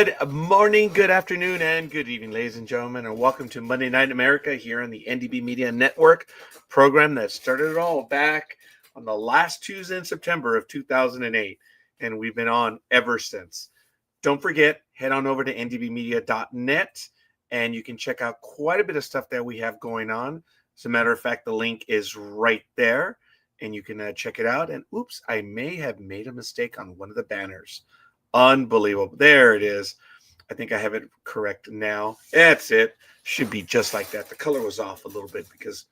Good morning, good afternoon, and good evening, ladies and gentlemen, and welcome to Monday Night in America here on the NDB Media Network program that started it all back on the last Tuesday in September of 2008, and we've been on ever since. Don't forget, head on over to ndbmedia.net, and you can check out quite a bit of stuff that we have going on. As a matter of fact, the link is right there, and you can check it out. And oops, I may have made a mistake on one of the banners. Unbelievable. There it is. I think I have it correct now. That's it. Should be just like that. The color was off a little bit because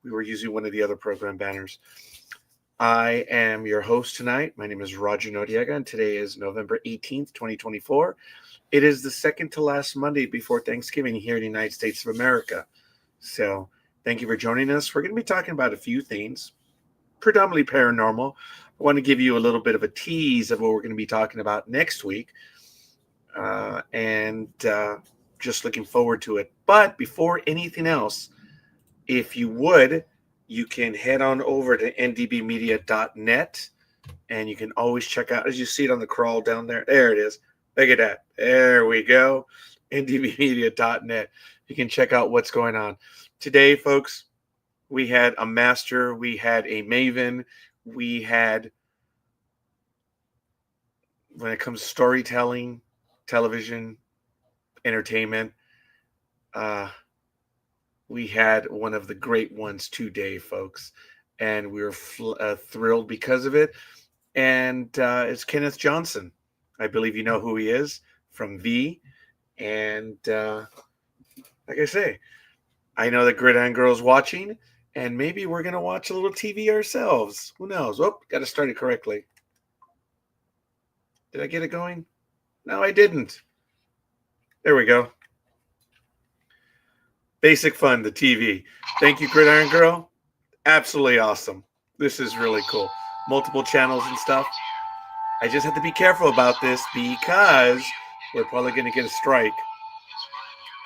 we were using one of the other program banners. I am your host tonight. My name is Roger Noriega, and today is November 18th, 2024. It is the second to last Monday before Thanksgiving here in the United States of America. So thank you for joining us. We're going to be talking about a few things, predominantly paranormal. I want to give you a little bit of a tease of what we're going to be talking about next week. And just looking forward to it. But before anything else, if you would, you can head on over to ndbmedia.net, and you can always check out, as you see it on the crawl down there. There it is. Look at that. There we go. ndbmedia.net. You can check out what's going on. Today, folks, we had a master. We had a maven. We had, when it comes to storytelling, television, entertainment, we had one of the great ones today, folks, and we were thrilled because of it. And it's Kenneth Johnson. I believe you know who he is from V. And like I say, I know that Gridiron Girl's watching, and maybe we're going to watch a little TV ourselves. Who knows? Oh, got to start it correctly. Did I get it going? No, I didn't. There we go. Basic Fun, the TV. Thank you, Gridiron Girl. Absolutely awesome. This is really cool. Multiple channels and stuff. I just have to be careful about this because we're probably going to get a strike.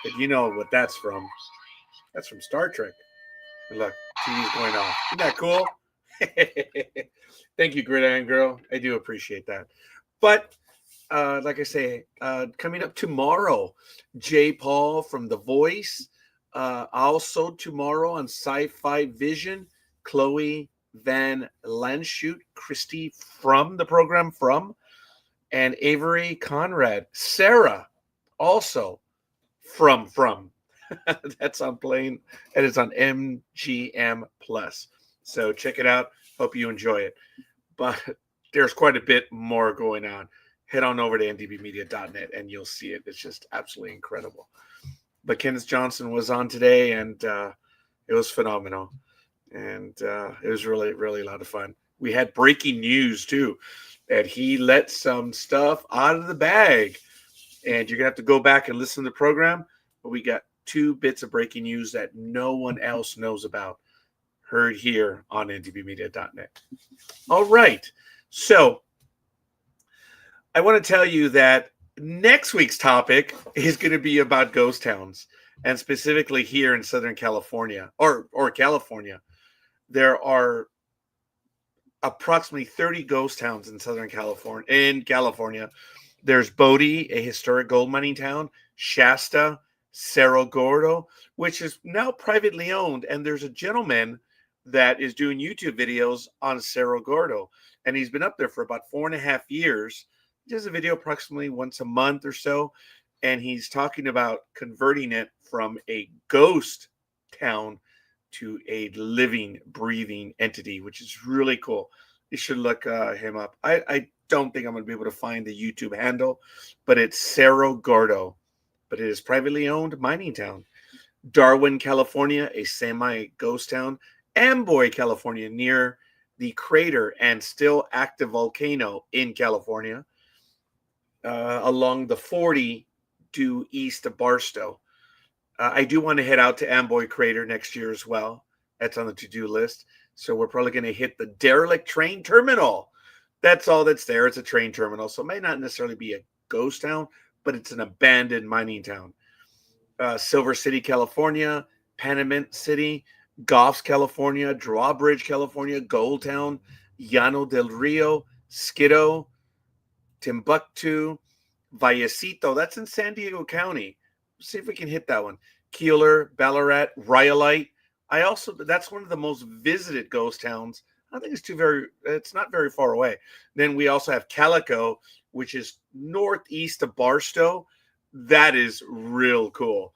But you know what that's from. That's from Star Trek. And look, TV's going off. Isn't that cool? Thank you, Gridiron Girl. I do appreciate that. But like I say, coming up tomorrow, Jay Paul from The Voice. Also tomorrow on Sci-Fi Vision, Chloe Van Lanschut, Christy from the program From, and Avery Conrad. Sarah, also from. That's on Plane, and it's on MGM Plus. So check it out. Hope you enjoy it. But there's quite a bit more going on. Head on over to ndbmedia.net and you'll see it. It's just absolutely incredible. But Kenneth Johnson was on today, and it was phenomenal. And it was really, really a lot of fun. We had breaking news, too, that he let some stuff out of the bag. And you're going to have to go back and listen to the program. But we got 2 bits of breaking news that no one else knows about. Heard here on ndbmedia.net. All right. So I want to tell you that next week's topic is going to be about ghost towns, and specifically here in Southern California or California. There are approximately 30 ghost towns in Southern California. There's Bodie, a historic gold mining town, Shasta, Cerro Gordo, which is now privately owned, and there's a gentleman that is doing YouTube videos on Cerro Gordo, and he's been up there for about 4.5 years. He does a video approximately once a month or so, and he's talking about converting it from a ghost town to a living, breathing entity, which is really cool. You should look him up. I don't think I'm going to be able to find the YouTube handle, but it's Cerro Gordo, but it is privately owned mining town. Darwin, California, a semi-ghost town. Amboy, California, near the crater and still active volcano in California, along the 40 due east of Barstow. I do want to head out to Amboy Crater next year as well. That's on the to-do list. So we're probably going to hit the derelict train terminal. That's all that's there. It's a train terminal. So it may not necessarily be a ghost town, but it's an abandoned mining town. Silver City, California, Panamint City, Goffs, California, Drawbridge, California, Gold Town, Llano del Rio, Skiddo, Timbuktu, Vallecito, that's in San Diego County. See if we can hit that one. Keeler, Ballarat, Rhyolite. That's one of the most visited ghost towns. I don't think it's not very far away. Then we also have Calico, which is northeast of Barstow. That is real cool.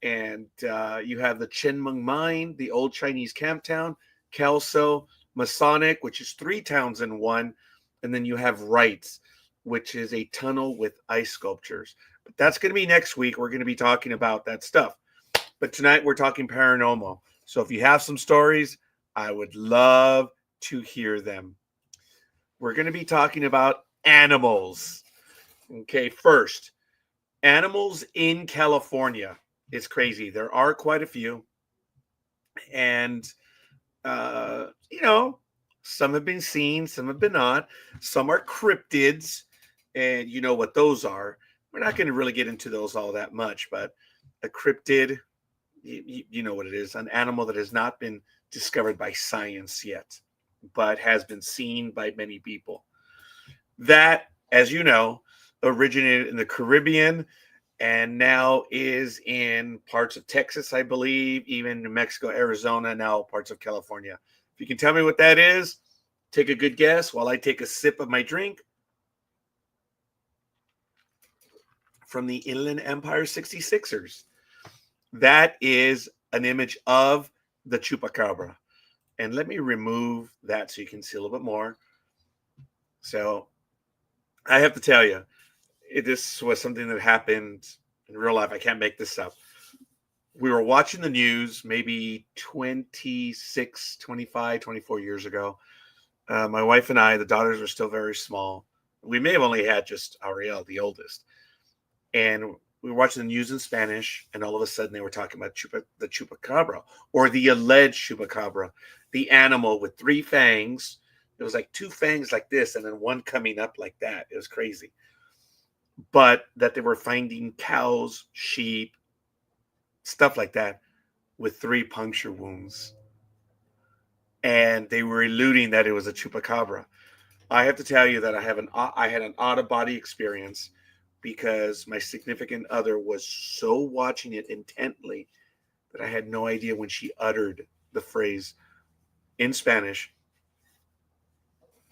And you have the Chenmeng Mine, the old Chinese camp town, Kelso, Masonic, which is 3 towns in one. And then you have Wrights, which is a tunnel with ice sculptures. But that's going to be next week. We're going to be talking about that stuff. But tonight we're talking paranormal. So if you have some stories, I would love to hear them. We're going to be talking about animals. Okay, first, animals in California. It's crazy. There are quite a few. And, some have been seen, some have been not. Some are cryptids, and you know what those are. We're not going to really get into those all that much, but a cryptid, you know what it is, an animal that has not been discovered by science yet, but has been seen by many people. That, as you know, originated in the Caribbean and now is in parts of Texas, I believe, even New Mexico, Arizona, now parts of California. If you can tell me what that is, take a good guess while I take a sip of my drink. From the Inland Empire 66ers. That is an image of the chupacabra. And let me remove that so you can see a little bit more. So I have to tell you, this was something that happened in real life. I can't make this up. We were watching the news maybe 26, 25, 24 years ago. My wife and I, the daughters were still very small. We may have only had just Ariel, the oldest. And we were watching the news in Spanish, and all of a sudden they were talking about the chupacabra, or the alleged chupacabra, the animal with 3 fangs. It was like 2 fangs like this, and then one coming up like that. It was crazy. But that they were finding cows, sheep, stuff like that, with 3 puncture wounds. And they were alluding that it was a chupacabra. I have to tell you that I had an out-of-body experience because my significant other was so watching it intently that I had no idea when she uttered the phrase in Spanish,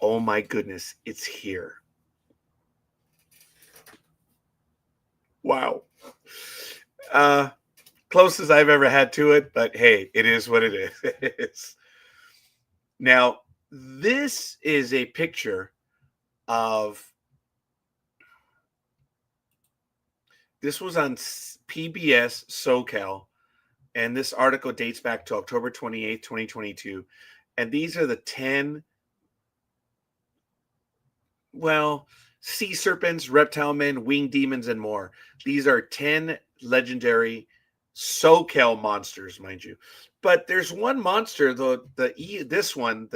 "Oh my goodness, it's here." Wow. Closest I've ever had to it, but hey, it is what it is. Now, this is a picture of, this was on PBS SoCal, and this article dates back to October 28th, 2022. And these are the 10, sea serpents, reptile men, winged demons, and more. These are 10 legendary SoCal monsters, mind you. But there's one monster, this one,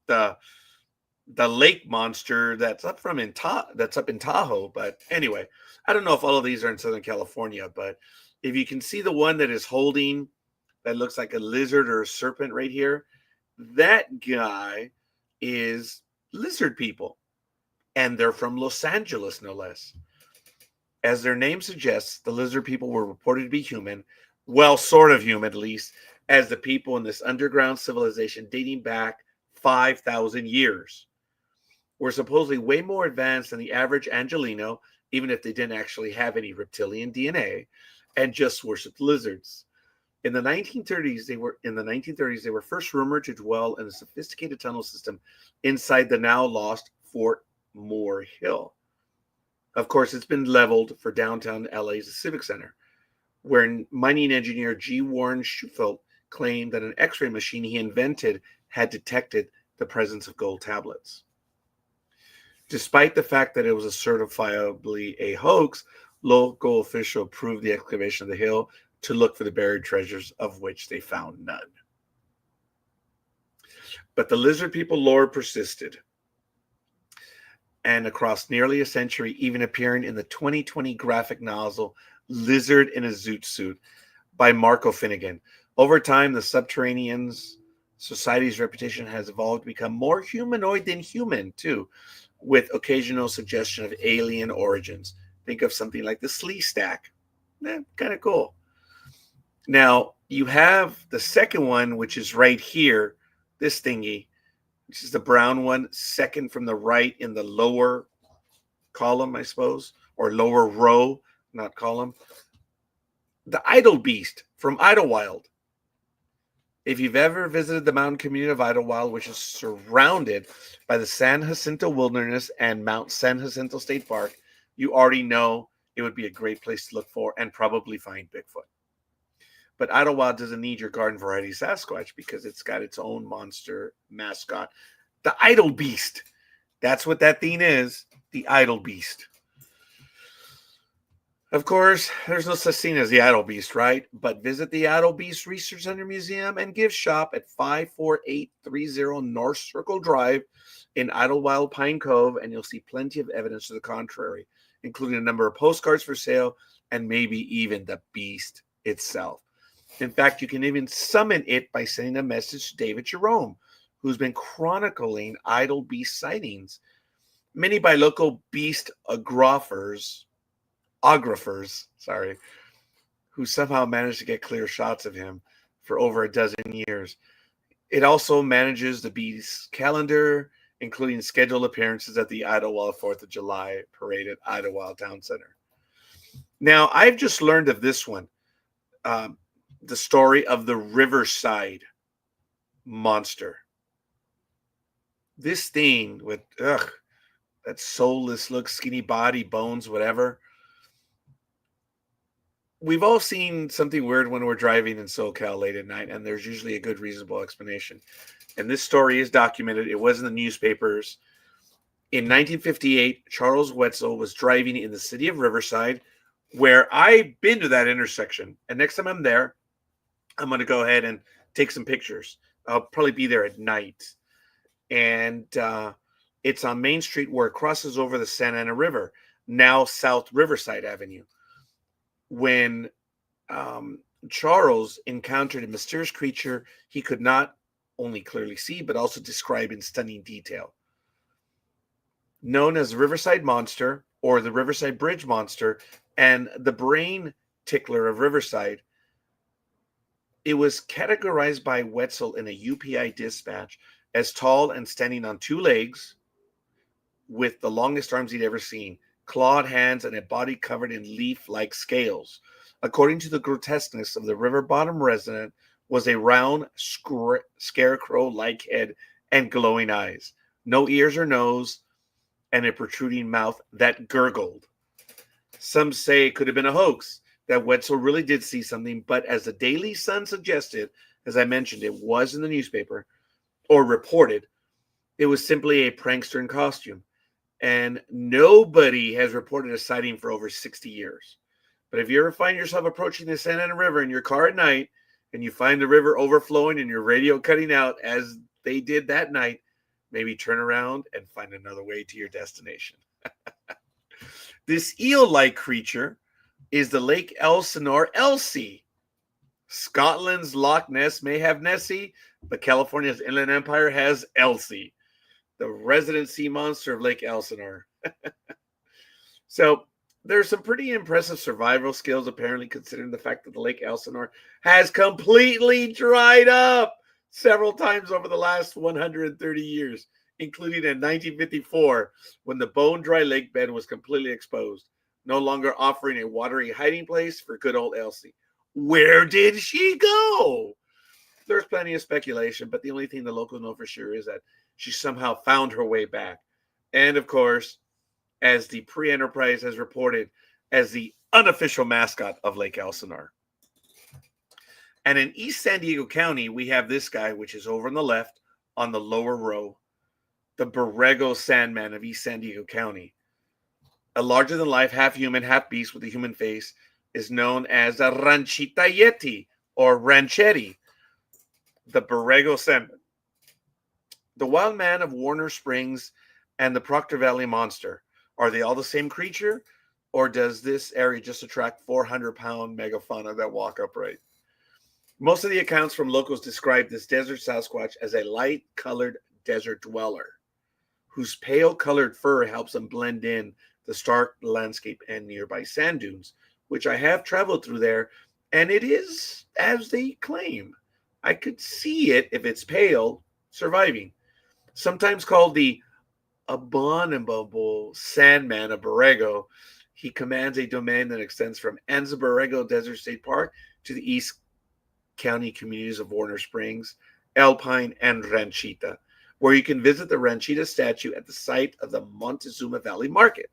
the lake monster that's up in Tahoe. But anyway, I don't know if all of these are in Southern California, but if you can see the one that is holding, that looks like a lizard or a serpent right here, that guy is lizard people. And they're from Los Angeles, no less. As their name suggests, the lizard people were reported to be human, well, sort of human at least, as the people in this underground civilization dating back 5,000 years. Were supposedly way more advanced than the average Angelino, even if they didn't actually have any reptilian DNA, and just worshipped lizards. In the 1930s, they were first rumored to dwell in a sophisticated tunnel system inside the now lost Fort Moore Hill. Of course, it's been leveled for downtown LA's Civic Center, where mining engineer G. Warren Schufelt claimed that an X-ray machine he invented had detected the presence of gold tablets. Despite the fact that it was certifiably a hoax, local officials approved the excavation of the hill to look for the buried treasures, of which they found none. But the lizard people lore persisted, and across nearly a century, even appearing in the 2020 graphic novel Lizard in a Zoot Suit by Marco Finnegan. Over time, the Subterraneans Society's reputation has evolved to become more humanoid than human, too, with occasional suggestion of alien origins. Think of something like the Slee Stack. Kind of cool. Now, you have the second one, which is right here, this thingy, which is the brown one, second from the right in the lower column, I suppose, or lower row, not column. The Idle Beast from Idlewild. If you've ever visited the mountain community of Idlewild, which is surrounded by the San Jacinto Wilderness and Mount San Jacinto State Park, you already know it would be a great place to look for and probably find Bigfoot. But Idlewild doesn't need your garden variety Sasquatch because it's got its own monster mascot, the Idle Beast. That's what that thing is, the Idle Beast. Of course, there's no such thing as the Idle Beast, right? But visit the Idle Beast Research Center Museum and gift shop at 54830 North Circle Drive in Idlewild, Pine Cove, and you'll see plenty of evidence to the contrary, including a number of postcards for sale and maybe even the beast itself. In fact, you can even summon it by sending a message to David Jerome, who's been chronicling Idle Beast sightings, many by local beast agrographers, who somehow managed to get clear shots of him for over a dozen years. It also manages the Beast calendar, including scheduled appearances at the Idlewild 4th of July parade at Idlewild Town Center. Now, I've just learned of this one, the story of the Riverside monster. This thing with, that soulless look, skinny body, bones, whatever. We've all seen something weird when we're driving in SoCal late at night, and there's usually a good, reasonable explanation. And this story is documented. It was in the newspapers. In 1958, Charles Wetzel was driving in the city of Riverside, where I've been to that intersection. And next time I'm there, I'm going to go ahead and take some pictures. I'll probably be there at night. And it's on Main Street where it crosses over the Santa Ana River, now South Riverside Avenue. When Charles encountered a mysterious creature he could not only clearly see, but also describe in stunning detail. Known as the Riverside Monster, or the Riverside Bridge Monster, and the Brain Tickler of Riverside, it was categorized by Wetzel in a UPI dispatch as tall and standing on two legs with the longest arms he'd ever seen, clawed hands, and a body covered in leaf-like scales. According to the grotesqueness of the river bottom resident, was a round scarecrow-like head and glowing eyes, no ears or nose, and a protruding mouth that gurgled. Some say it could have been a hoax, that Wetzel really did see something, but as the Daily Sun suggested, as I mentioned, it was in the newspaper, or reported, it was simply a prankster in costume. And nobody has reported a sighting for over 60 years. But if you ever find yourself approaching the Santa Ana River in your car at night, and you find the river overflowing and your radio cutting out, as they did that night, maybe turn around and find another way to your destination. This eel-like creature is the Lake Elsinore Elsie. Scotland's Loch Ness may have Nessie, but California's Inland Empire has Elsie, the resident sea monster of Lake Elsinore. So there's some pretty impressive survival skills, apparently, considering the fact that the Lake Elsinore has completely dried up several times over the last 130 years, including in 1954, when the bone-dry lake bed was completely exposed, no longer offering a watery hiding place for good old Elsie. Where did she go? There's plenty of speculation, but the only thing the locals know for sure is that she somehow found her way back. And of course, as the Pre-Enterprise has reported, as the unofficial mascot of Lake Elsinore. And in East San Diego County, we have this guy, which is over on the left on the lower row, the Borrego Sandman of East San Diego County. A larger-than-life, half-human, half-beast with a human face is known as the Ranchita Yeti, or Ranchetti, the Borrego Sandman. The Wild Man of Warner Springs and the Proctor Valley Monster. Are they all the same creature? Or does this area just attract 400-pound megafauna that walk upright? Most of the accounts from locals describe this desert Sasquatch as a light-colored desert dweller whose pale colored fur helps them blend in the stark landscape and nearby sand dunes, which I have traveled through there, and it is as they claim. I could see it if it's pale surviving. Sometimes called the abominable Sandman of Borrego, he commands a domain that extends from Anza Borrego Desert State Park to the East County communities of Warner Springs, Alpine, and Ranchita, where you can visit the Ranchita statue at the site of the Montezuma Valley Market,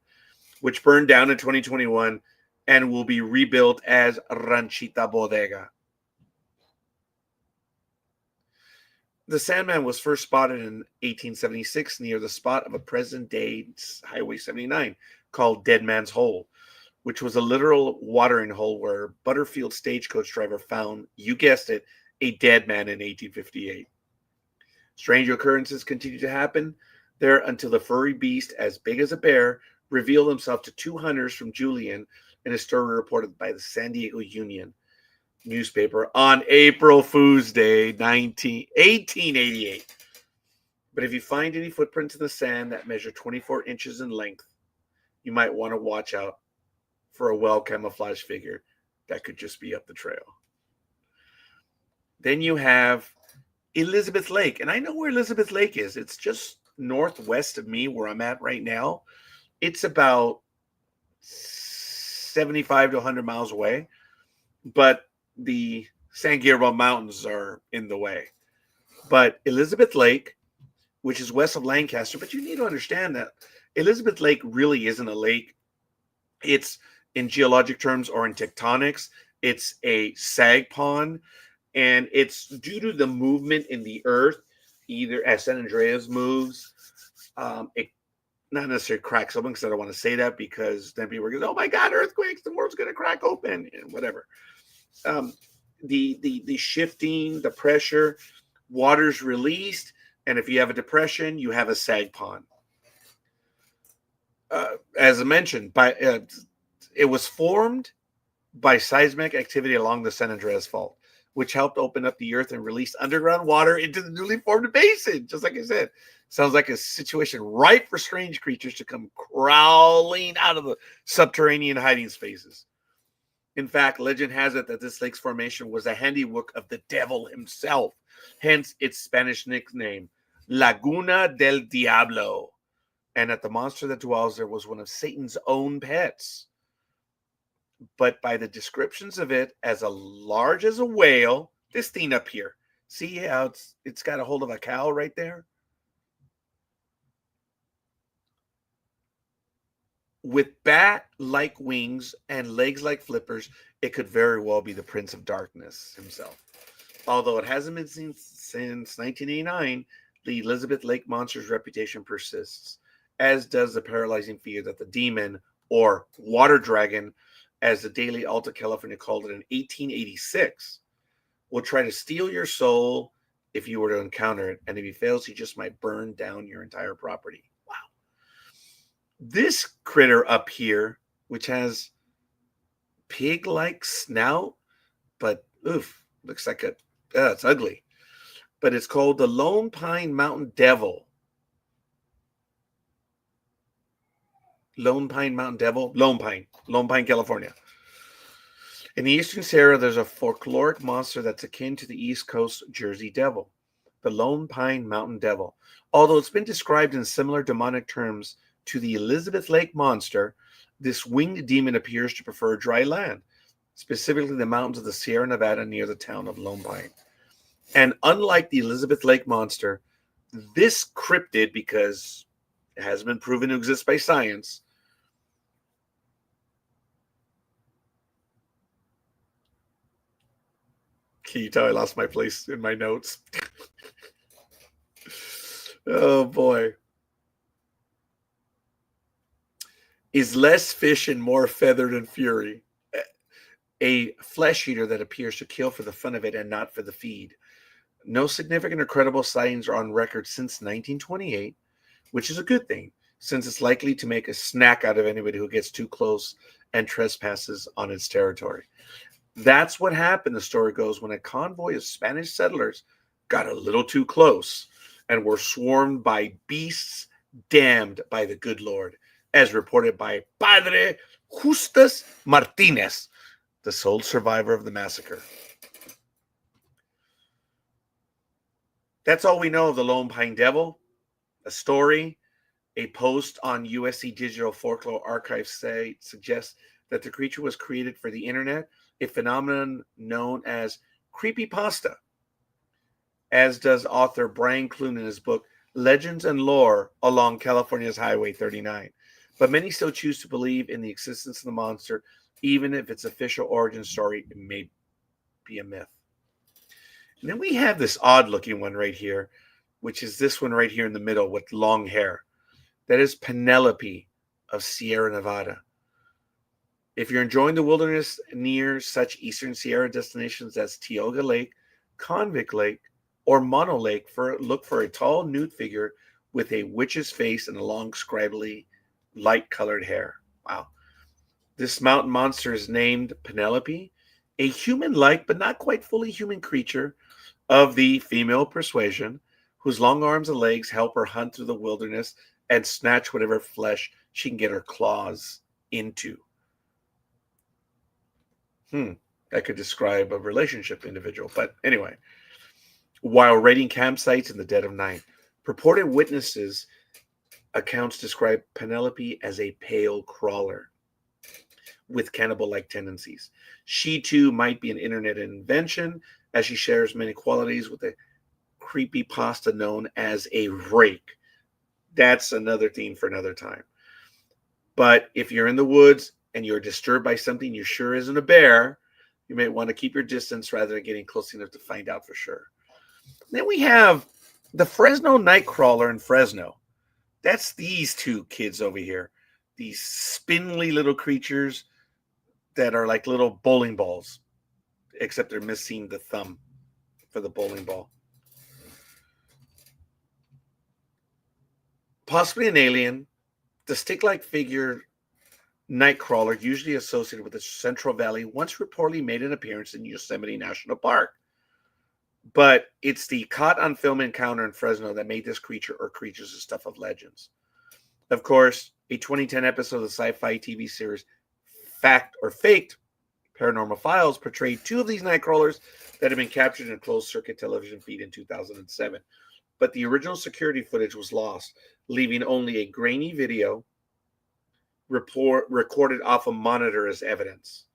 which burned down in 2021 and will be rebuilt as Ranchita Bodega. The Sandman was first spotted in 1876 near the spot of a present-day Highway 79 called Dead Man's Hole, which was a literal watering hole where a Butterfield stagecoach driver found, you guessed it, a dead man in 1858. Strange occurrences continued to happen there until the furry beast, as big as a bear, revealed himself to two hunters from Julian in a story reported by the San Diego Union newspaper on April Fool's Day, 1888. But if you find any footprints in the sand that measure 24 inches in length, you might want to watch out for a well-camouflaged figure that could just be up the trail. Then you have Elizabeth Lake. And I know where Elizabeth Lake is. It's just northwest of me where I'm at right now. It's about 75 to 100 miles away. But the San Gabriel Mountains are in the way. But Elizabeth Lake, which is west of Lancaster, but you need to understand that Elizabeth Lake really isn't a lake. It's, in geologic terms or in tectonics, it's a sag pond, and it's due to the movement in the earth, either as San Andreas moves, it not necessarily cracks open, because I don't want to say that, because then people go, oh my God, earthquakes, the world's going to crack open, and whatever. The shifting, the pressure, water's released, and if you have a depression, you have a sag pond. As I mentioned, it was formed by seismic activity along the San Andreas Fault, which helped open up the earth and release underground water into the newly formed basin. Just like I said, sounds like a situation ripe for strange creatures to come crawling out of the subterranean hiding spaces. In fact, legend has it that this lake's formation was a handiwork of the devil himself, hence its Spanish nickname, Laguna del Diablo, and that the monster that dwells there was one of Satan's own pets. But by the descriptions of it, as large as a whale, this thing up here, see how it's got a hold of a cow right there? With bat-like wings and legs like flippers, it could very well be the Prince of Darkness himself. Although it hasn't been seen since 1989, the Elizabeth Lake monster's reputation persists, as does the paralyzing fear that the demon, or water dragon, as the Daily Alta California called it in 1886, will try to steal your soul if you were to encounter it, and if he fails, he just might burn down your entire property. Wow. This critter up here, which has pig-like snout, but looks like it's ugly. But it's called the Lone Pine Mountain Devil. Lone Pine Mountain Devil, Lone Pine, California. In the Eastern Sierra, there's a folkloric monster that's akin to the East Coast Jersey Devil, the Lone Pine Mountain Devil. Although it's been described in similar demonic terms to the Elizabeth Lake monster, this winged demon appears to prefer dry land, specifically the mountains of the Sierra Nevada near the town of Lone Pine. And unlike the Elizabeth Lake monster, this cryptid, because it has been proven to exist by science, can you tell I lost my place in my notes? Oh boy. Is less fish and more feathered and fury. A flesh eater that appears to kill for the fun of it and not for the feed. No significant or credible sightings are on record since 1928, which is a good thing, since it's likely to make a snack out of anybody who gets too close and trespasses on its territory. That's what happened, the story goes, when a convoy of Spanish settlers got a little too close and were swarmed by beasts damned by the good Lord, as reported by Padre Justus Martinez, the sole survivor of the massacre. That's all we know of the Lone Pine Devil. A story, a post on USC Digital Folklore Archive site suggests that the creature was created for the internet, a phenomenon known as creepypasta, as does author Brian Clune in his book Legends and Lore Along California's Highway 39. But many still choose to believe in the existence of the monster, even if its official origin story may be a myth. And then we have this odd looking one right here, which is this one right here in the middle with long hair. That is Penelope of Sierra Nevada. If you're enjoying the wilderness near such eastern Sierra destinations as Tioga Lake, Convict Lake, or Mono Lake, look for a tall nude figure with a witch's face and a long, scraggly, light-colored hair. Wow. This mountain monster is named Penelope, a human-like but not quite fully human creature of the female persuasion, whose long arms and legs help her hunt through the wilderness and snatch whatever flesh she can get her claws into. That could describe a relationship individual. But anyway, while raiding campsites in the dead of night, purported witnesses accounts describe Penelope as a pale crawler with cannibal-like tendencies. She too might be an internet invention, as she shares many qualities with a creepypasta known as a rake. That's another theme for another time. But if you're in the woods and you're disturbed by something you sure isn't a bear, you may want to keep your distance rather than getting close enough to find out for sure. Then we have the Fresno Nightcrawler in Fresno. That's these two kids over here. These spindly little creatures that are like little bowling balls, except they're missing the thumb for the bowling ball. Possibly an alien, the stick-like figure Nightcrawler, usually associated with the Central Valley, once reportedly made an appearance in Yosemite National Park. But it's the caught-on-film encounter in Fresno that made this creature or creatures the stuff of legends. Of course, a 2010 episode of the sci-fi TV series Fact or Faked, Paranormal Files, portrayed two of these Nightcrawlers that had been captured in a closed-circuit television feed in 2007. But the original security footage was lost, leaving only a grainy video recorded off a monitor as evidence.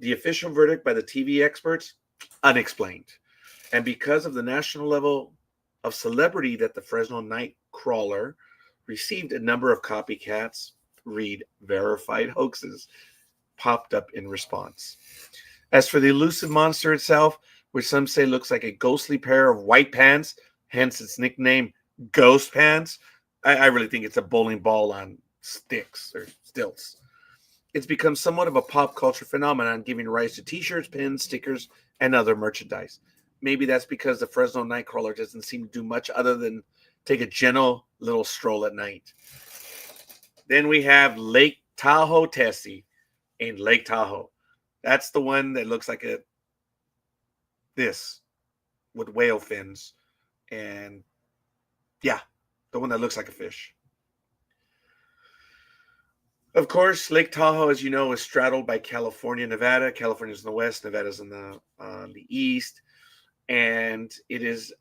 The official verdict by the TV experts, unexplained. And because of the national level of celebrity that the Fresno Nightcrawler received, a number of copycats, read verified hoaxes, popped up in response. As for the elusive monster itself, which some say looks like a ghostly pair of white pants, hence its nickname Ghost Pants, I really think it's a bowling ball on sticks or stilts. It's become somewhat of a pop culture phenomenon, giving rise to t-shirts, pins, stickers, and other merchandise. Maybe that's because the Fresno Nightcrawler doesn't seem to do much other than take a gentle little stroll at night. Then we have Lake Tahoe Tessie in Lake Tahoe. That's the one that looks like this with whale fins. And yeah, the one that looks like a fish. Of course, Lake Tahoe, as you know, is straddled by California, Nevada. California's in the west, Nevada's in the east. And it is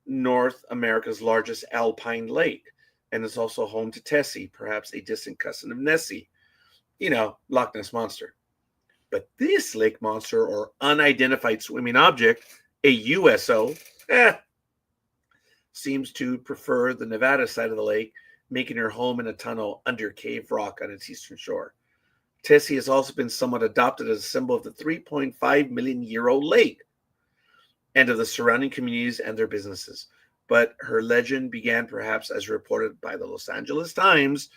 North America's largest alpine lake. And it's also home to Tessie, perhaps a distant cousin of Nessie. You know, Loch Ness Monster. But this lake monster, or unidentified swimming object, a USO, seems to prefer the Nevada side of the lake, making her home in a tunnel under cave rock on its eastern shore. Tessie has also been somewhat adopted as a symbol of the 3.5 million year old lake and of the surrounding communities and their businesses. But her legend began perhaps as reported by the Los Angeles Times,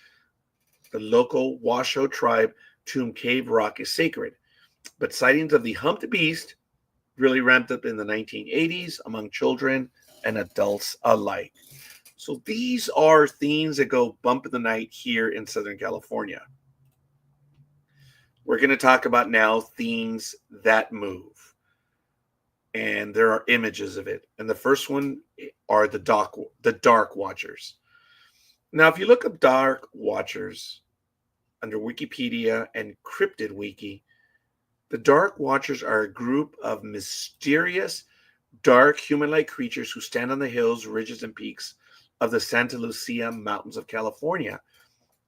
the local Washoe tribe to whom cave rock is sacred. But sightings of the humped beast really ramped up in the 1980s among children and adults alike. So these are themes that go bump in the night here in Southern California. We're going to talk about now themes that move. And there are images of it. And the first one are the Dark Watchers. Now, if you look up Dark Watchers under Wikipedia and Cryptid Wiki, the Dark Watchers are a group of mysterious, dark, human-like creatures who stand on the hills, ridges, and peaks of the Santa Lucia Mountains of California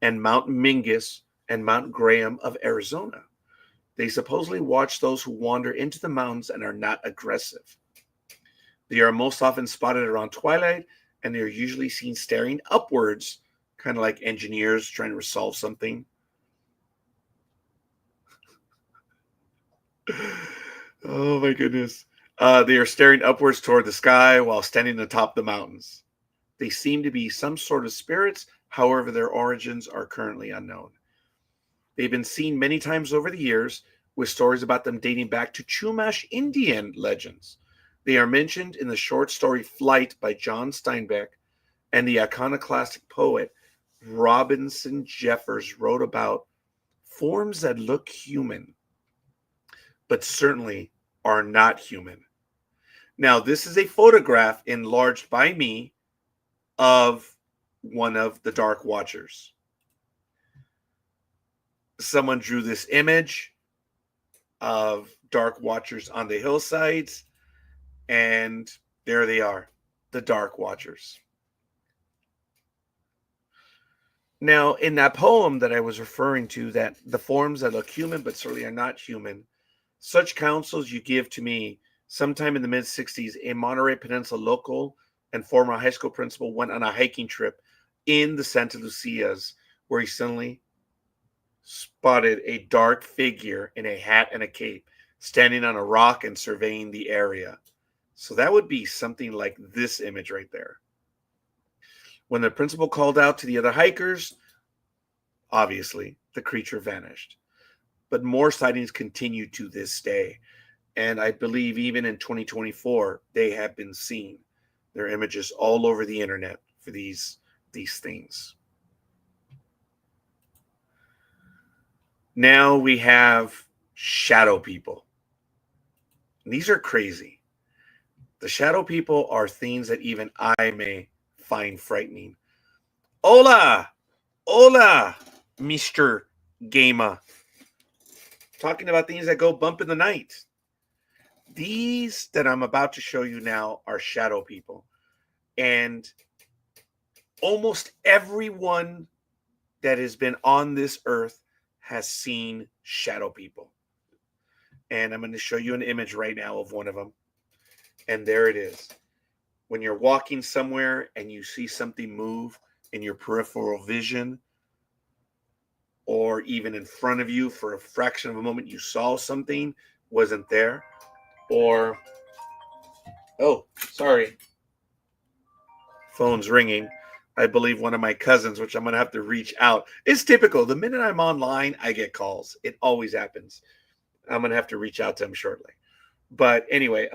and Mount Mingus and Mount Graham of Arizona. They supposedly watch those who wander into the mountains and are not aggressive. They are most often spotted around twilight, and they are usually seen staring upwards, kind of like engineers trying to resolve something. Oh my goodness. They are staring upwards toward the sky while standing atop the mountains. They seem to be some sort of spirits, however, their origins are currently unknown. They've been seen many times over the years, with stories about them dating back to Chumash Indian legends. They are mentioned in the short story Flight by John Steinbeck, and the iconoclastic poet Robinson Jeffers wrote about forms that look human, but certainly are not human. Now, this is a photograph enlarged by me of one of the Dark Watchers. Someone drew this image of Dark Watchers on the hillsides, and there they are, the Dark Watchers. Now, in that poem that I was referring to, that the forms that look human but certainly are not human, such counsels you give to me. Sometime in the mid-'60s, a Monterey Peninsula local and former high school principal went on a hiking trip in the Santa Lucias, where he suddenly spotted a dark figure in a hat and a cape standing on a rock and surveying the area. So that would be something like this image right there. When the principal called out to the other hikers, obviously the creature vanished. But more sightings continue to this day. And I believe even in 2024, they have been seen. There are images all over the internet for these things. Now we have shadow people. These are crazy. The shadow people are things that even I may find frightening. Hola! Hola, Mr. Gamer. Talking about things that go bump in the night. These that I'm about to show you now are shadow people. And almost everyone that has been on this earth has seen shadow people. And I'm going to show you an image right now of one of them. And there it is. When you're walking somewhere and you see something move in your peripheral vision, or even in front of you for a fraction of a moment, you saw something, wasn't there. Or, oh, sorry, phone's ringing. I believe one of my cousins, which I'm going to have to reach out. It's typical. The minute I'm online, I get calls. It always happens. I'm going to have to reach out to him shortly. But anyway,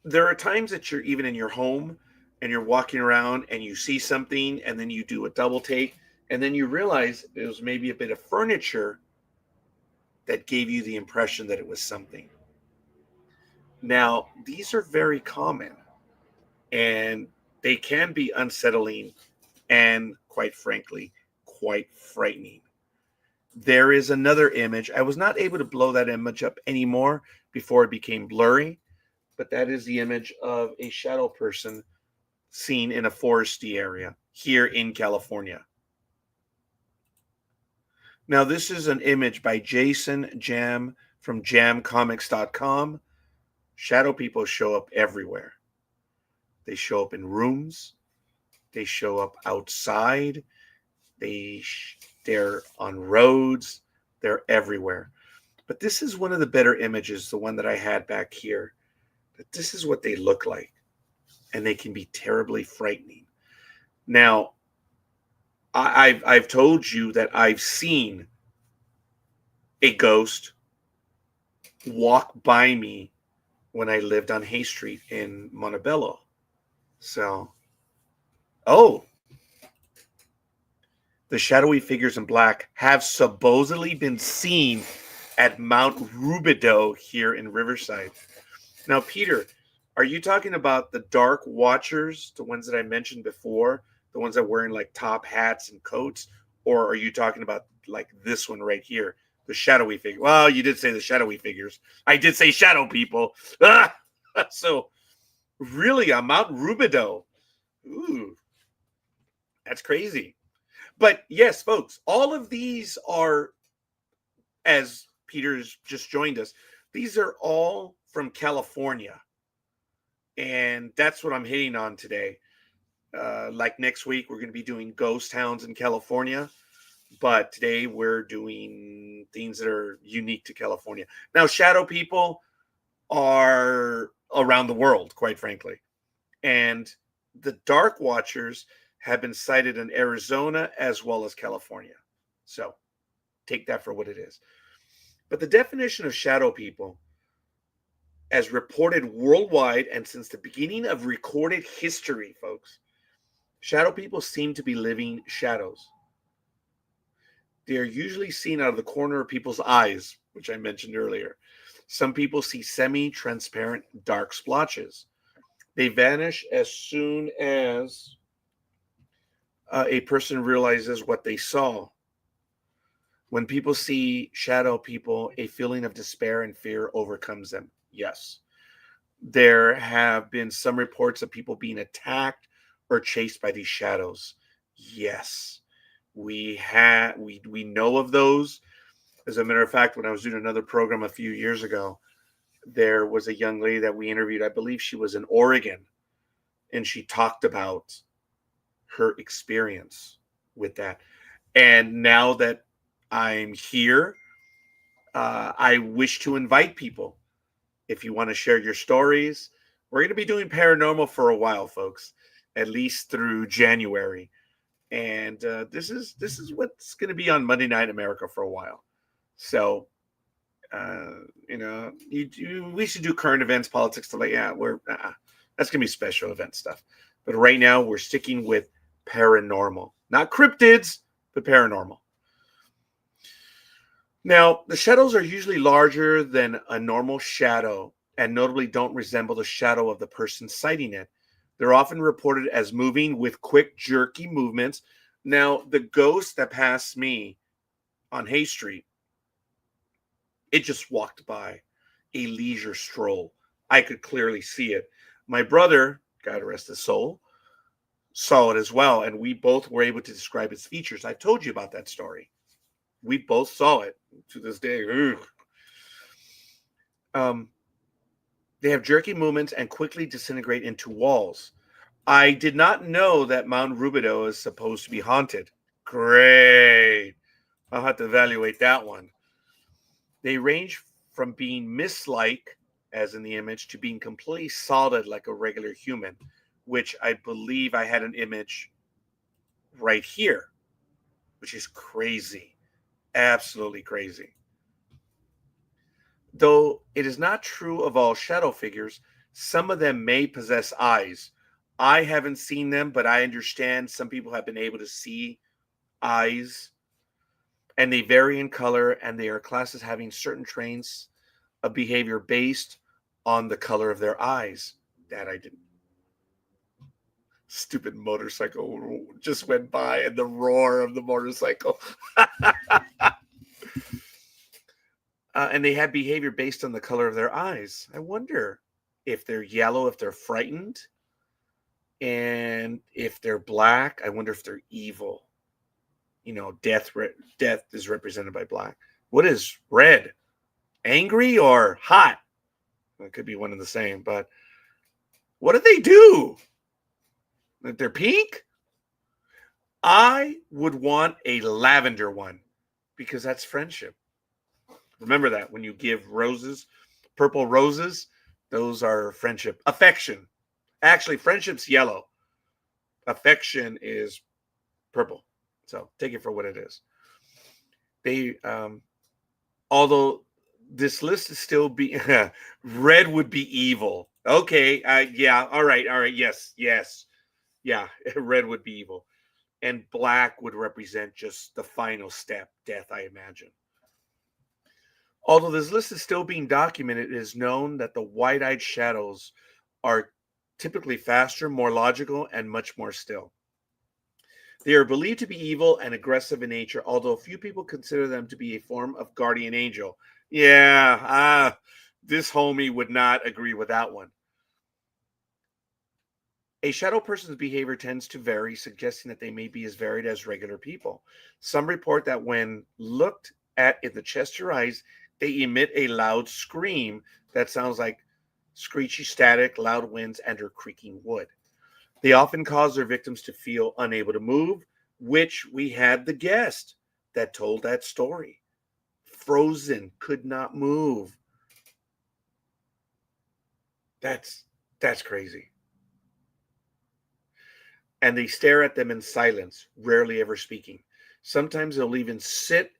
there are times that you're even in your home and you're walking around and you see something, and then you do a double take, and then you realize it was maybe a bit of furniture that gave you the impression that it was something. Now, these are very common, and they can be unsettling and, quite frankly, quite frightening. There is another image. I was not able to blow that image up anymore before it became blurry, but that is the image of a shadow person seen in a foresty area here in California. Now, this is an image by Jason Jam from jamcomics.com. Shadow people show up everywhere. They show up in rooms. They show up outside. They're on roads. They're everywhere. But this is one of the better images, the one that I had back here. That this is what they look like. And they can be terribly frightening. Now, I've told you that I've seen a ghost walk by me when I lived on Hay Street in Montebello. So, oh, the shadowy figures in black have supposedly been seen at Mount Rubidoux here in Riverside. Now, Peter, Are you talking about the dark watchers, the ones that I mentioned before, the ones that are wearing like top hats and coats, or are you talking about like this one right here, the shadowy figure? Well, you did say the shadowy figures. I did say shadow people. Ah! So really, on Mount Rubidoux. Ooh, that's crazy. But yes, folks, all of these are, as Peter's just joined us, these are all from California. And that's what I'm hitting on today. Like next week, we're going to be doing ghost towns in California. But today we're doing things that are unique to California. Now, shadow people are around the world, quite frankly. And the Dark Watchers have been sighted in Arizona as well as California. So take that for what it is. But the definition of shadow people, as reported worldwide and since the beginning of recorded history, folks, shadow people seem to be living shadows. They are usually seen out of the corner of people's eyes, which I mentioned earlier. Some people see semi transparent dark splotches. They vanish as soon as a person realizes what they saw. When people see shadow people, a feeling of despair and fear overcomes them. Yes. There have been some reports of people being attacked or chased by these shadows. Yes. We know of those. As a matter of fact, when I was doing another program a few years ago, there was a young lady that we interviewed. I believe she was in Oregon, and she talked about her experience with that. And now that I'm here, I wish to invite people. If you want to share your stories, we're going to be doing paranormal for a while, folks, at least through January. And this is what's going to be on Monday Night America for a while. So, we should do current events, politics, stuff like that's going to be special event stuff. But right now, we're sticking with paranormal, not cryptids, but paranormal. Now, the shadows are usually larger than a normal shadow and notably don't resemble the shadow of the person sighting it. They're often reported as moving with quick, jerky movements. Now, the ghost that passed me on Hay Street, it just walked by, a leisure stroll. I could clearly see it. My brother, God rest his soul, saw it as well, and we both were able to describe its features. I've told you about that story. We both saw it to this day. Um, they have jerky movements and quickly disintegrate into walls. I did not know that Mount Rubidoux is supposed to be haunted. Great. I'll have to evaluate that one. They range from being mist-like, as in the image, to being completely solid like a regular human, which I believe I had an image right here, which is crazy. Absolutely crazy. Though it is not true of all shadow figures, some of them may possess eyes. I haven't seen them, but I understand some people have been able to see eyes, and they vary in color, and they are classed as having certain traits of behavior based on the color of their eyes. That I didn't. Stupid motorcycle just went by, and the roar of the motorcycle. And they have behavior based on the color of their eyes. I wonder if they're yellow, if they're frightened, and if they're black. I wonder if they're evil. Death is represented by black. What is red? Angry or hot? It could be one and the same. But what do they do? Like they're pink? I would want a lavender one because that's friendship. Remember that when you give roses, purple roses, those are friendship. Affection. Actually, friendship's yellow. Affection is purple. So take it for what it is. They, although this list is still be red would be evil. Okay, yeah, all right, yes, yeah, red would be evil, and black would represent just the final step, death, I imagine. Although this list is still being documented, it is known that the white-eyed shadows are typically faster, more logical, and much more still. They are believed to be evil and aggressive in nature, although few people consider them to be a form of guardian angel. Yeah, this homie would not agree with that one. A shadow person's behavior tends to vary, suggesting that they may be as varied as regular people. Some report that when looked at in the chest or eyes, they emit a loud scream that sounds like screechy static, loud winds, and or creaking wood. They often cause their victims to feel unable to move, which we had the guest that told that story. Frozen, could not move. That's that's crazy. And they stare at them in silence, rarely ever speaking. Sometimes they'll even sit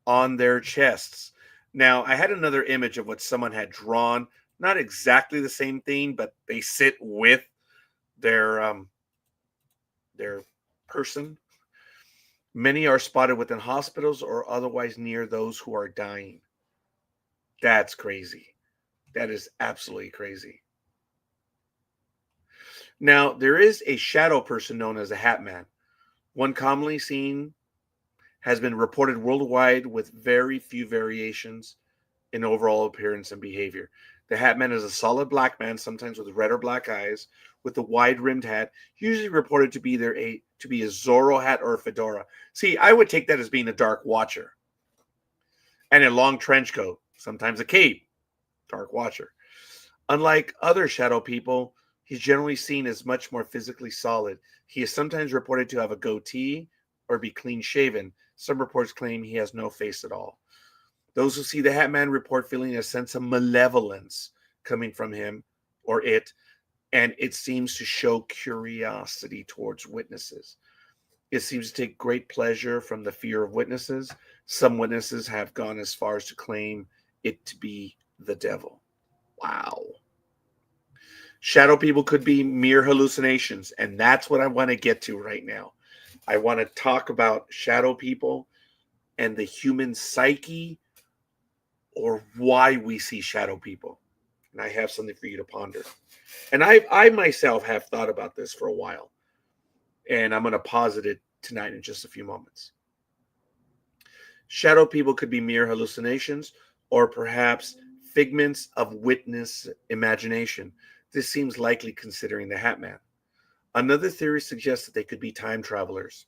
on their chests. Now, I had another image of what someone had drawn, not exactly the same thing, but they sit with their their person. Many are spotted within hospitals or otherwise near those who are dying. That's crazy. That is absolutely crazy. Now, there is a shadow person known as a Hat Man. One commonly seen has been reported worldwide with very few variations in overall appearance and behavior. The Hat Man is a solid black man, sometimes with red or black eyes, with a wide rimmed hat, usually reported to be a Zorro hat or a fedora. See, I would take that as being a dark watcher. And a long trench coat, sometimes a cape, dark watcher. Unlike other shadow people, he's generally seen as much more physically solid. He is sometimes reported to have a goatee or be clean shaven. Some reports claim he has no face at all. Those who see the Hat Man report feeling a sense of malevolence coming from him or it, and it seems to show curiosity towards witnesses. It seems to take great pleasure from the fear of witnesses. Some witnesses have gone as far as to claim it to be the devil. Wow. Shadow people could be mere hallucinations, and that's what I want to get to right now. I want to talk about shadow people and the human psyche or why we see shadow people. And I have something for you to ponder. And I myself have thought about this for a while, and I'm going to posit it tonight in just a few moments. Shadow people could be mere hallucinations or perhaps figments of witness imagination. This seems likely considering the Hat Man. Another theory suggests that they could be time travelers.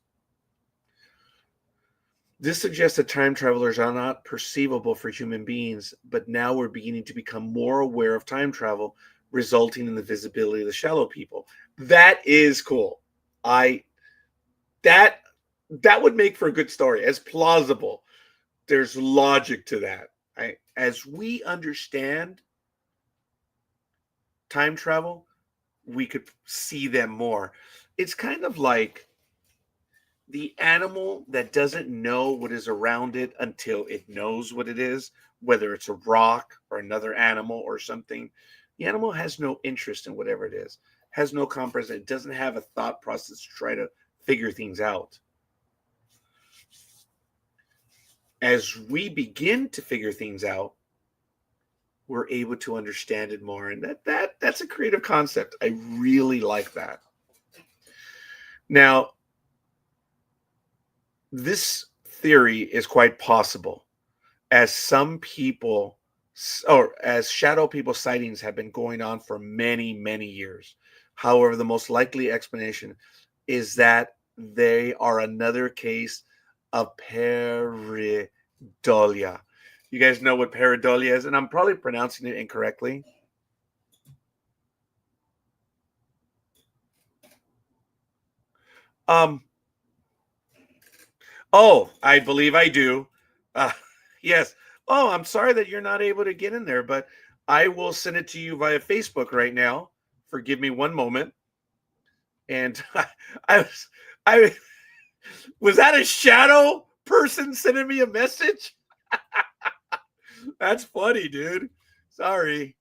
This suggests that time travelers are not perceivable for human beings, but now we're beginning to become more aware of time travel, resulting in the visibility of the shadow people. That is cool. I that that would make for a good story. As plausible. There's logic to that. As we understand time travel, we could see them more. It's kind of like the animal that doesn't know what is around it until it knows what it is, whether it's a rock or another animal or something. The animal has no interest in whatever it is, has no comprehension. It doesn't have a thought process to try to figure things out. As we begin to figure things out, we're able to understand it more. And that's a creative concept. I really like that. Now, this theory is quite possible as some people or as shadow people sightings have been going on for many, many years. However, the most likely explanation is that they are another case of pareidolia. You guys know what pareidolia is, and I'm probably pronouncing it incorrectly. Um, oh, I believe I do. Uh, yes. Oh, I'm sorry that you're not able to get in there, but I will send it to you via Facebook right now. Forgive me one moment. And I was, I was that a shadow person sending me a message? That's funny, dude. Sorry.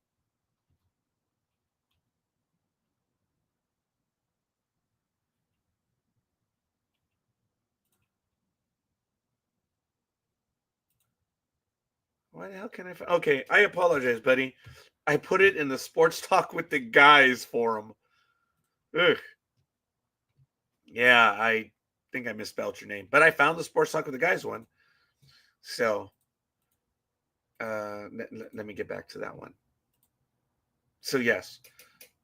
What the hell can I? Okay, I apologize, buddy. I put it in the sports talk with the guys forum. Ugh. Yeah, I think I misspelled your name, but I found the sports talk with the guys one. So let me get back to that one. So yes,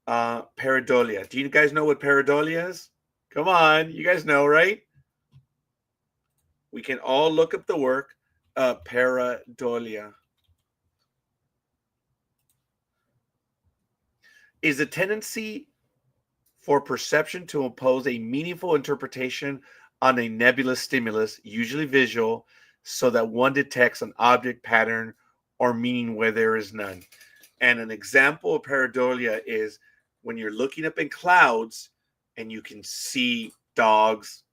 pareidolia. Do you guys know what pareidolia is? Come on, you guys know, right? We can all look up the work. Pareidolia is a tendency for perception to impose a meaningful interpretation on a nebulous stimulus, usually visual, so that one detects an object pattern or meaning where there is none. And an example of pareidolia is when you're looking up in clouds and you can see dogs,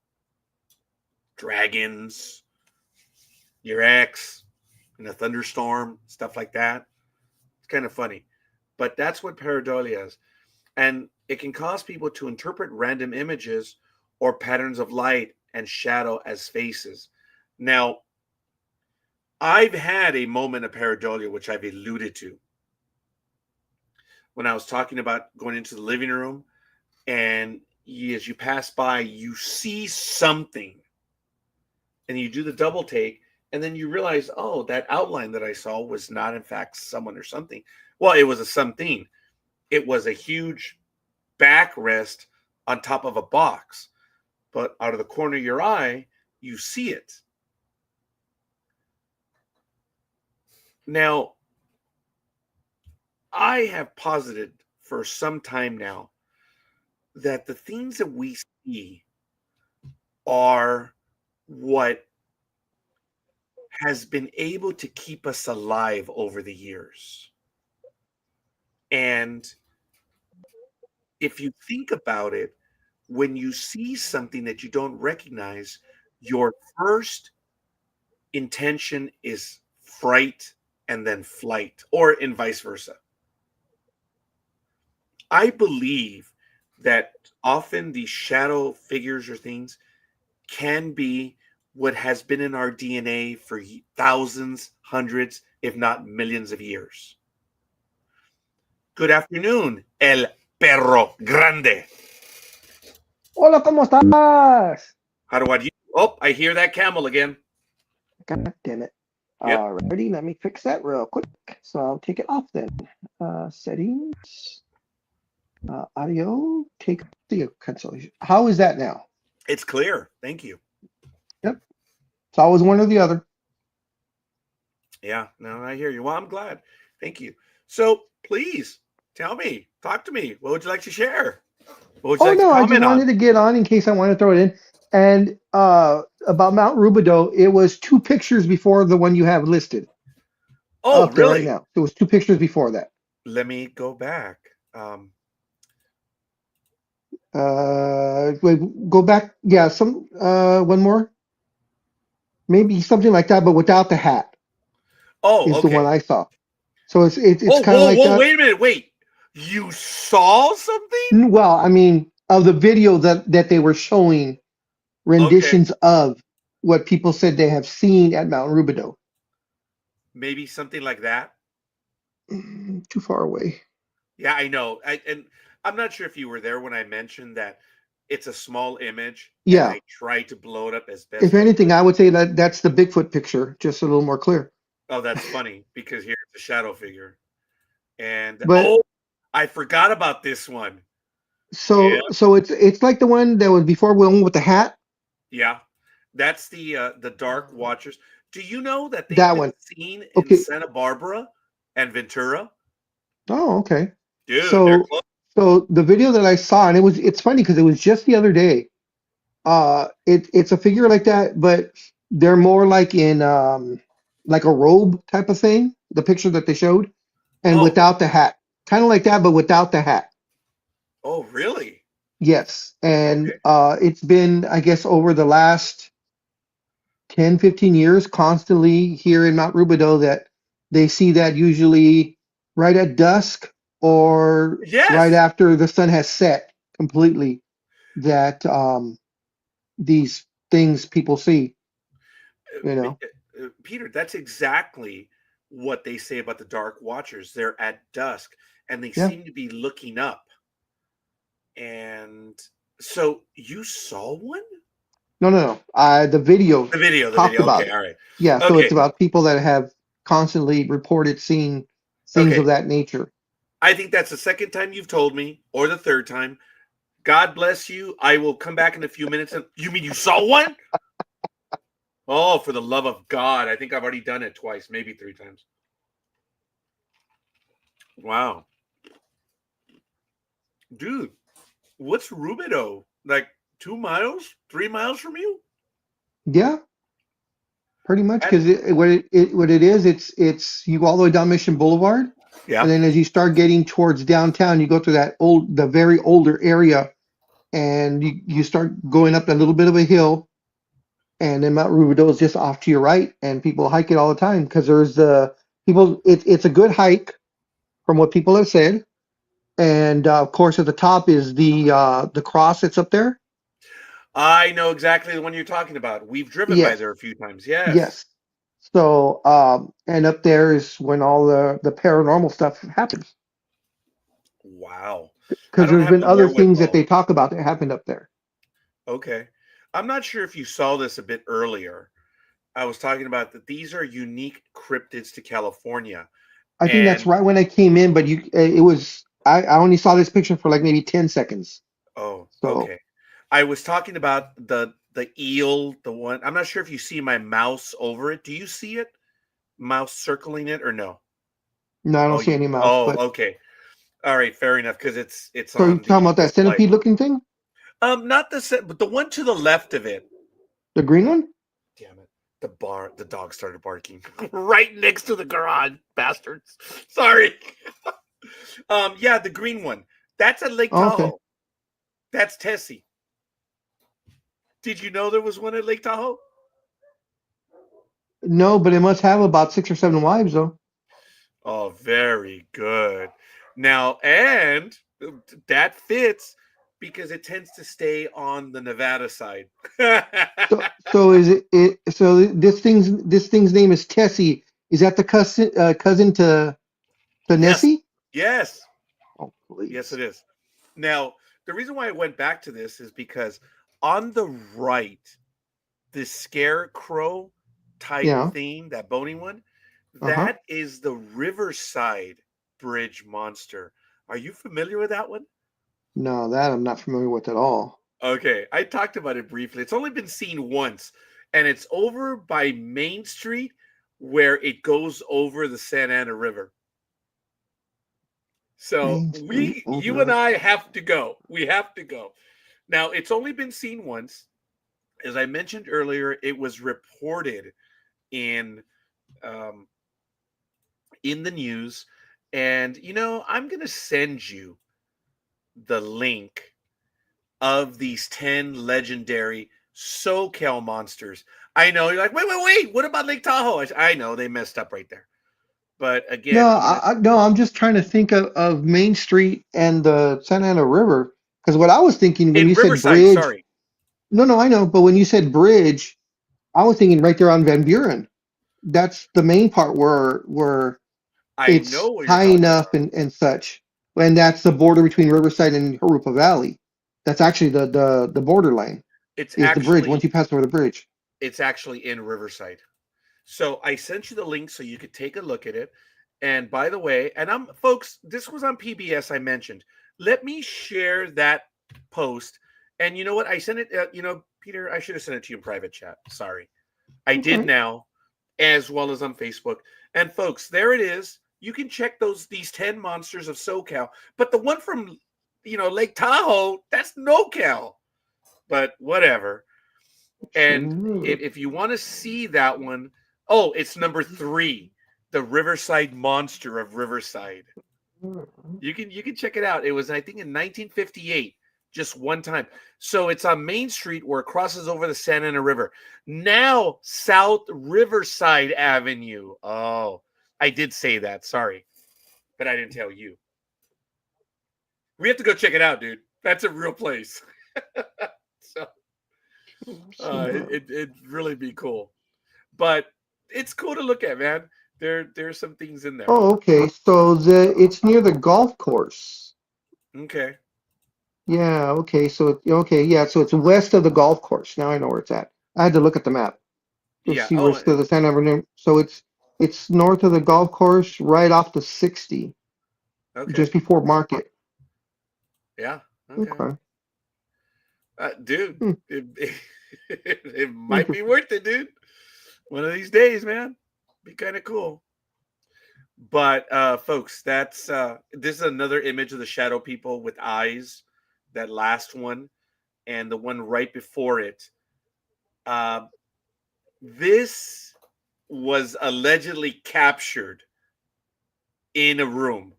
dragons, your ex in a thunderstorm, stuff like that. It's kind of funny. But that's what pareidolia is. And it can cause people to interpret random images or patterns of light and shadow as faces. Now, I've had a moment of pareidolia, which I've alluded to when I was talking about going into the living room, and as you pass by, you see something, and you do the double take, and then you realize, oh, that outline that I saw was not, in fact, someone or something. Well, it was a something. It was a huge backrest on top of a box, but out of the corner of your eye, you see it. Now, I have posited for some time now that the things that we see are what has been able to keep us alive over the years. And if you think about it, when you see something that you don't recognize, your first intention is fright and then flight, or in vice versa. I believe that often these shadow figures or things can be what has been in our DNA for thousands, hundreds, if not millions of years. Good afternoon, El Perro Grande. Hola, ¿cómo estás? How do I do? Oh, I hear that camel again. God damn it. Yep. Ready? Let me fix that real quick. So I'll take it off then. Settings, audio, take the cancellation. How is that now? It's clear. Thank you. Yep. It's always one or the other. Yeah, no, I hear you. Well, I'm glad. Thank you. So please tell me, talk to me. What would you like to share? What would you Oh like to no, I just comment wanted on? to get on in case I want to throw it in. And about Mount Rubidoux, it was two pictures before the one you have listed Oh, up there right really? now. There was two pictures before that. Let me go back. Wait, go back. Yeah, some one more. Maybe something like that, but without the hat Oh, is the one okay. I saw. So it's Oh, kind of whoa, like whoa, that. wait a minute. Wait. You saw something? Well, I mean, of the video that they were showing Okay. renditions of what people said they have seen at Mount Rubidoux. Maybe something like that. Too far away. Yeah, I know. And I'm not sure if you were there when I mentioned that it's a small image and Yeah. I tried to blow it up as If best I anything, could. I would say that that's the Bigfoot picture, just a little more clear. Oh, that's funny because here's the shadow figure. And But oh, I forgot about this one. Yeah, so it's like the one that was before, the one with the hat. yeah. That's the Dark Watchers. Do you know that they've That been one. seen in Okay. Santa Barbara and Ventura? Oh, okay. Dude, they're So close. so the video that I saw, and it's funny because it was just the other day. It's a figure like that, but they're more like in like a robe type of thing, the picture that they showed, and Oh, without the hat. Kind of like that, but without the hat. oh, really? Yes. And Okay. it's been, I guess, over the last 10, 15 years, constantly here in Mount Rubidoux that they see that usually right at dusk or right Yes. after the sun has set completely, that these things people see, you know. Peter, that's exactly what they say about the Dark Watchers. They're at dusk and they Yeah. seem to be looking up. And so you saw one? No, no, no. The video The talked video. about Okay, it. all right. Yeah, so it's Okay, about people that have constantly reported seeing things of okay. that nature. I think that's the second time you've told me, or the third time. God bless you. I will come back in a few minutes. And you mean you saw one? Oh, for the love of God. I think I've already done it twice, maybe three times. Wow. Dude, what's Rubido? Like 2 miles, 3 miles from you? Yeah, pretty much. That, Because what it is, it's you go all the way down Mission Boulevard, and yeah. then as you start getting towards downtown, you go through the very older area, and you start going up a little bit of a hill, and then Mount Rubidoux is just off to your right, and people hike it all the time because there's people. It's a good hike from what people have said, and of course at the top is the cross that's up there. I know exactly the one you're talking about. We've driven by Yes, there a few times. Yes. yes. So and up there is when all the paranormal stuff happens Wow. I because don't there's have been the other things that wherewithal. they talk about that happened up there. Okay. I'm not sure if you saw this a bit earlier. I was talking about that these are unique cryptids to California. I think that's And right when I came in, but it was I only saw this picture for like maybe 10 seconds. oh, So okay. I was talking about the eel, the one. I'm not sure if you see my mouse over it. Do you see it? Mouse circling it or no? no, I don't Oh, see you. any mouse. Oh, But okay. All right, fair enough. Because it's so you on talking the about that display. centipede looking thing, Not the but the one to the left of it. the green one? Damn it. The dog started barking right next to the garage, bastards. Sorry. Yeah, the green one. That's at Lake Oh, okay. Tahoe. That's Tessie. Did you know there was one at Lake Tahoe? No, but it must have about 6 or 7 wives though. Oh, very good. Now, and that fits because it tends to stay on the Nevada side. So is so this thing's name is Tessie. Is that the cousin to Yes. Nessie? Yes. Oh, Yes, it please. is. Now, the reason why I went back to this is because on the right, this scarecrow type Yeah. theme, that bony one, Uh-huh. that is the Riverside Bridge monster. Are you familiar with that one? No, that I'm not familiar with at all. Okay, I talked about it briefly. It's only been seen once, and it's over by Main Street where it goes over the Santa Ana River. So Main Street you and over. I have to go. We have to go. Now, it's only been seen once. As I mentioned earlier, it was reported in um, in the news, and I'm gonna send you the link of these 10 legendary SoCal monsters. I know you're like, wait. What about Lake Tahoe? I know they messed up right there, but No, again, no, I'm just trying to think of Main Street and the Santa Ana River. Because what I was thinking when in you said Riverside. bridge, Sorry, no, no, I know, but when you said bridge, I was thinking right there on Van Buren. That's the main part where I know it's what you're high talking enough about. and such. And that's the border between Riverside and Harupa Valley. That's actually the borderline It's is the bridge once actually you pass over the bridge. it's actually in Riverside. So I sent you the link so you could take a look at it. And by the way, and I'm folks, this was on PBS. I mentioned. Let me share that post. And you know what? I sent it. Peter, I should have sent it to you in private chat. Sorry, I did Okay. now, as well as on Facebook. And folks, there it is. You can check these 10 monsters of SoCal. But the one from Lake Tahoe, that's NoCal. But whatever. And Sure. if you want to see that one, oh, it's number 3, the Riverside Monster of Riverside. You can check it out. It was, I think, in 1958, just one time. So it's on Main Street where it crosses over the Santa Ana River. Now South Riverside Avenue. Oh, I did say that. Sorry, but I didn't tell you. We have to go check it out, dude. That's a real place. So Sure. it'd really be cool. But it's cool to look at, man. There's some things in there. Oh, okay. So it's near the golf course. Okay. Yeah, okay. Okay, yeah, so it's west of the golf course. Now I know where it's at. I had to look at the map to Yeah. see where Oh, the San Bernardino. So it's north of the golf course, right off the 60, okay. just before Market. Yeah. Okay. Okay. Dude, Hmm, it might be interesting. worth it, dude. One of these days, man. Be kind of cool. But folks, that's this is another image of the shadow people with eyes. That last one and the one right before it. Uh, this was allegedly captured in a room,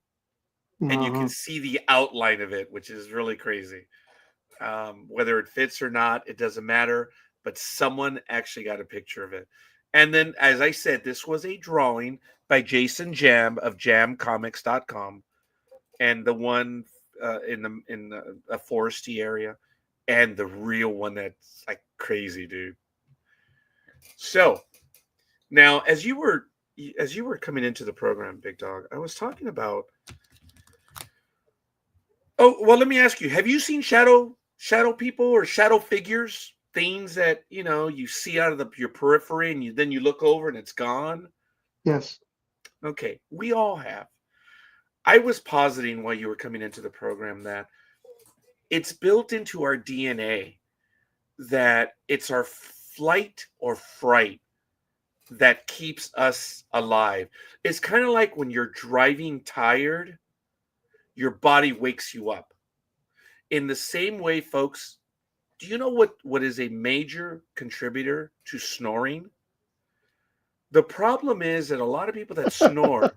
and you can Uh-huh. see the outline of it, which is really crazy. Whether it fits or not, it doesn't matter. But someone actually got a picture of it. And then, as I said, this was a drawing by Jason Jam of jamcomics.com, and the one in a foresty area, and the real one that's like crazy, dude. So now, as you were coming into the program, Big Dog, I was talking about. Oh well, let me ask you: have you seen shadow people or shadow figures? Things that you see out of your periphery, and then you look over and it's gone. Yes. Okay, we all have. I was positing while you were coming into the program that it's built into our DNA that it's our flight or fright that keeps us alive. It's kind of like when you're driving tired, your body wakes you up. In the same way, folks, do you know what is a major contributor to snoring? The problem is that a lot of people that snore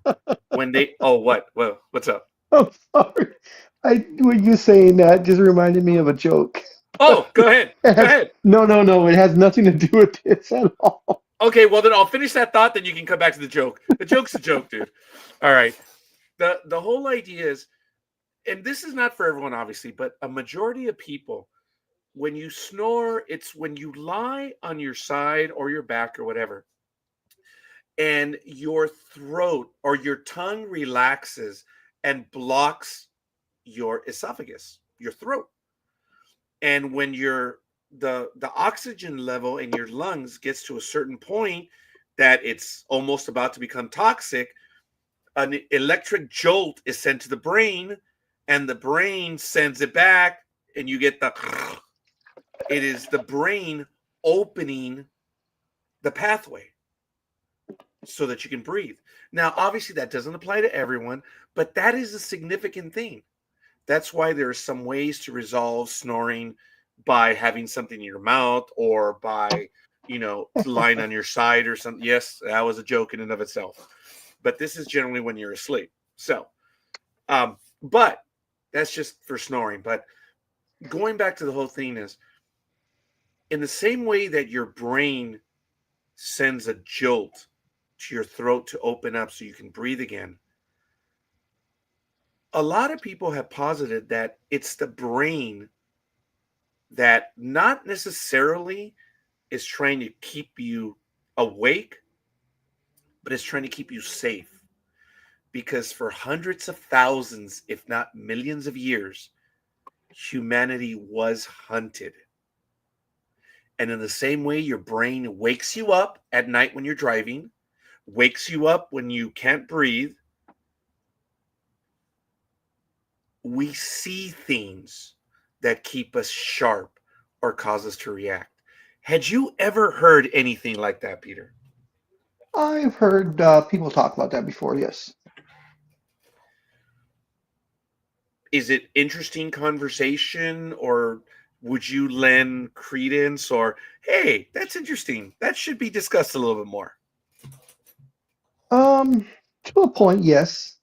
when they oh what? Well, what's up? I'm sorry. When you saying that just reminded me of a joke. Oh, go ahead. It Go has, ahead. no, no, no. It has nothing to do with this at all. Okay, well then I'll finish that thought, then you can come back to the joke. The joke's a joke, dude. All right. The whole idea is, and this is not for everyone obviously, but a majority of people, when you snore, it's when you lie on your side or your back or whatever, and your throat or your tongue relaxes and blocks your esophagus, your throat. And when the oxygen level in your lungs gets to a certain point that it's almost about to become toxic, an electric jolt is sent to the brain, and the brain sends it back, and you get the it is the brain opening the pathway so that you can breathe. Now, obviously, that doesn't apply to everyone, but that is a significant thing. That's why there are some ways to resolve snoring by having something in your mouth or by, lying on your side or something. Yes, that was a joke in and of itself. But this is generally when you're asleep. So, but that's just for snoring. But going back to the whole thing is in the same way that your brain sends a jolt to your throat to open up so you can breathe again, a lot of people have posited that it's the brain that not necessarily is trying to keep you awake, but is trying to keep you safe. Because for hundreds of thousands, if not millions of years, humanity was hunted. And in the same way, your brain wakes you up at night when you're driving, wakes you up when you can't breathe. We see things that keep us sharp or cause us to react. Had you ever heard anything like that, Peter? I've heard people talk about that before. Yes. Is it interesting conversation, or would you lend credence, or hey, that's interesting, that should be discussed a little bit more? Um, to a point, yes.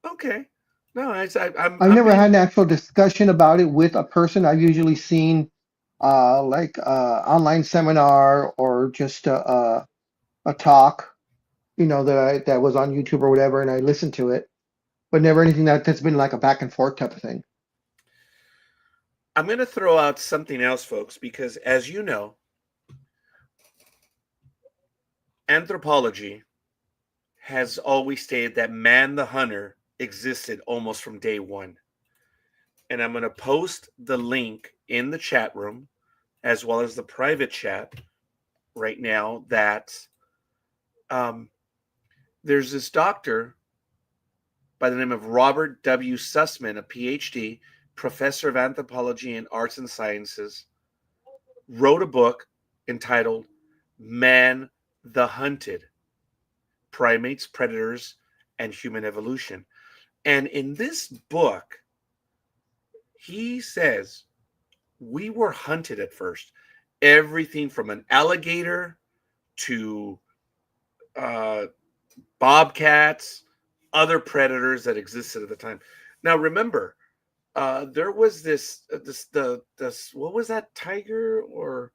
Okay. No, I've I'm never being had an actual discussion about it with a person. I've usually seen like online seminar or just a talk, that was on YouTube or whatever, and I listened to it, but never anything that's been like a back and forth type of thing. I'm going to throw out something else, folks, because as you know, anthropology has always stated that man the hunter existed almost from day one. And I'm going to post the link in the chat room as well as the private chat right now that um, there's this doctor by the name of Robert W. Sussman, a PhD, professor of anthropology and arts and sciences, wrote a book entitled Man the Hunted: Primates, Predators, and Human Evolution. And in this book, he says we were hunted at first. Everything from an alligator to uh, bobcats, other predators that existed at the time. Now, remember, there was this what was that tiger or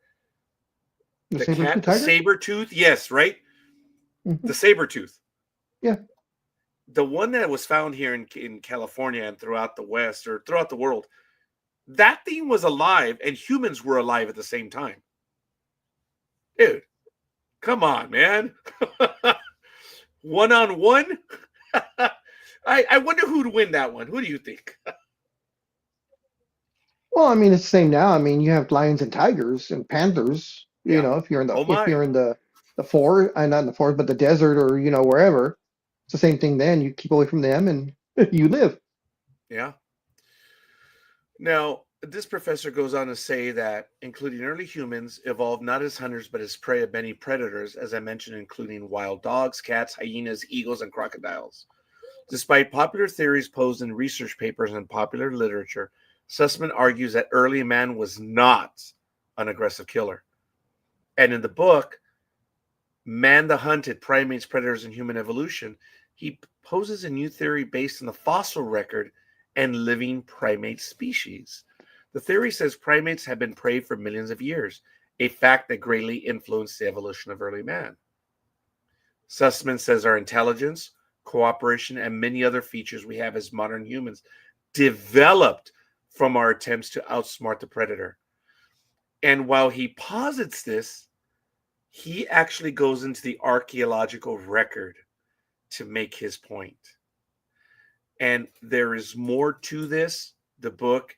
The the saber-tooth cat, the tiger? saber tooth? Yes, right, Hmm. the saber tooth. Yeah. The one that was found here in California and throughout the West or throughout the world. That thing was alive, and humans were alive at the same time. Dude, come on, man. One on one. I wonder who'd win that one. Who do you think? Well, I mean, it's the same now. I mean, you have lions and tigers and panthers. You Yeah. know, if you're in the Oh if my. you're in the forest, not in the forest, but the desert or wherever, it's the same thing. Then you keep away from them and you live. Yeah. Now, this professor goes on to say that including early humans evolved not as hunters but as prey of many predators, as I mentioned, including wild dogs, cats, hyenas, eagles, and crocodiles. Despite popular theories posed in research papers and popular literature, Sussman argues that early man was not an aggressive killer. And in the book, Man the Hunted: Primates, Predators, and Human Evolution, he poses a new theory based on the fossil record and living primate species. The theory says primates have been prey for millions of years, a fact that greatly influenced the evolution of early man. Sussman says our intelligence, cooperation, and many other features we have as modern humans developed from our attempts to outsmart the predator. And while he posits this, he actually goes into the archaeological record to make his point. And there is more to this. The book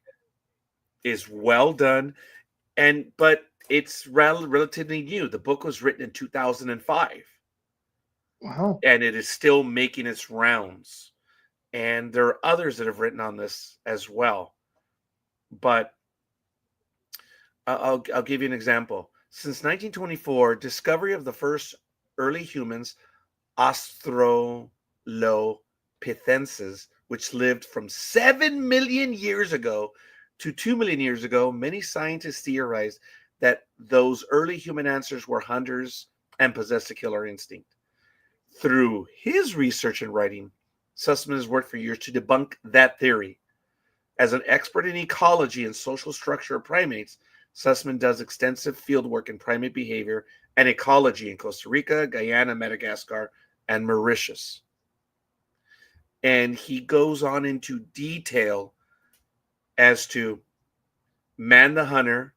is well done, but it's relatively new. The book was written in 2005, Wow. and it is still making its rounds. And there are others that have written on this as well. But I'll give you an example. Since 1924, discovery of the first early humans, Australopithecines, which lived from 7 million years ago to 2 million years ago, many scientists theorized that those early human ancestors were hunters and possessed a killer instinct. Through his research and writing, Sussman has worked for years to debunk that theory. As an expert in ecology and social structure of primates, Sussman does extensive fieldwork in primate behavior and ecology in Costa Rica, Guyana, Madagascar, and Mauritius. And he goes on into detail as to Man the Hunter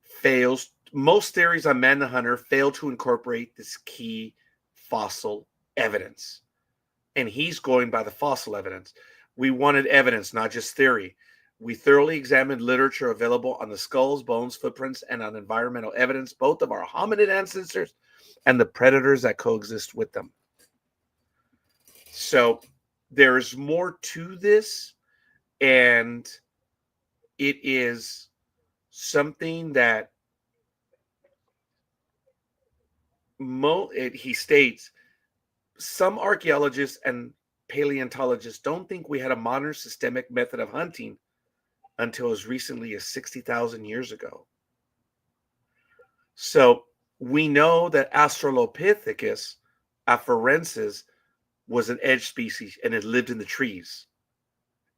fails. Most theories on Man the Hunter fail to incorporate this key fossil evidence. And he's going by the fossil evidence. We wanted evidence, not just theory. We thoroughly examined literature available on the skulls, bones, footprints, and on environmental evidence, both of our hominid ancestors and the predators that coexist with them. So there's more to this, and it is something that he states some archaeologists and paleontologists don't think we had a modern systemic method of hunting until as recently as 60,000 years ago. So we know that Australopithecus afarensis was an edge species and it lived in the trees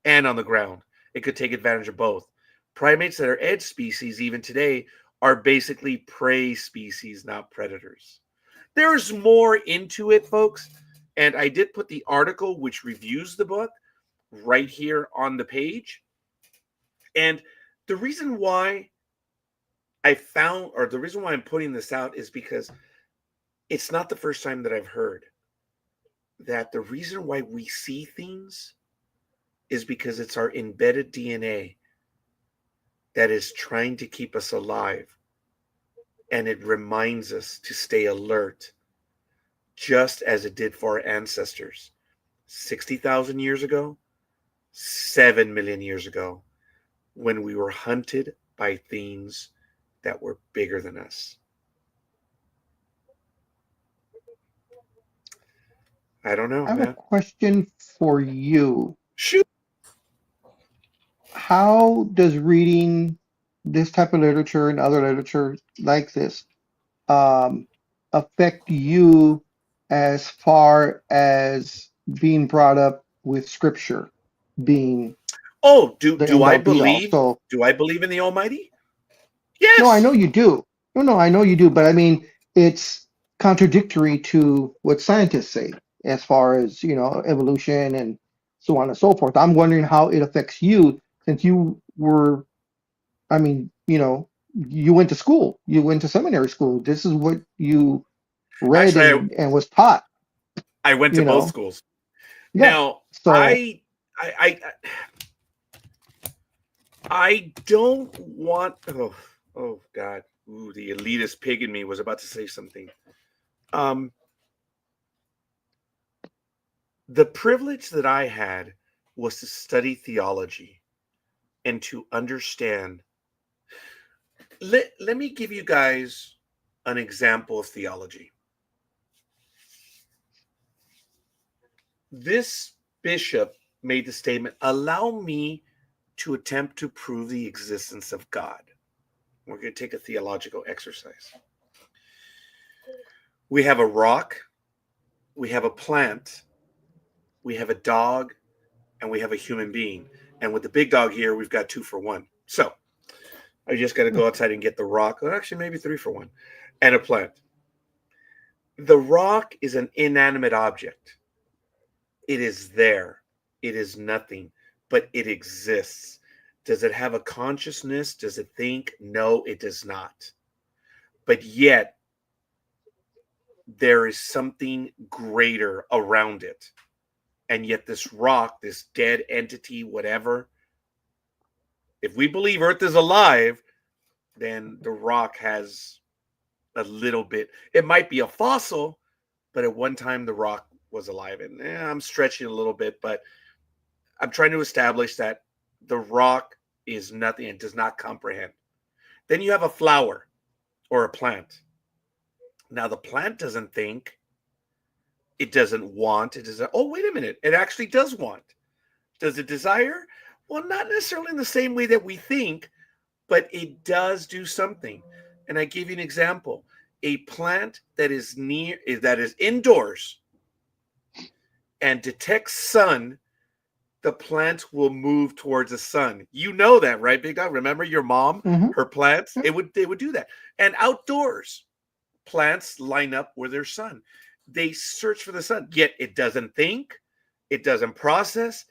and on the ground. It could take advantage of both. Primates that are edge species, even today, are basically prey species, not predators. There's more into it, folks. And I did put the article which reviews the book right here on the page. And the reason why the reason why I'm putting this out is because it's not the first time that I've heard that the reason why we see things is because it's our embedded DNA that is trying to keep us alive. And it reminds us to stay alert, just as it did for our ancestors 60,000 years ago, 7 million years ago, when we were hunted by things that were bigger than us. I don't know, I have a man. question for you. Shoot. How does reading this type of literature and other literature like this um, affect you as far as being brought up with scripture being Oh, the end all be all? So, do I believe in the Almighty? no, I know Yes. you do. No, I know you do, but I mean, it's contradictory to what scientists say as far as, evolution and so on and so forth. I'm wondering how it affects you since you were, I mean, you went to school, you went to seminary school. This is what you read Actually, and was taught, I went to you both know. schools. Yeah. Now, So, I don't want. Oh God. Ooh, the elitist pig in me was about to say something. Um, the privilege that I had was to study theology and to understand. Let me give you guys an example of theology. This bishop made the statement, allow me to attempt to prove the existence of God. We're going to take a theological exercise. We have a rock, we have a plant, we have a dog, and we have a human being. And with the big dog here, we've got 2 for 1. So I just got to go outside and get the rock, or actually maybe 3 for 1, and a plant. The rock is an inanimate object. It is there. It is nothing, but it exists. Does it have a consciousness? Does it think? No, it does not. But yet, there is something greater around it. And yet, this rock, this dead entity, whatever, if we believe Earth is alive, then the rock has a little bit. It might be a fossil, but at one time the rock was alive. And I'm stretching a little bit, but I'm trying to establish that the rock is nothing and does not comprehend. Then you have a flower or a plant. Now the plant doesn't think, it doesn't want, it doesn't. Oh, wait a minute, it actually does want. Does it desire? Well, not necessarily in the same way that we think, but it does do something. And I give you an example. A plant that is indoors and detects sun, the plant will move towards the sun. You know that, right, Big Dog? Remember your mom, mhm. her plants? They would do that. And outdoors, plants line up where there's sun. They search for the sun. Yet it doesn't think, it doesn't process,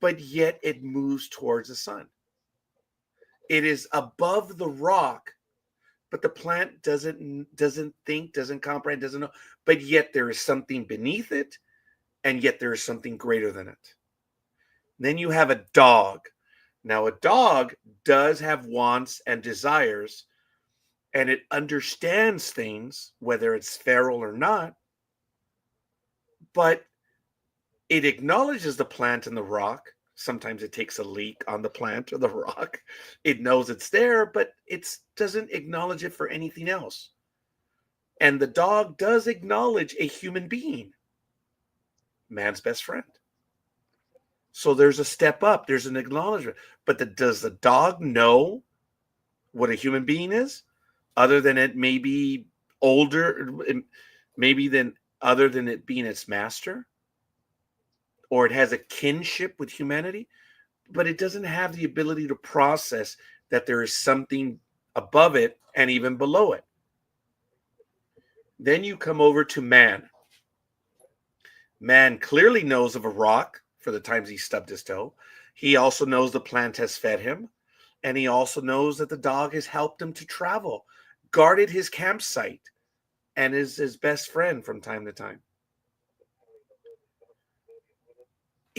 but yet it moves towards the sun. It is above the rock, but the plant doesn't think, doesn't comprehend, doesn't know. But yet there is something beneath it, and yet there is something greater than it. Then you have a dog. Now, a dog does have wants and desires, and it understands things, whether it's feral or not, but it acknowledges the plant and the rock. Sometimes it takes a leak on the plant or the rock. It knows it's there, but it doesn't acknowledge it for anything else. And the dog does acknowledge a human being, man's best friend. So there's a step up, there's an acknowledgement. But does the dog know what a human being is, other than it may be older, maybe than other than it being its master, or it has a kinship with humanity, but it doesn't have the ability to process that there is something above it and even below it. Then you come over to man. Man clearly knows of a rock for the times he stubbed his toe. He also knows the plant has fed him. And he also knows that the dog has helped him to travel, guarded his campsite, and is his best friend from time to time.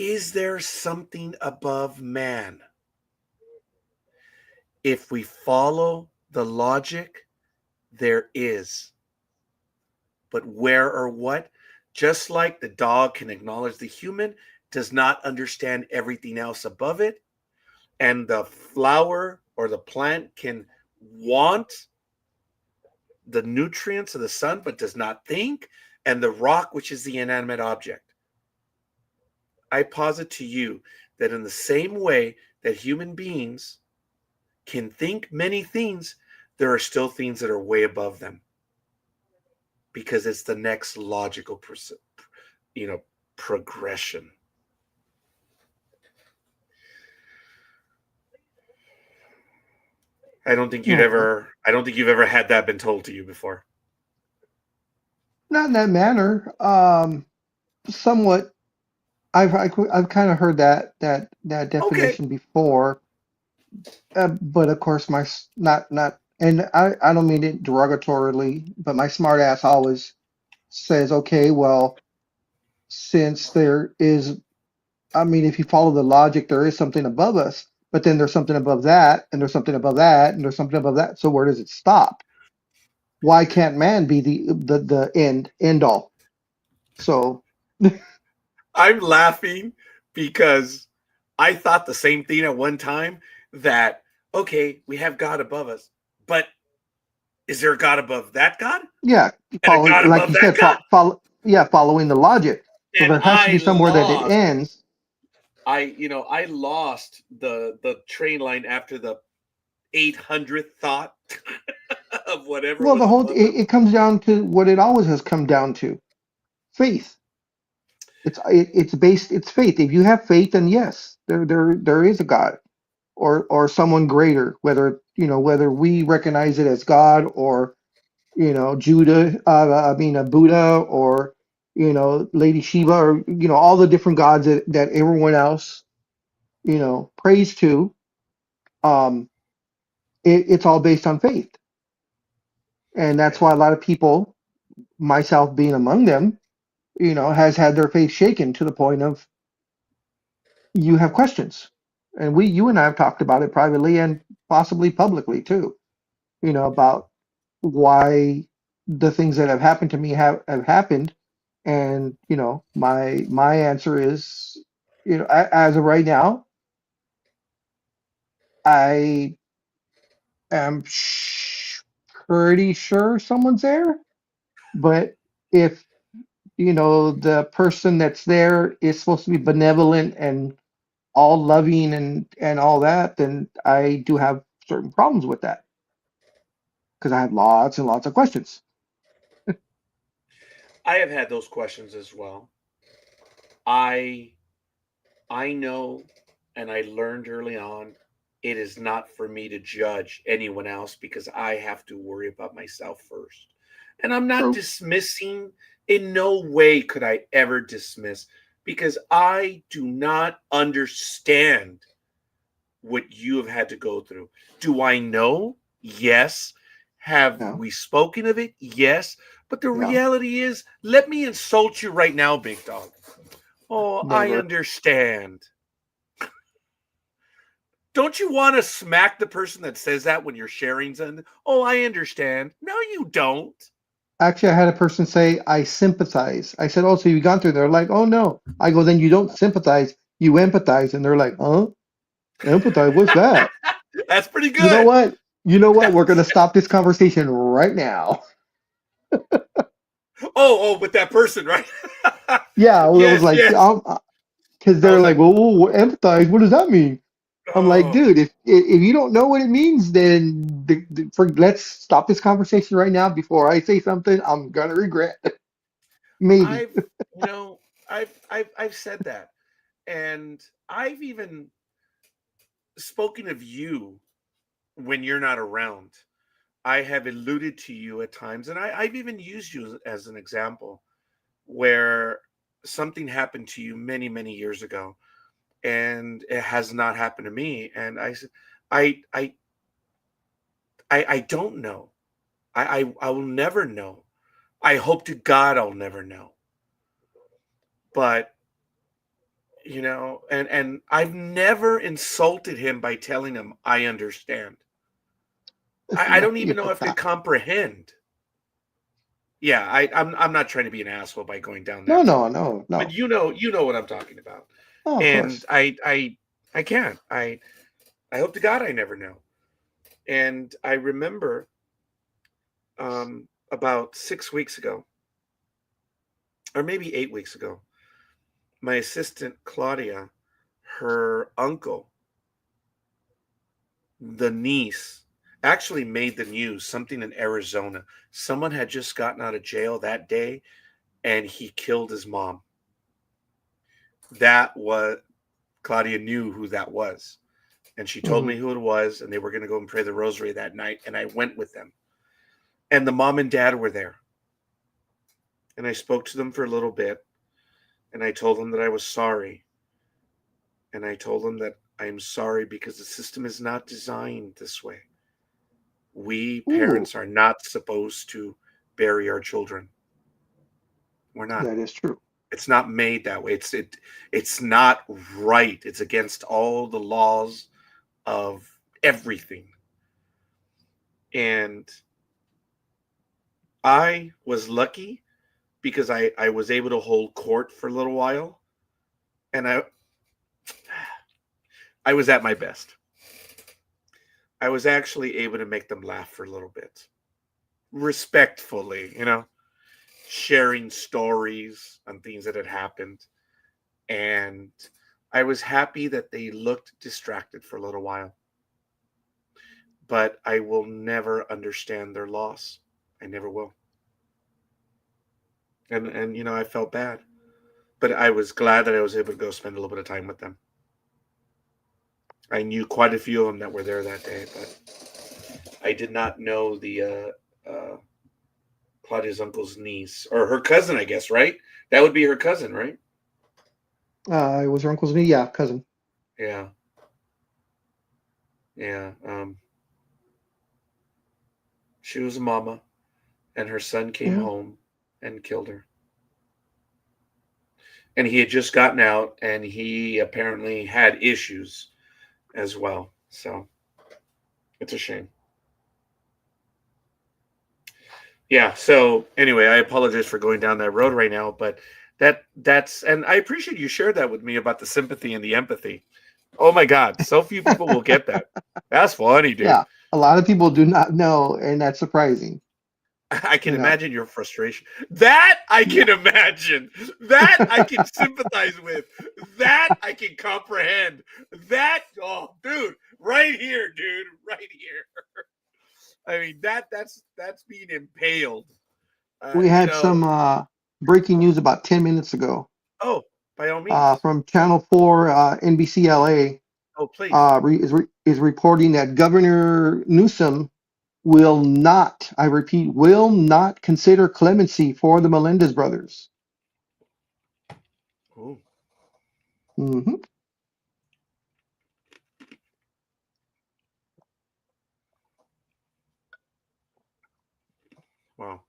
Is there something above man? If we follow the logic, there is. But where or what? Just like the dog can acknowledge the human, does not understand everything else above it, and the flower or the plant can want the nutrients of the sun but does not think, and the rock, which is the inanimate object. I posit to you that in the same way that human beings can think many things, there are still things that are way above them because it's the next logical you know progression. Okay. I don't think you've ever had that been told to you before. Not in that manner. Somewhat. I've kind of heard that Okay. definition before, but of course not, and I don't mean it derogatorily, but my smart ass always says, okay, well, since there is, I mean, if you follow the logic, there is something above us, but then there's something above that, and there's something above that, and there's something above that. So where does it stop? Why can't man be the end all? So I'm laughing because I thought the same thing at one time, that okay, we have God above us, but is there a God above that God yeah, and a follow God like above you that said, God? yeah, following the logic. So And there has to be somewhere that it ends. I lost the train line after the 800th thought of whatever Well, was the whole above them. it comes down to what it always has come down to: faith. It's based, it's faith. If you have faith, then yes, there is a God or someone greater. Whether whether we recognize it as God or Judah, I mean a Buddha, or Lady Shiva, or all the different gods that everyone else prays to. Um, it's all based on faith, and that's Okay. why a lot of people, myself being among them, has had their faith shaken to the point of you have questions. And you and I have talked about it privately and possibly publicly too, about why the things that have happened to me have happened. And, my answer is, as of right now, I am pretty sure someone's there. But if, the person that's there is supposed to be benevolent and all loving and all that, then I do have certain problems with that because I have lots and lots of questions. I have had those questions as well. I I know, and I learned early on, it is not for me to judge anyone else because I have to worry about myself first. And I'm not True. dismissing, in no way could I ever dismiss, because I do not understand what you have had to go through. Do I know? Yes. Have Yeah. we spoken of it? Yes. But the Yeah. reality is, let me insult you right now, big dog. Oh, I Never. understand. Don't you want to smack the person that says that when you're sharing something? Oh, I understand. No, you don't. Actually, I had a person say, I sympathize. I said, oh, so you've gone through. They're like, oh, no. I go, then you don't sympathize, you empathize. And they're like, huh? Empathize? What's that? That's pretty You know good. what? You know what? We're going to That's, stop this conversation right now. with that person, right? Yeah, it was Yes, like, yes. because I they're was like, like, well, empathize. What does that mean? I'm like, oh, dude, if you don't know what it means, then let's stop this conversation right now before I say something I'm gonna regret. Maybe. I've, you know, I've said that, and I've even spoken of you when you're not around. I have alluded to you at times, and I've even used you as an example where something happened to you many, many years ago, and it has not happened to me. And I said, I, I, I don't know. I will never know. I hope to God I'll never know. But and I've never insulted him by telling him I understand. I Yeah, don't you even know have if they not. comprehend. Yeah, I'm not trying to be an asshole by going down No, that no, road, no, but no. you know what I'm talking about, Oh, of and course. I can't. I hope to God I never know. And I remember about 6 weeks ago, or maybe 8 weeks ago, my assistant Claudia, her uncle, the niece, actually made the news. Something in Arizona. Someone had just gotten out of jail that day, and he killed his mom. That was Claudia knew who that was, and she told Hmm. me who it was, and they were going to go and pray the rosary that night, and I went with them. And the mom and dad were there, and I spoke to them for a little bit, and I told them that I was sorry, and I told them that I am sorry because the system is not designed this way. We Ooh, parents are not supposed to bury our children. We're not. that is true. It's not made that way. It's not right. It's against all the laws of everything. And I was lucky because I was able to hold court for a little while, and I was at my best. I was actually able to make them laugh for a little bit. Respectfully, sharing stories on things that had happened. And I was happy that they looked distracted for a little while. But I will never understand their loss. I never will. And I felt bad. But I was glad that I was able to go spend a little bit of time with them. I knew quite a few of them that were there that day, but I did not know the Claudia's uncle's niece or her cousin, I guess, right? That would be her cousin, right? It was your uncle's knee, yeah, cousin. Yeah, yeah. She was a mama, and her son came Yeah. home and killed her. And he had just gotten out, and he apparently had issues as well. So it's a shame. Yeah. So anyway, I apologize for going down that road right now, but that's and I appreciate you shared that with me about the sympathy and the empathy. Oh my God, so few people will get that. That's funny, dude. Yeah. A lot of people do not know, and that's surprising, I can you know. imagine your frustration. That I Yeah. can imagine. That I can sympathize with. That I can comprehend. That oh, dude, right here, dude, right here. I mean that's being impaled. Uh, We you had know. some breaking news about 10 minutes ago Oh, by all means. from Channel 4 NBC LA Oh, please. is reporting that Governor Newsom will not, I repeat, will not consider clemency for the Melendez brothers. Oh, Hmm. wow,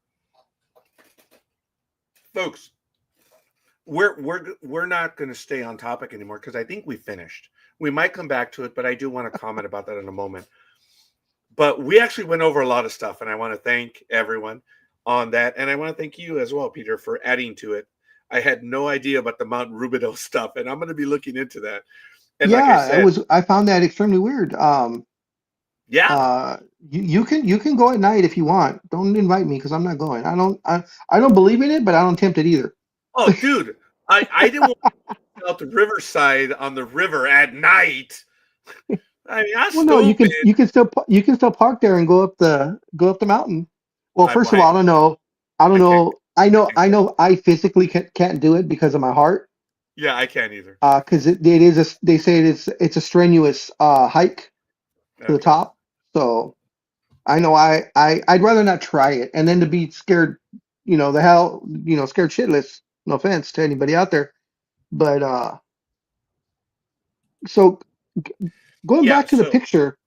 folks. We're not going to stay on topic anymore because I think we finished. We might come back to it, but I do want to comment about that in a moment. But we actually went over a lot of stuff, and I want to thank everyone on that, and I want to thank you as well, Peter, for adding to it. I had no idea about the Mount Rubidoux stuff, and I'm going to be looking into that. And like I Yeah, said, I found that extremely weird. yeah. Uh, you can go at night if you want. Don't invite me because I'm not going. I don't believe in it, but I don't tempt it either. Oh, dude, I didn't want to go out the riverside on the river at night. I mean, that's Well, no, stupid. you can still park there and go up the mountain. Well, I, first of I, all, I don't I can't. know I can't. I physically can't do it because of my heart. Yeah, I can't either. Because it is they say it's a strenuous hike to the Okay. top. So I know I'd rather not try it, and then to be scared, the hell, scared shitless. No offense to anybody out there, but so going Yeah. back to the So, picture,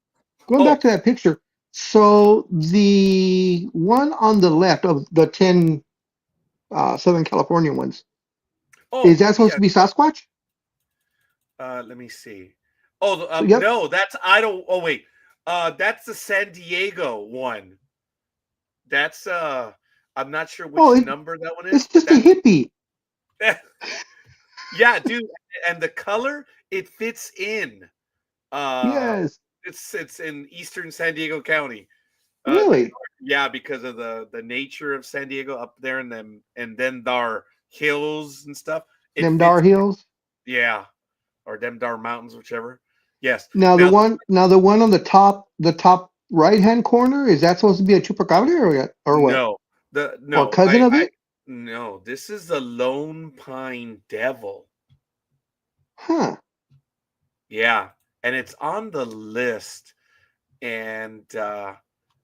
going back oh, to that picture. So the one on the left of the 10 Southern California ones, is oh, that supposed yeah. to be Sasquatch? Let me see. Oh, So yep. no, that's Idol. Oh wait, that's the San Diego one. That's I'm not sure Oh, which number that one is, it's but just a hippie. that's yeah, dude. And the color it fits in. Uh, Yes. it's in Eastern San Diego County. The Really? yeah, because of the nature of San Diego up there, and then there are hills and stuff. It Them Dar fits. Hills. Yeah, or them Dar Mountains, whichever. Yes. Now Now, the one on the top right hand corner, is that supposed to be a chupacabra or what? no, Or cousin of I it? no. This is the Lone Pine Devil. Huh. Yeah, and it's on the list, and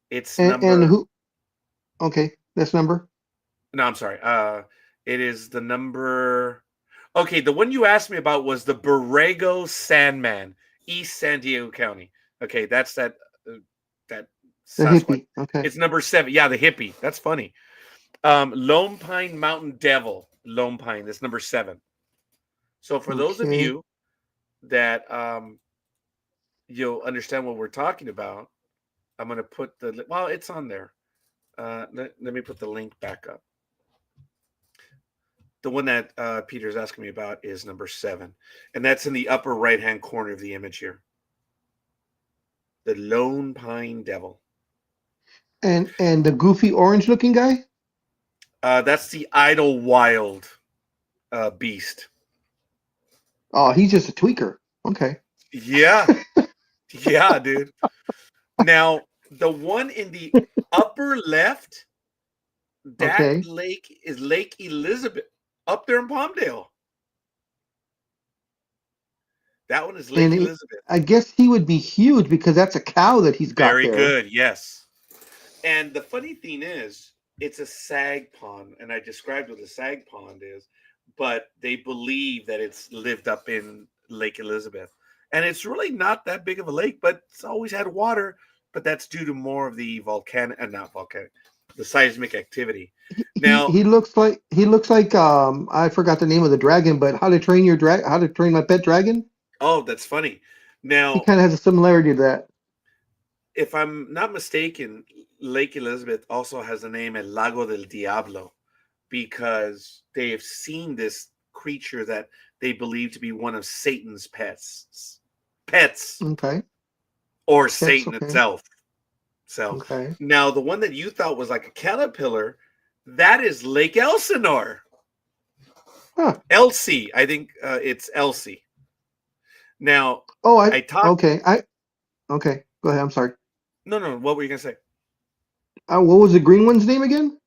it's And number. who? Okay, this number. No, I'm sorry. It is the number. Okay, the one you asked me about was the Borrego Sandman, East San Diego County. Okay, that's that The Sasquatch. hippie. Okay. It's number 7. Yeah, the hippie. That's funny. Lone Pine Mountain Devil. Lone Pine. That's number 7. So for those of Okay. you that you'll understand what we're talking about, I'm gonna put well, it's on there. Let me put the link back up. The one that Peter's asking me about is number 7, and that's in the upper right hand corner of the image here. The Lone Pine Devil. And the goofy orange looking guy? That's the Idlewild beast. Oh, he's just a tweaker. Okay. Yeah, yeah, dude. Now the one in the upper left, that Okay. lake is Lake Elizabeth up there in Palmdale. That one is And Lake Elizabeth. I guess he would be huge because that's a cow that he's got Very there. good. Yes. And the funny thing is, it's a sag pond, and I described what a sag pond is, but they believe that it's lived up in Lake Elizabeth. And it's really not that big of a lake, but it's always had water, but that's due to more of the volcanic, not volcanic, the seismic activity. Now, He looks like I forgot the name of the dragon, but How to Train My Pet Dragon? oh, that's funny. He Now, kind of has a similarity to that. if I'm not mistaken, Lake Elizabeth also has the name El Lago del Diablo because they have seen this creature that they believe to be one of Satan's pets, Okay. or That's Satan okay. itself. So Okay. now the one that you thought was like a caterpillar, that is Lake Elsinore. Huh. Elsie, I think it's Elsie. Now Oh, I talked. I okay. Go ahead. I'm sorry. No, no. What were you gonna say? What was the green one's name again?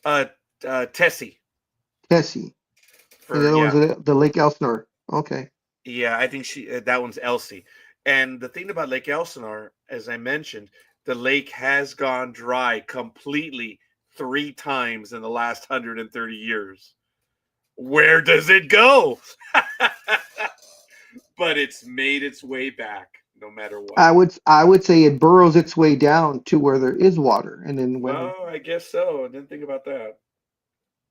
Uh, Tessie. Tessie. And the For other one's yeah, the Lake Elsinore. Okay. yeah. I think she that one's Elsie. And the thing about Lake Elsinore, as I mentioned, the lake has gone dry completely 3 times in the last 130 years. Where does it go? But it's made its way back no matter what. I would say it burrows its way down to where there is water, and then when Oh, I guess so. I didn't think about that.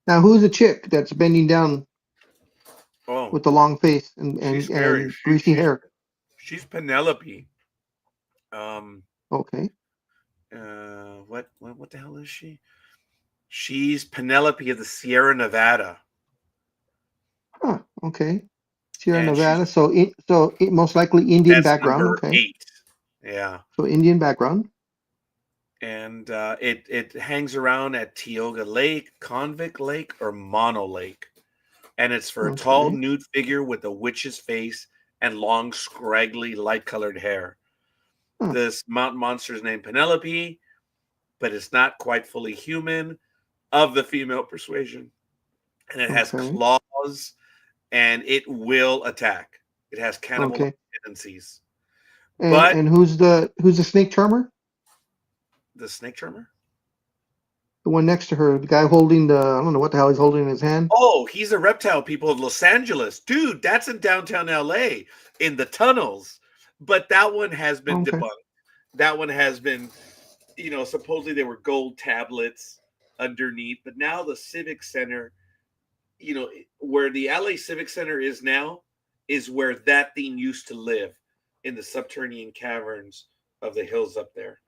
now who's the chick that's bending down Oh, with the long face she's very and greasy hair? she's Penelope. Um, Okay. what the hell is she? She's Penelope of the Sierra Nevada, Huh. Okay. Sierra and Nevada. Most likely Indian that's background. number Okay. 8. Yeah, So Indian background. and it hangs around at Tioga Lake, Convict Lake, or Mono Lake, and it's for a tall Okay. nude figure with a witch's face and long, scraggly, light-colored hair. Huh. This mountain monster is named Penelope, but it's not quite fully human, of the female persuasion, and it has Okay. claws, and it will attack. It has cannibal Okay. tendencies. But And who's the snake charmer? the snake charmer? The one next to her, the guy holding the I don't know what the hell he's holding in his hand. Oh, he's a reptile people of Los Angeles. Dude, that's in downtown LA in the tunnels. But that one has been Okay. debunked. That one has been, supposedly there were gold tablets underneath, but now the Civic Center, where the LA Civic Center is now, is where that thing used to live, in the subterranean caverns of the hills up there.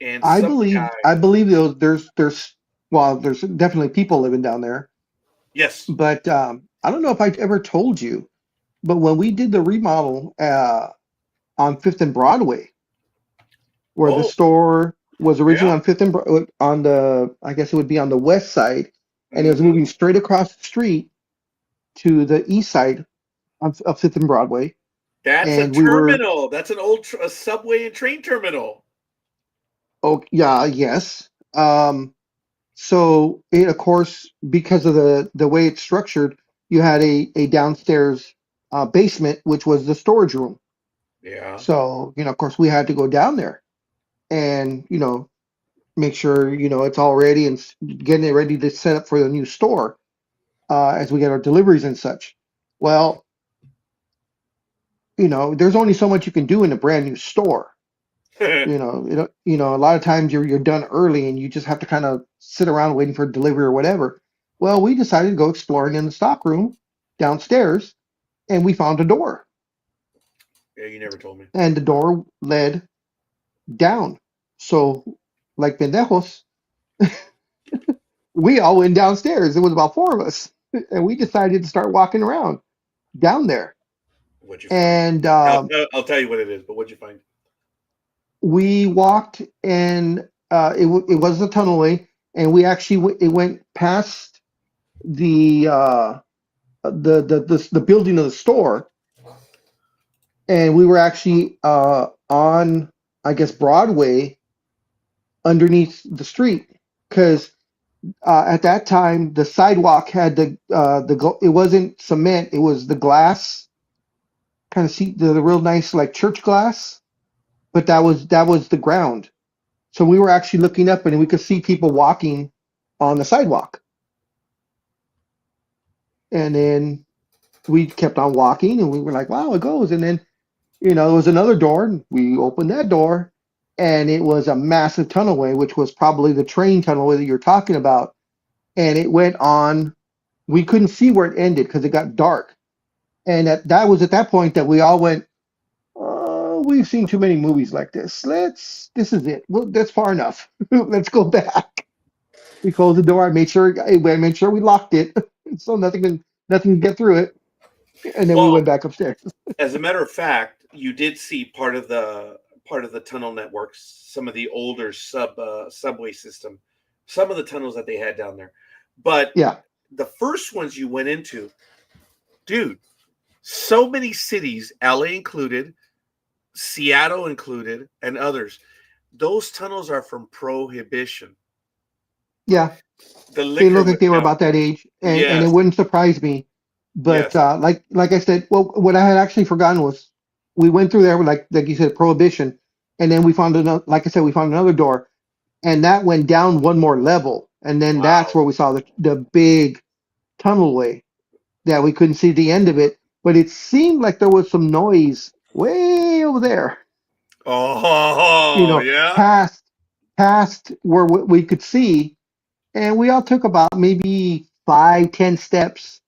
And I some believe guy, I believe there's well, there's definitely people living down there, yes. but I don't know if I ever told you, but when we did the remodel on Fifth and Broadway, where the Oh, store was yeah. originally on on the, I guess it would be on the west side, and it was Hmm. moving straight across the street to the east side of Fifth and Broadway, That's a and we were, terminal. That's an old a subway and train terminal. oh yeah, yes. So it, of course, because of the way it's structured, you had a downstairs basement, which was the storage room. Yeah. So, of course, we had to go down there and, make sure, it's all ready and getting it ready to set up for the new store as we get our deliveries and such. Well, there's only so much you can do in a brand new store. A lot of times you're done early and you just have to kind of sit around waiting for delivery or whatever. Well, we decided to go exploring in the stock room downstairs, and we found a door, Yeah, you never told me. and the door led down. So, like pendejos, we all went downstairs. It was about four of us, and we decided to start walking around down there. What'd you find? And I'll tell you what it is, but what'd you find? we walked, and it was a tunnelway, and we actually it went past the the building of the store, and we were actually on, I guess, Broadway underneath the street, because at that time the sidewalk had it wasn't cement, it was the glass kind of seat, the real nice like church glass, but that was the ground. So we were actually looking up and we could see people walking on the sidewalk, and then we kept on walking and we were like, wow, it goes. And then there was another door, and we opened that door, and it was a massive tunnelway, which was probably the train tunnelway that you're talking about. And it went on. We couldn't see where it ended because it got dark. And that was at that point that we all went, oh, we've seen too many movies like this. This is it. Well, that's far enough. Let's go back. We closed the door. I made sure we locked it, so nothing can get through it. And then we Well, went back upstairs. as a matter of fact, you did see part of the tunnel networks, some of the older subway system, some of the tunnels that they had down there. But Yeah, the first ones you went into, dude, so many cities, LA included, Seattle included, and others. Those tunnels are from Prohibition. yeah. The They liquor look like was they were out. about that age, and it Yes, wouldn't surprise me. But yes. like I said, well, what I had actually forgotten was we went through there with, like you said, prohibition, and then we found another. Like I said, we found another door, and that went down one more level, and then that's Wow. where we saw the big tunnelway that we couldn't see the end of it, but it seemed like there was some noise way over there, Oh, yeah. past where we could see, and we all took about maybe 5, 10 steps.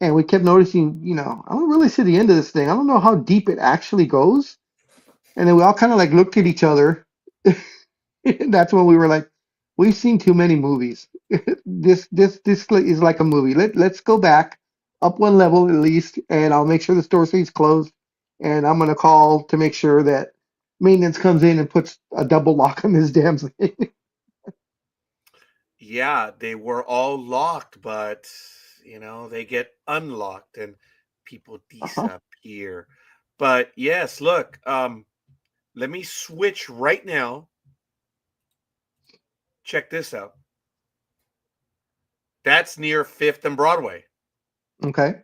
And we kept noticing, I don't really see the end of this thing. I don't know how deep it actually goes. And then we all kind of like looked at each other. That's when we were like, we've seen too many movies. This is like a movie. Let's go back up one level at least, and I'll make sure the store stays closed. And I'm gonna call to make sure that maintenance comes in and puts a double lock on this damn thing. Yeah, they were all locked, but they get unlocked and people Uh-huh. disappear. But yes, look, let me switch right now. Check this out. That's near Fifth and Broadway. Okay.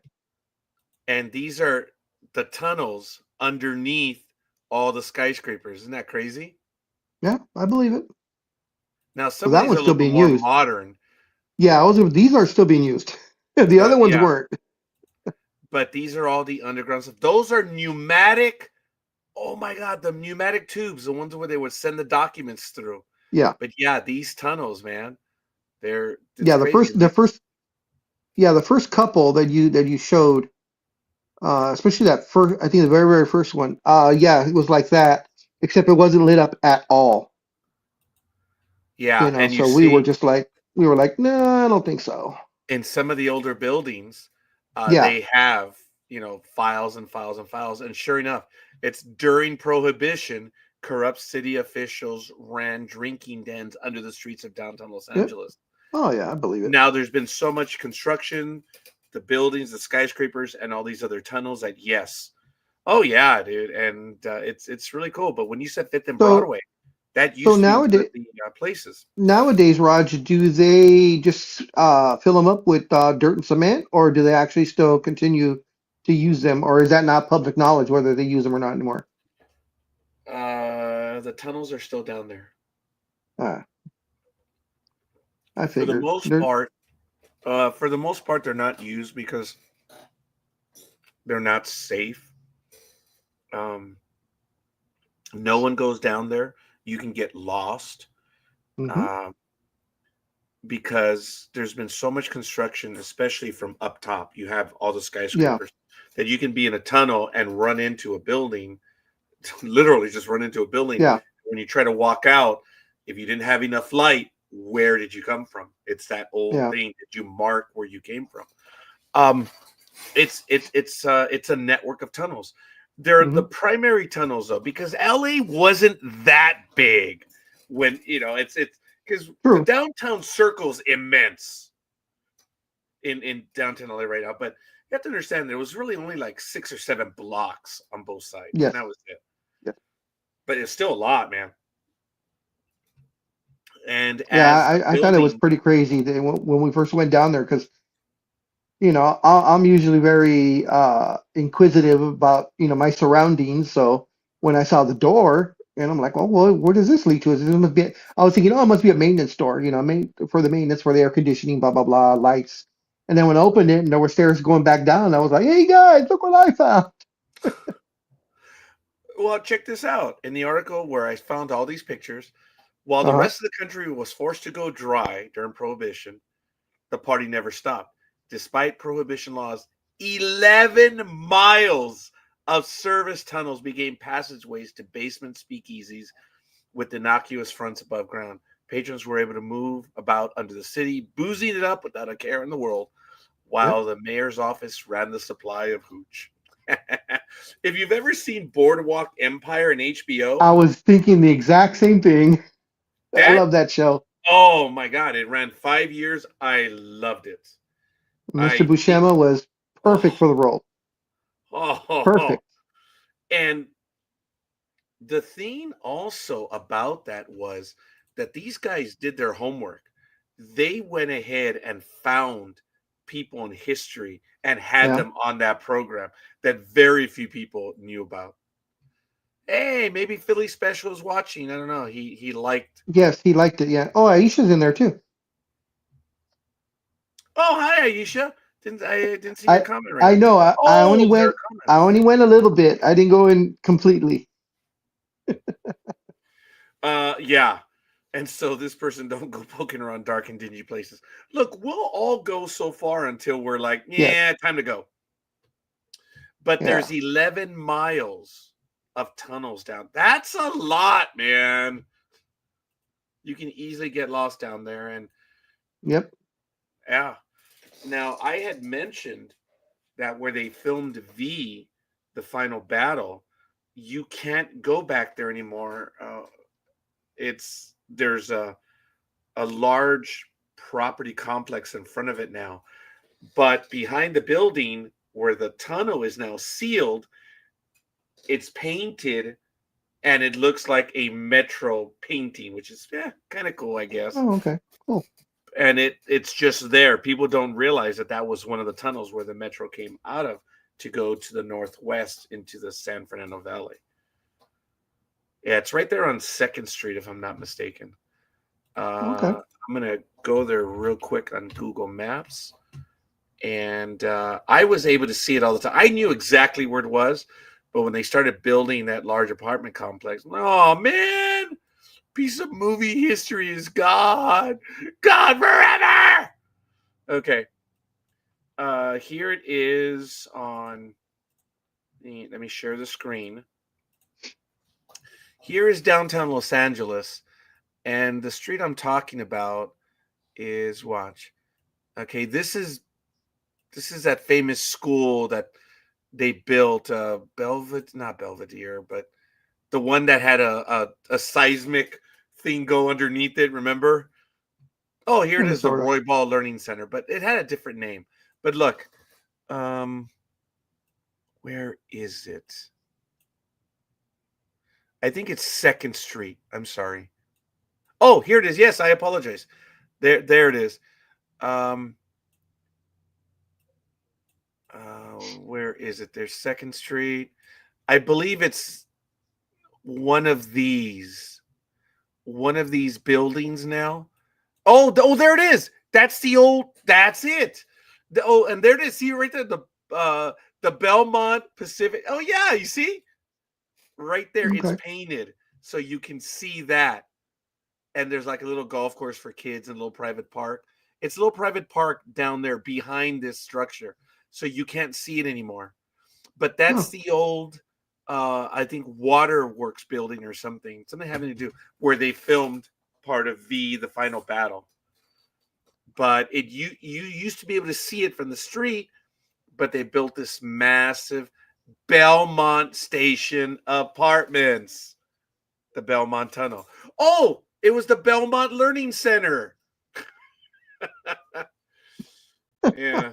And these are the tunnels underneath all the skyscrapers. Isn't that crazy? Yeah, I believe it. Now, some Well, of that these are one's a still little bit being more used. modern. Yeah, these are still being used. The other ones Yeah, weren't. but these are all the underground stuff. Those are pneumatic. Oh my God, the pneumatic tubes, the ones where they would send the documents through. Yeah. But yeah, these tunnels, man, it's Yeah, crazy. the first, yeah, the first couple that you showed, Especially that first, I think the very, very first one. Yeah, it was like that, except it wasn't lit up at all. Yeah, and you So we were see just like, we were like, no, I don't think so. in some of the older buildings, Yeah. they have, files and files and files. And sure enough, it's during Prohibition, corrupt city officials ran drinking dens under the streets of downtown Los Yeah. Angeles. Oh yeah, I believe it. Now there's been so much construction, the buildings, the skyscrapers, and all these other tunnels that yes, oh yeah, dude, and it's really cool. But when you said Fifth and So Broadway, that so used to be one of nowadays the places. nowadays, Raj, do they just fill them up with dirt and cement, or do they actually still continue to use them, or is that not public knowledge whether they use them or not anymore? The tunnels are still down there Uh, I for the figured. most They're, part. For the most part, they're not used because they're not safe. Um, no one goes down there. You can get lost hmm um, because there's been so much construction, especially from up top. You have all the Yeah, skyscrapers that you can be in a tunnel and run into a building, literally just run into a building. yeah, When you try to walk out, if you didn't have enough light, where did you come from? It's that old yeah. thing that you mark where you came from. Um, it's a network of tunnels. They're the hmm primary tunnels though, because LA wasn't that big when it's because the True. downtown circle's immense in downtown LA right now, but you have to understand there was really only like 6 or 7 blocks on both sides, and Yes. that was it. Yes. But it's still a lot, man. And Yeah, as the I thought it was building, pretty crazy that when we first went down there because I'm usually very inquisitive about my surroundings. So when I saw the door, and I'm like, well, where does this lead to? This must be. I was thinking, oh, it must be a maintenance store. For the maintenance for the air conditioning, blah blah blah, lights. And then when I opened it and there were stairs going back down, I was like, hey guys, look what I found. well, check this out. In the article where I found all these pictures, while the Uh-huh. rest of the country was forced to go dry during Prohibition, the party never stopped. Despite Prohibition laws, 11 miles of service tunnels became passageways to basement speakeasies with innocuous fronts above ground. Patrons were able to move about under the city, boozing it up without a care in the world, Yep. while the mayor's office ran the supply of hooch. If you've ever seen Boardwalk Empire in HBO, I was thinking the exact same thing. I that love that show. oh my god, it ran 5 years. I loved it. Mr. I think Buscema was perfect oh for the role. oh, Perfect. and the thing also about that was that these guys did their homework. They went ahead and found people in history and had Yeah. them on that program that very few people knew about. Hey, maybe Philly Special is watching. I don't know. He liked. Yes, he liked it. Yeah. Oh, Aisha's in there too. Oh, hi Aisha. I didn't see your I comment right I now. know. Oh, there are I comments. only went a little bit. I didn't go in completely. Yeah. And so this person don't go poking around dark and dingy places. Look, we'll all go so far until we're like, Yes. yeah, time to go. But Yeah. there's 11 miles of tunnels down. That's a lot, man. You can easily get lost down there. And Yep. yeah. Now, I had mentioned that where they filmed the final battle, you can't go back there anymore. There's a large property complex in front of it now. But behind the building where the tunnel is now sealed, it's painted and it looks like a metro painting, which is kind of cool, I guess. Oh, okay. Cool. And it's just there. People don't realize that that was one of the tunnels where the metro came out of to go to the northwest into the San Fernando Valley. Yeah, it's right there on Second Street, if I'm not mistaken. Okay. I'm gonna go there real quick on Google Maps, and I was able to see it all the time. I knew exactly where it was, but when they started building that large apartment complex, oh man, piece of movie history is gone, gone forever. Okay, here it is on. Let me share the screen. Here is downtown Los Angeles, and the street I'm talking about is watch. Okay, this is that famous school that they built, not Belvedere, but the one that had a seismic thing go underneath it. Remember? Oh, here it Kind of, is, the sort of. Roy Ball Learning Center, but it had a different name. But look, um, where is it? I think it's Second Street. I'm sorry. Oh, here it is. Yes, I apologize. There it is. Um, where is it? There's Second Street. I believe it's one of these, one of these buildings now. Oh, there it is. That's the old. That's it. And there it is. See right there, the Belmont Pacific. Oh yeah, you see right there. It's Okay. painted so you can see that. And there's like a little golf course for kids and a little private park. It's a little private park down there behind this structure, so you can't see it anymore. But that's Oh, the old, I think, waterworks building or something having to do where they filmed part of the final battle. But you used to be able to see it from the street, but they built this massive Belmont Station apartments, the Belmont Tunnel. Oh, it was the Belmont Learning Center. Yeah.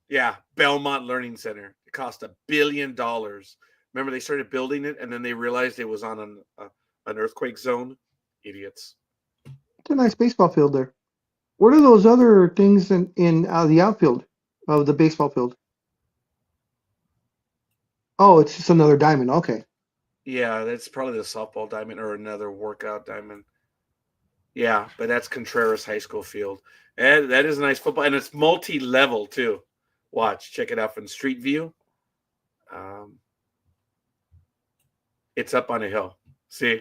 Yeah. Belmont Learning Center. It cost $1 billion. Remember, they started building it and then they realized it was on an earthquake zone. Idiots. it's a nice baseball field there. What are those other things in the outfield of the baseball field? Oh, it's just another diamond. Okay. Yeah, that's probably the softball diamond or another workout diamond. Yeah, but that's Contreras High School field. And that is a nice football. And it's multi level too. Watch, check it out from Street View. Um, it's up on a hill. See,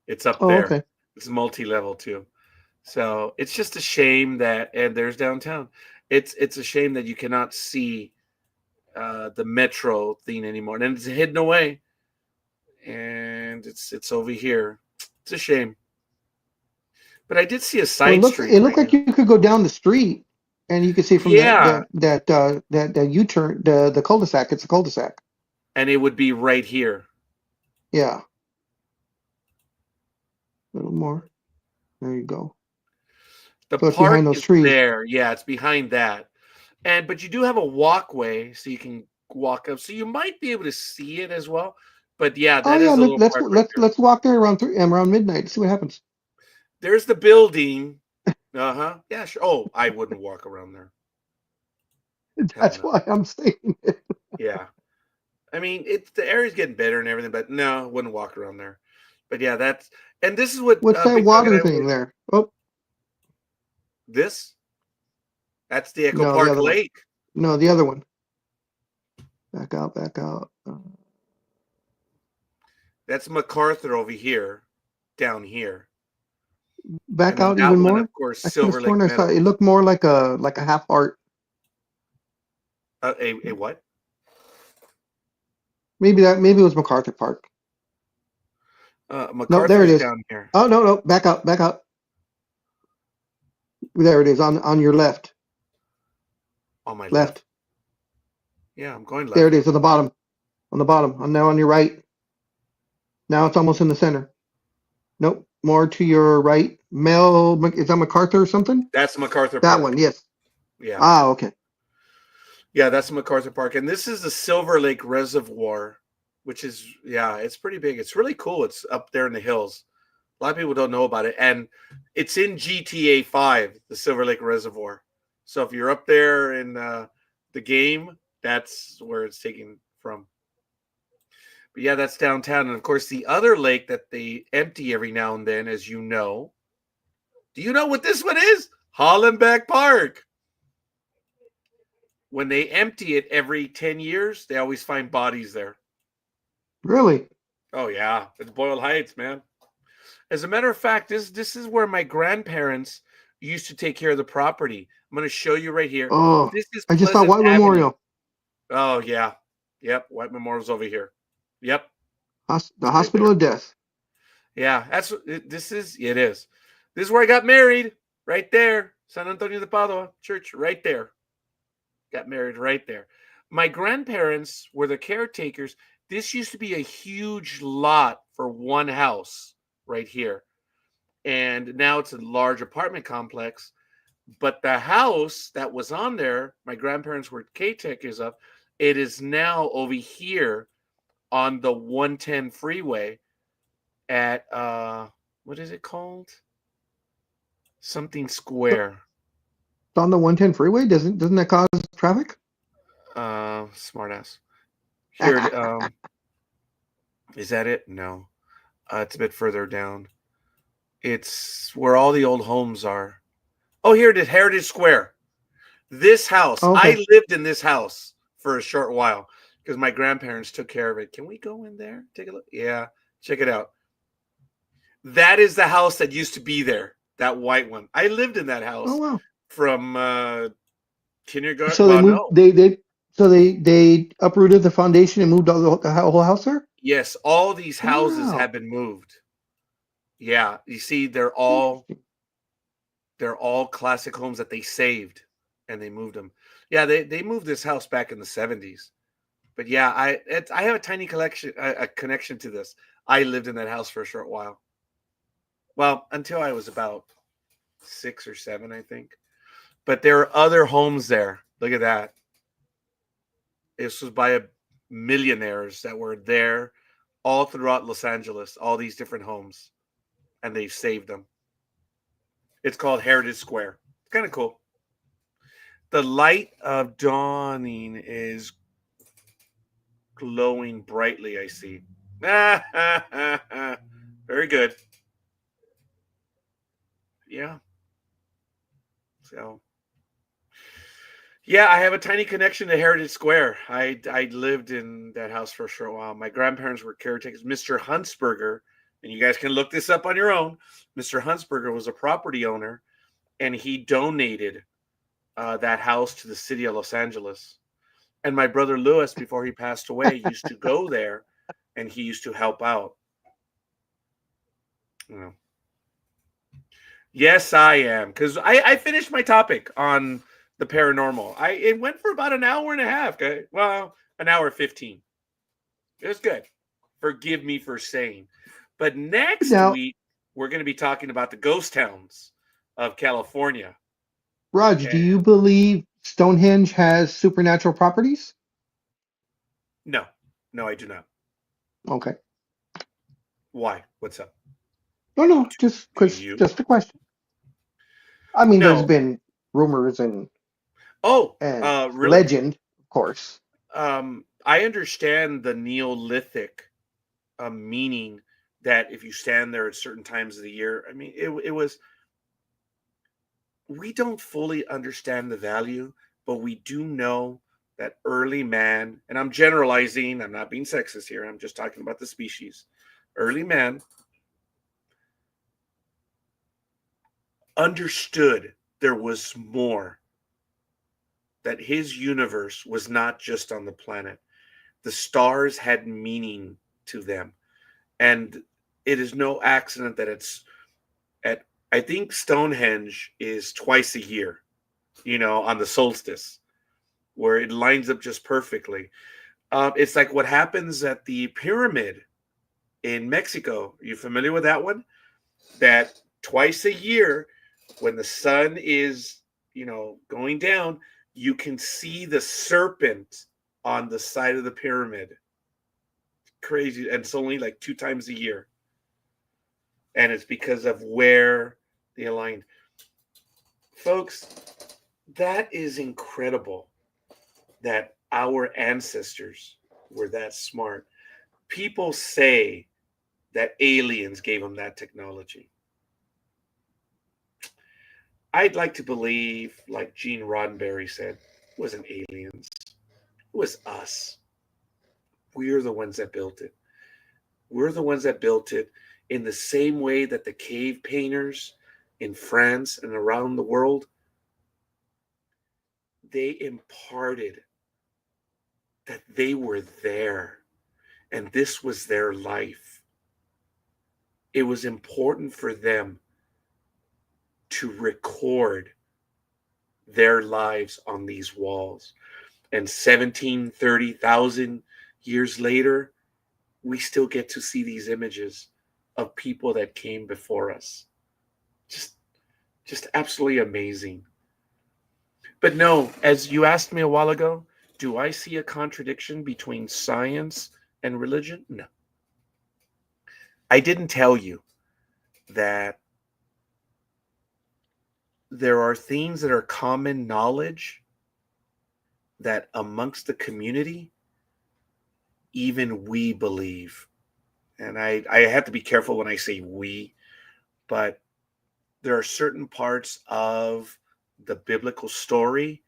it's up Oh, there. okay. It's multi level too. So it's just a shame that, and there's downtown. It's a shame that you cannot see the metro thing anymore, and it's hidden away, and it's over here. It's a shame, but I did see a Well, side street it looked right like now. you could go down the street and you could see from Yeah, that U-turn the cul-de-sac. It's a cul-de-sac. and it would be right here. Yeah, a little more. There you go. The So it's park behind those is trees. there. Yeah, it's behind that, and but you do have a walkway, so you can walk up. So you might be able to see it as well. But yeah, Oh that yeah, is a little let's park go. right Let's there. let's walk there around midnight. See what happens. There's the building. Uh-huh. Yeah, sure. Oh, I wouldn't walk around there. Hell That's no. why I'm saying it. Yeah. I mean, it's the area's getting better and everything, but no, wouldn't walk around there. But yeah, that's and this is what What's that Big Dog and water I were thing there? Oh this. That's the Echo no, the Park other one. Lake. No, the other one. Back out, back out. That's MacArthur over here, down here. Back And then out that even one, more. of course, I could have Silver Lake sworn I saw it. Meadows. Looked more like a half heart. A what? Maybe it was MacArthur Park. No, there it MacArthur's is. down here Oh no, no, back out, back out. There it is on your left, on my left. left. Yeah, I'm going There it left. is on the bottom. I'm now on your right. Now it's almost in the center. Nope, more to your right. Is that MacArthur or something? That's MacArthur That Park. one, yes. Yeah. Ah, okay. Yeah, that's MacArthur Park. And this is the Silver Lake Reservoir, which is, yeah, it's pretty big. It's really cool. It's up there in the hills. A lot of people don't know about it. And it's in GTA 5, the Silver Lake Reservoir. So if you're up there in the game, that's where it's taken from. But yeah, that's downtown. And of course, the other lake that they empty every now and then, as you know. Do you know what this one is? Hollenbeck Park. When they empty it every 10 years, they always find bodies there. Really? Oh, yeah. It's Boyle Heights, man. As a matter of fact, this is where my grandparents used to take care of the property. I'm going to show you right here. Oh, This is I just saw Pleasant White Avenue. Memorial. Oh, yeah. Yep. White Memorial's over here. Yep. The It's right hospital there. of death. Yeah. This is. It is. This is where I got married. Right there. San Antonio de Padua Church. Right there. Got married right there. My grandparents were the caretakers. This used to be a huge lot for one house right here. And now it's a large apartment complex. But the house that was on there, my grandparents were caretakers of, it is now over here on the 110 freeway at what is it called? Something Square. It's on the 110 freeway. Doesn't that cause traffic? Smartass. Here it is that it? No. It's a bit further down. It's where all the old homes are. Oh, here it is, Heritage Square. This house, Oh, okay. I lived in this house for a short while because my grandparents took care of it. Can we go in there? Take a look. Yeah, check it out. That is the house that used to be there, that white one. I lived in that Oh house wow. from kindergarten. So they Well, moved. no. They uprooted the foundation and moved all the whole house there. Yes, all these houses Wow. have been moved. Yeah, you see, Interesting. they're all classic homes that they saved and they moved them. Yeah, they moved this house back in the 70s. But yeah, I have a tiny collection a connection to this. I lived in that house for a short while. Well, until I was about 6 or 7, I think. But there are other homes there. Look at that. This was by millionaires that were there all throughout Los Angeles, all these different homes, and they saved them. It's called Heritage Square. It's kind of cool. The light of dawning is glowing brightly, I see. Very good. Yeah. So, yeah, I have a tiny connection to Heritage Square. I lived in that house for a short while. My grandparents were caretakers. Mr. Huntsberger, and you guys can look this up on your own. Mr. Huntsberger was a property owner, and he donated that house to the city of Los Angeles. And my brother Lewis, before he passed away, used to go there, and he used to help out. You know. Yes, I am, because I finished my topic on the paranormal. It went for about an hour and a half. Okay? Well, an hour 15. It was good. Forgive me for saying. But next Now, week we're going to be talking about the ghost towns of California. Raj, do you And believe Stonehenge has supernatural properties? no, no, I do not. Okay. Why? What's up? No, no, Do you? just a question. I mean, there's No. been rumors Oh, and really? legend, of course. I understand the Neolithic meaning that if you stand there at certain times of the year, I mean, it was, we don't fully understand the value, but we do know that early man, and I'm generalizing, I'm not being sexist here, I'm just talking about the species. Early man understood there was more, that his universe was not just on the planet. The stars had meaning to them. And it is no accident that it's at, I think Stonehenge is twice a year, on the solstice, where it lines up just perfectly. It's like what happens at the pyramid in Mexico. Are you familiar with that one? That twice a year, when the sun is, going down, you can see the serpent on the side of the pyramid. Crazy. And it's only like 2 times a year. And it's because of where they aligned. Folks, that is incredible that our ancestors were that smart. People say that aliens gave them that technology. I'd like to believe, like Gene Roddenberry said, it wasn't aliens. It was us. We're the ones that built it. We're the ones that built it in the same way that the cave painters in France and around the world, they imparted that they were there and this was their life. It was important for them to record their lives on these walls. And 1730,000 years later, we still get to see these images of people that came before us. Just absolutely amazing. But no, as you asked me a while ago, do I see a contradiction between science and religion? No. I didn't tell you that there are things that are common knowledge that amongst the community, even we believe. And I have to be careful when I say we, but there are certain parts of the biblical story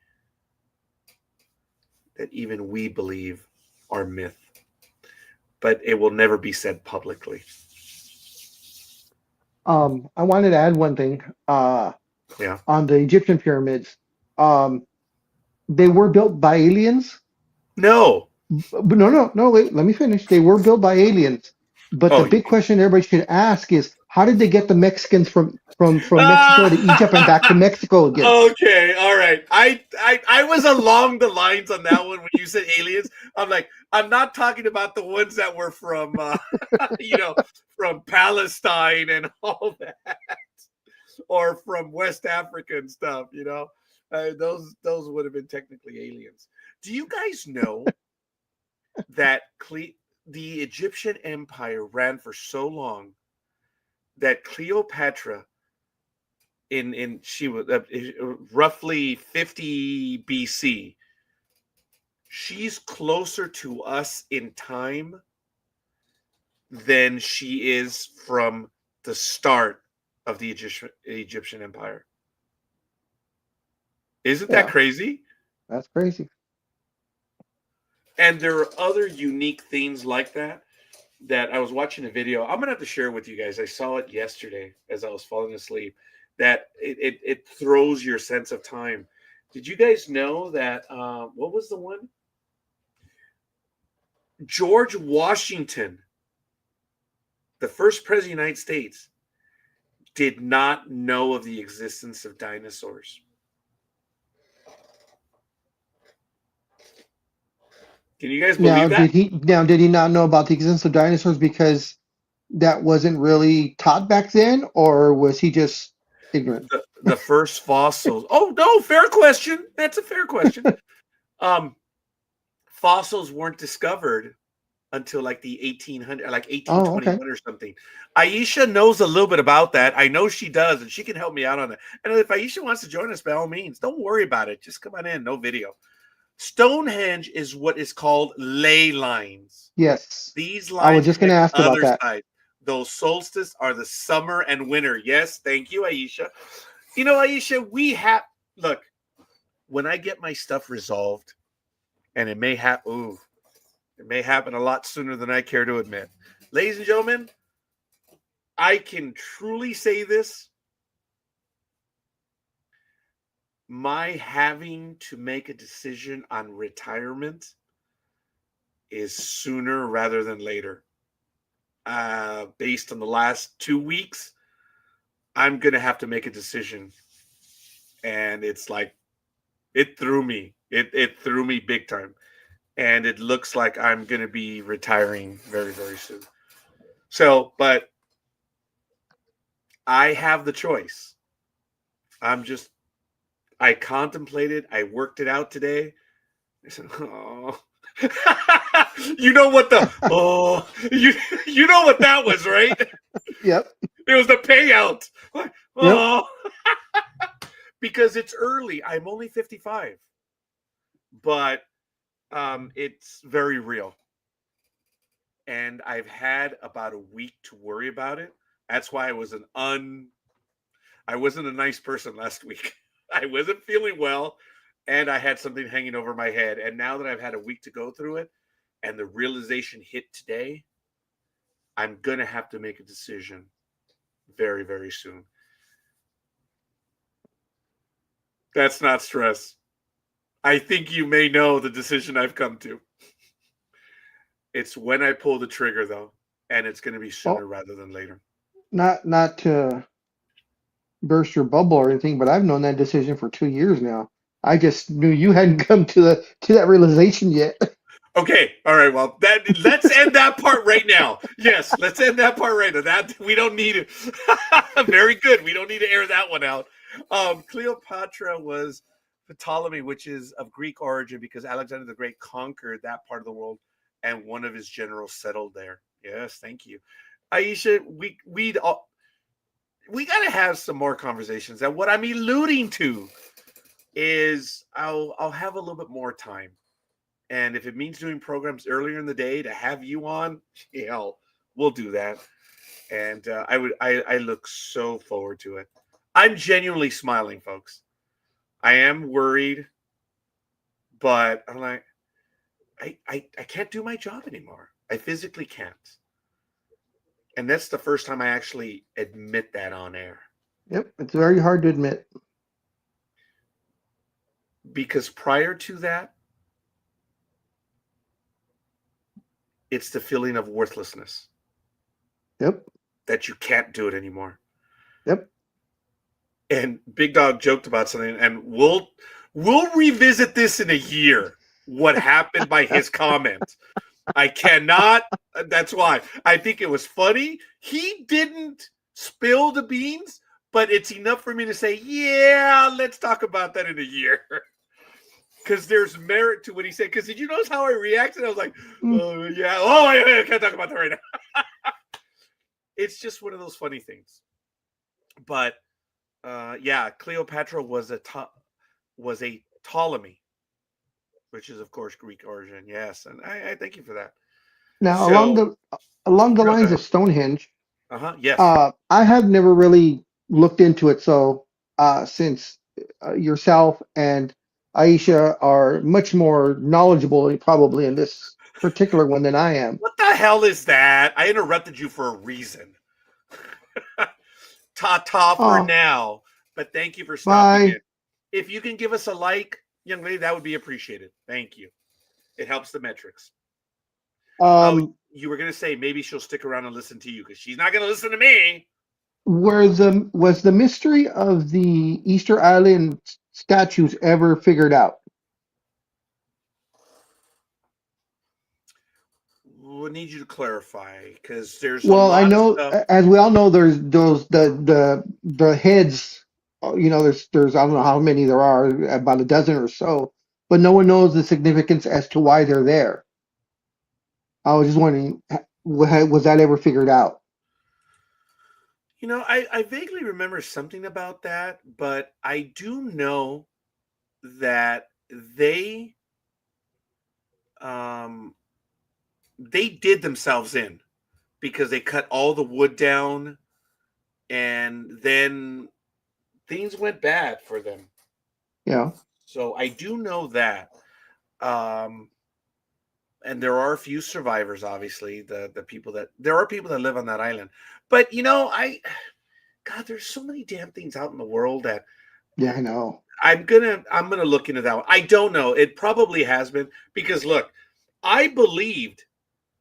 that even we believe are myth, but it will never be said publicly. I wanted to add one thing Yeah. on the Egyptian pyramids. Um, they were built by aliens. No. But no, wait, let me finish. They were built by aliens. But the Oh, you big question everybody should ask is how did they get the Mexicans from Mexico to Egypt and back to ah, Mexico again? okay, all right. I was along the lines on that one when you said aliens. I'm like, I'm not talking about the ones that were from from Palestine and all that, or from West Africa and stuff. Those would have been technically aliens. Do you guys know that the Egyptian Empire ran for so long that Cleopatra in she was roughly 50 BC. She's closer to us in time than she is from the start of the Egyptian Empire. Isn't that Yeah, crazy? that's crazy. And there are other unique things like that I was watching a video. I'm gonna have to share with you guys. I saw it yesterday as I was falling asleep. That it throws your sense of time. Did you guys know that? What was the one? George Washington, the first president of the United States, did not know of the existence of dinosaurs. Can you guys Now, believe that? did he not know about the existence of dinosaurs because that wasn't really taught back then, or was he just ignorant? The first fossils. Oh no, fair question. That's a fair question. Um, Fossils weren't discovered until like the 1800, like Oh, okay. 1821 or something. Aisha knows a little bit about that. I know she does, and she can help me out on it. And if Aisha wants to join us, by all means, don't worry about it. Just come on in, no video. Stonehenge is what is called ley lines. Yes. These I was lines just going to connect ask about other that. sides. Those solstices are the summer and winter. Yes, thank you, Aisha. Aisha, look, when I get my stuff resolved, and it may happen. It may happen a lot sooner than I care to admit. Ladies and gentlemen, I can truly say this. My having to make a decision on retirement is sooner rather than later. Based on the last 2 weeks, I'm going to have to make a decision. And it's like, it threw me. It threw me big time. And it looks like I'm going to be retiring very, very soon. So, but I have the choice. I contemplated, I worked it out today. I said, oh, you know what that was, right? Yep. It was the payout. Yep. Oh, because it's early. I'm only 55, but it's very real. And I've had about a week to worry about it. That's why I wasn't a nice person last week. I wasn't feeling well, and I had something hanging over my head. And now that I've had a week to go through it, and the realization hit today, I'm gonna have to make a decision very, very soon. That's not stress. I think you may know the decision I've come to. It's when I pull the trigger though, and it's going to be sooner Oh, rather than later. not to burst your bubble or anything, but I've known that decision for 2 years now. I just knew you hadn't come to that realization yet. Okay, all right. Well, let's end that part right now. Yes, let's end that part right now. That we don't need it. Very good. We don't need to air that one out. Cleopatra was Ptolemy, which is of Greek origin because Alexander the Great conquered that part of the world, and one of his generals settled there. Yes, thank you, Aisha. We gotta have some more conversations. And what I'm alluding to is I'll have a little bit more time. And if it means doing programs earlier in the day to have you on, hell, we'll do that. And I look so forward to it. I'm genuinely smiling, folks. I am worried, but I'm like, I can't do my job anymore. I physically can't. And that's the first time I actually admit that on air. Yep, it's very hard to admit. Because prior to that, it's the feeling of worthlessness Yep, that you can't do it anymore. yep. And Big Dog joked about something, and we'll revisit this in a year. What happened by his comment? I cannot. That's why I think it was funny. He didn't spill the beans, but it's enough for me to say, yeah, let's talk about that in a year. Because there's merit to what he said. Because did you notice how I reacted? I was like, Mm. oh, yeah. Oh, I can't talk about that right now. It's just one of those funny things. But yeah, Cleopatra was a Ptolemy, which is of course Greek origin. Yes, and I thank you for that. Now, So, along the no, go lines ahead. of Stonehenge, Yes. I have never really looked into it. So, since yourself and Aisha are much more knowledgeable, probably in this particular one than I am. What the hell is that? I interrupted you for a reason. Ta ta for Oh, now, but thank you for stopping bye. in. If you can give us a like, young lady, that would be appreciated. Thank you. It helps the metrics. Oh, Um, you were gonna say maybe she'll stick around and listen to you because she's not gonna listen to me. was the mystery of the Easter Island statues ever figured out? We'll need you to clarify because there's a Well, I lot of know, stuff. as we all know, there's those the heads. There's I don't know how many there are, about a dozen or so, but no one knows the significance as to why they're there. I was just wondering, was that ever figured out? I vaguely remember something about that, but I do know that um they did themselves in because they cut all the wood down and then things went bad for them. Yeah, So I do know that. Um and there are a few survivors, obviously, the people that there are people that live on that island. But I God, there's so many damn things out in the world that yeah, I know. I'm gonna look into that one. I don't know. It probably has been because look, I believed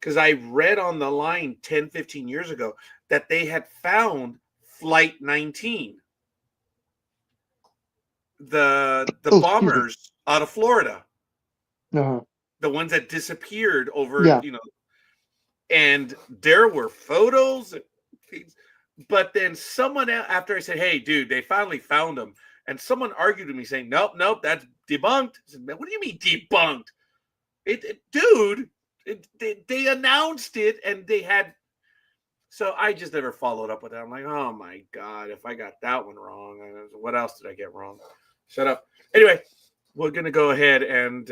because I read on the line 10, 15 years ago that they had found Flight 19, the Oh, excuse me. bombers out of Florida, Uh, the ones that disappeared over, yeah. and there were photos and things. But then someone after I said, "Hey, dude, they finally found them," and someone argued with me saying, "Nope, nope, that's debunked." I said, "Man, what do you mean debunked? Dude, they announced it and they had." So I just never followed up with that. I'm like, oh my god, if I got that one wrong, what else did I get wrong? Shut up. Anyway, we're gonna go ahead and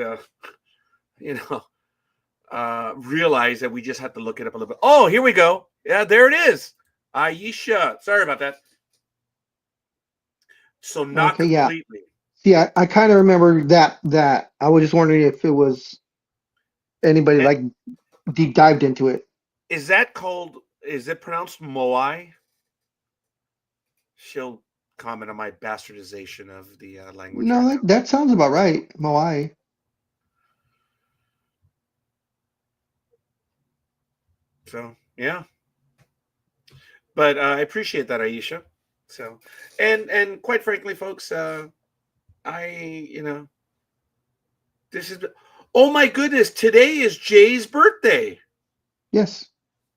you know realize that we just have to look it up a little bit. Oh, here we go. Yeah, there it is. Aisha. Sorry about that. So not Okay, yeah. completely. See, I kind of remember that. I was just wondering if it was anybody And like deep dived into it. is that called? Is it pronounced Moai? She'll comment on my bastardization of the language No, right that sounds about right. Moai. So yeah, but I appreciate that, Aisha. So, and quite frankly, folks, I this is. Oh my goodness! Today is Jay's birthday. Yes.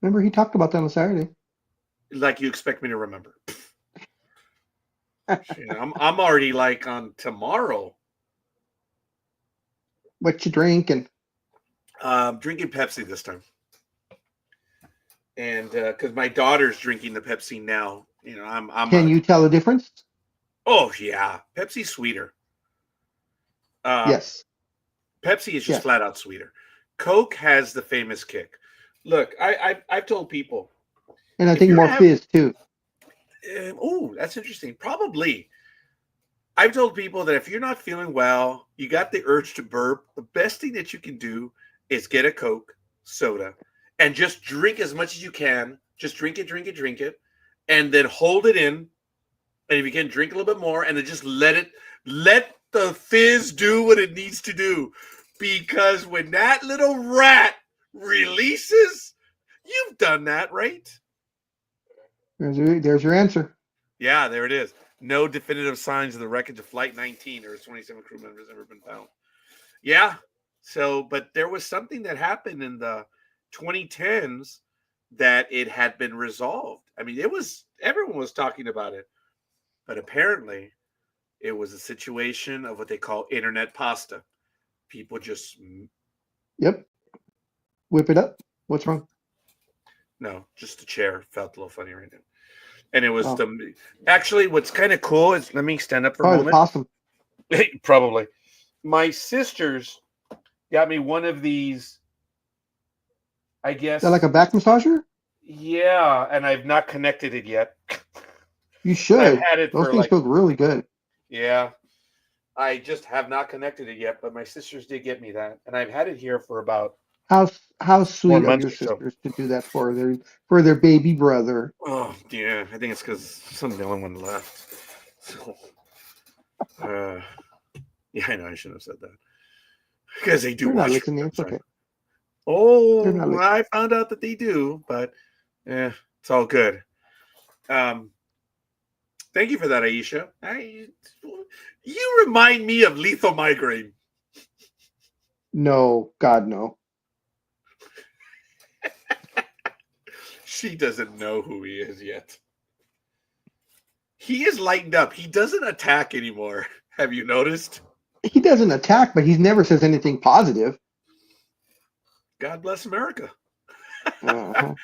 Remember he talked about that on Saturday. Like you expect me to remember? I'm already like on tomorrow. What you drinking? Drinking Pepsi this time, and because my daughter's drinking the Pepsi now, I'm Can a. you tell the difference? Oh yeah, Pepsi's sweeter. Uh, Yes. Pepsi is just Yes. flat out sweeter. Coke has the famous kick. Look, I've told people And I if think you're more gonna have. fizz too. Oh, that's interesting. Probably. I've told people that if you're not feeling well, you got the urge to burp, the best thing that you can do is get a Coke, soda, and just drink as much as you can. Just drink it, drink it, drink it, and then hold it in. And if you can, drink a little bit more, and then just let the fizz do what it needs to do. Because when that little rat releases, you've done that, right? There's your answer. Yeah, there it is. No definitive signs of the wreckage of Flight 19 or its 27 crew members ever been found. Yeah. So, but there was something that happened in the 2010s that it had been resolved. I mean, everyone was talking about it, but apparently it was a situation of what they call internet pasta. People just, Yep. Whip it up. What's wrong? no, just the chair felt a little funny right now. And it was Oh, actually, what's kind of cool is, let me stand up for a probably the moment. possum. Probably. My sisters got me one of these, I Is that like guess. a back massager? Yeah, and I've not connected it yet. You I've should. had it Those for things like, feel really good. yeah, I just have not connected it yet, but my sisters did get me that, and I've had it here for about How four sweet of months your or so. sisters to do that for their baby brother. Oh, yeah, I think it's because some the only one left. So, uh, yeah, I know I shouldn't have said that because they do They're not watch listening. your It's show. okay. They're not Oh, listening. I found out that they do, but yeah, it's all good. Um, Thank you for that, Aisha. You remind me of Lethal Migraine. No, God, no. She doesn't know who he is yet. He is lightened up. He doesn't attack anymore. Have you noticed? He doesn't attack, but he never says anything positive. God bless America. Uh-huh.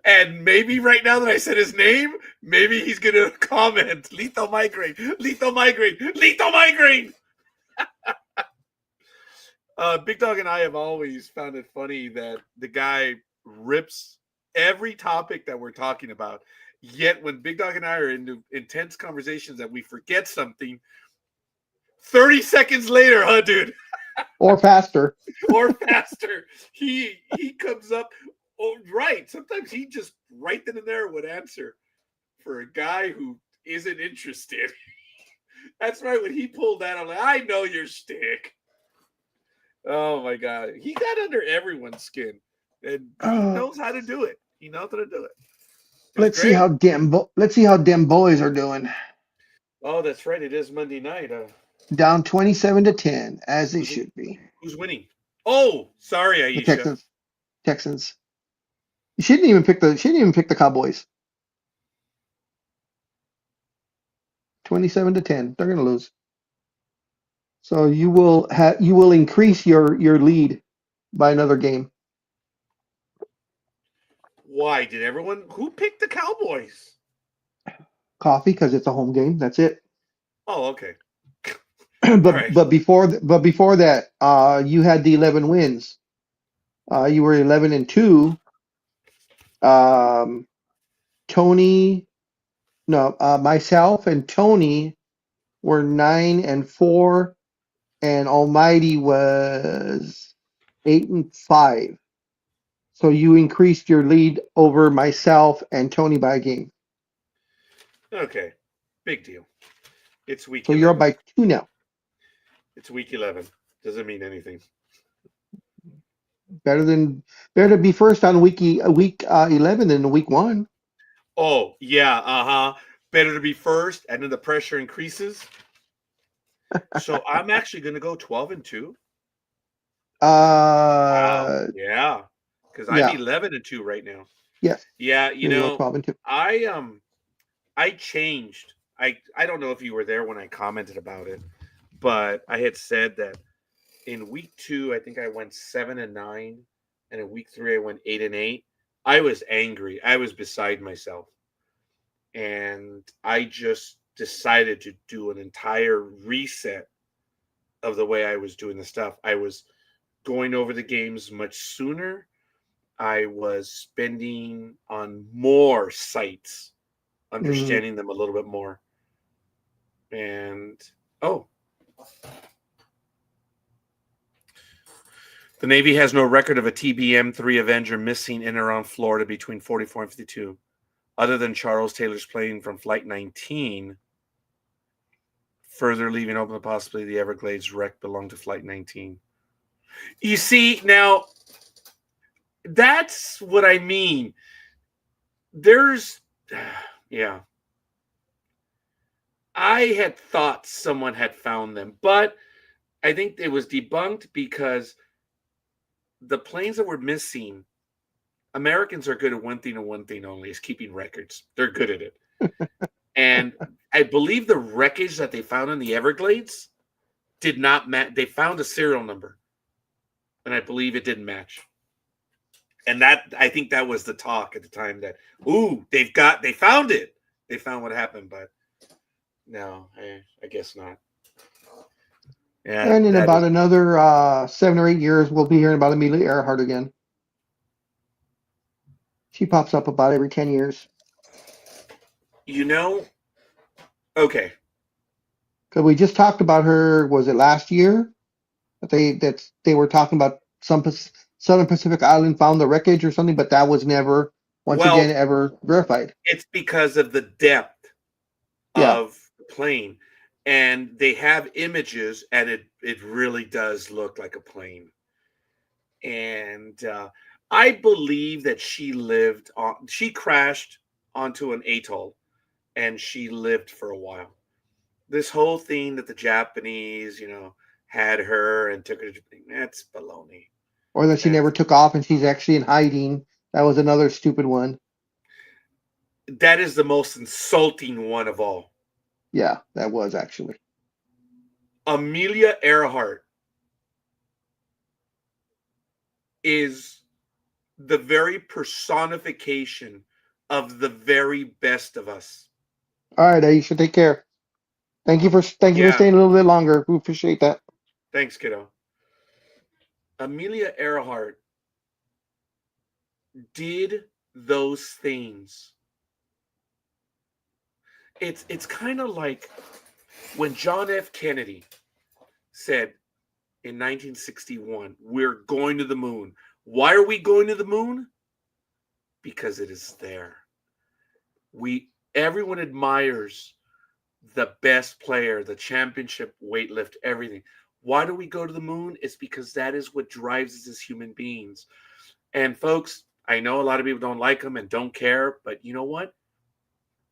And maybe right now that I said his name, maybe he's going to comment lethal migraine, lethal migraine, lethal migraine. Big Dog and I have always found it funny that the guy rips every topic that we're talking about. Yet when Big Dog and I are in intense conversations that we forget something, 30 seconds later, huh, dude? Or faster. Or faster, he comes up. Oh, right. Sometimes he just right then and there would answer for a guy who isn't interested. That's right. When he pulled that, I'm like, I know your shtick. Oh my god, he got under everyone's skin, and he Uh, knows how to do it. He knows how to do it. It was great. let's see how dem boys are doing. Oh, that's right. It is Monday night. Down 27-10, as they Who's should be. who's winning? Oh, sorry, The Aisha. Texans. She didn't even pick the Cowboys. 27-10. They're gonna lose. So you will increase your lead by another game. Why did everyone who picked the Cowboys? Coffee, because it's a home game. That's it. Oh, okay. All but right. but before that, you had the 11 wins. You were 11-2. Um, Tony, no, myself and Tony were 9-4, and Almighty was 8-5. So you increased your lead over myself and Tony by a game. Okay. Big deal. It's week So you're up 11. by two now. It's week 11. Doesn't mean anything. Better to be first on week 11 than week one. Oh, yeah, better to be first, and then the pressure increases. So I'm actually going to go 12-2. Wow. Uh, Yeah. Because I'm yeah, 11-2 right now. yes, Yeah, you're gonna go 12 and 2. I changed. I don't know if you were there when I commented about it, but I had said that in week 2 I think I went 7-9, and in week 3 I went 8-8. I was angry. I was beside myself. And I just decided to do an entire reset of the way I was doing the stuff. I was going over the games much sooner. I was spending on more sites, Mhm. understanding them a little bit more. And oh, the Navy has no record of a TBM 3 Avenger missing in and around Florida between 44 and 52, other than Charles Taylor's plane from Flight 19, further leaving open the possibility the Everglades wreck belonged to Flight 19. You see, now that's what I mean. There's, yeah, I had thought someone had found them, but I think it was debunked because the planes that were missing, Americans are good at one thing and one thing only, is keeping records. They're good at it. And I believe the wreckage that they found in the Everglades did not match. They found a serial number, and I believe it didn't match. And that, I think that was the talk at the time, that, ooh, they found it. They found what happened, but no, I guess not. Yeah, And in that about is, another 7 or 8 years, we'll be hearing about Amelia Earhart again. She pops up about every 10 years. you know, okay. Because we just talked about her, was it last year? They were talking about some Southern Pacific island found the wreckage or something, but that was never, once again, Well, ever verified. it's because of the depth Yeah. of the plane, and they have images, and it really does look like a plane. And I believe that she crashed onto an atoll, and she lived for a while. This whole thing that the Japanese, had her and took her to Japan, that's baloney. Or that she never That's took off and she's actually in hiding. That was another stupid one. that is the most insulting one of all. Yeah, that was actually. Amelia Earhart is the very personification of the very best of us. All right, you should take care. Thank you for Yeah, staying a little bit longer. We appreciate that. thanks, kiddo. Amelia Earhart did those things. It's kind of like when John F. Kennedy said in 1961, "We're going to the moon." Why are we going to the moon? Because it is there. Everyone admires the best player, the championship weightlift, everything. Why do we go to the moon? It's because that is what drives us as human beings. And folks, I know a lot of people don't like them and don't care, but you know what?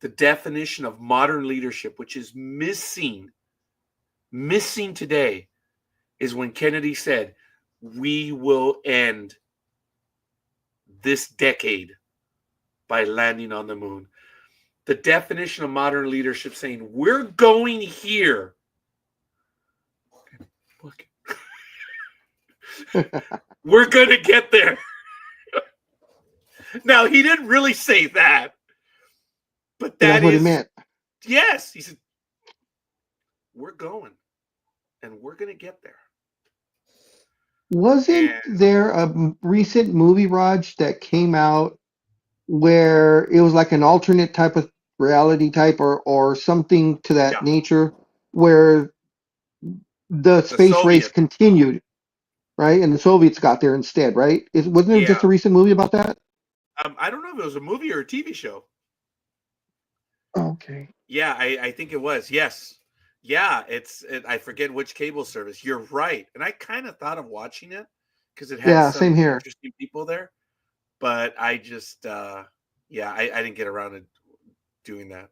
The definition of modern leadership, which is missing today, is when Kennedy said, "We will end this decade by landing on the moon." The definition of modern leadership saying, "We're going here." Look, we're going to get there. Now, he didn't really say that, but But that's that what it is, meant. yes. He said, "We're going, and we're going to get there." Wasn't And there a recent movie, Raj, that came out where it was like an alternate type of reality type or something to that yeah, nature, where the the space race Soviet, continued, right? And the Soviets got there instead, right? Wasn't there just yeah. a recent movie about that? I don't know if it was a movie or a TV show. Okay. Yeah, I think it was. Yes. Yeah, I forget which cable service. You're right. And I kind of thought of watching it because it had Yeah, same some here. interesting people there. But I just, yeah, I didn't get around to doing that.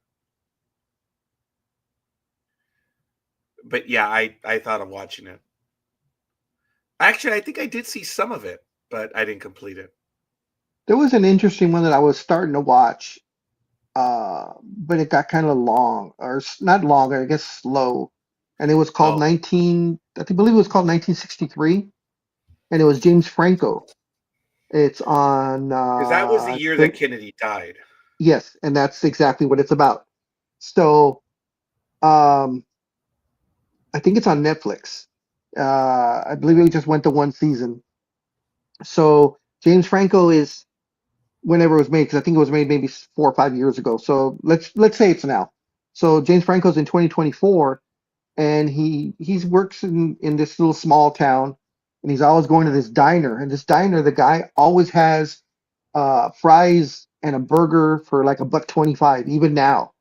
But yeah, I thought of watching it. Actually, I think I did see some of it, but I didn't complete it. There was an interesting one that I was starting to watch, but it got kind of long, or not long, I guess slow. And it was called Oh, 19, I think, believe it was called 1963, and it was James Franco. It's on, because that was the year that Kennedy died. yes, and that's exactly what it's about. So, um, I think it's on Netflix. I believe it just went to one season. So James Franco is whenever it was made, because I think it was made maybe 4 or 5 years ago. So let's say it's now. So James Franco's in 2024, and he works in this little small town, and he's always going to this diner. And this diner, the guy always has fries and a burger for like $1.25, even now.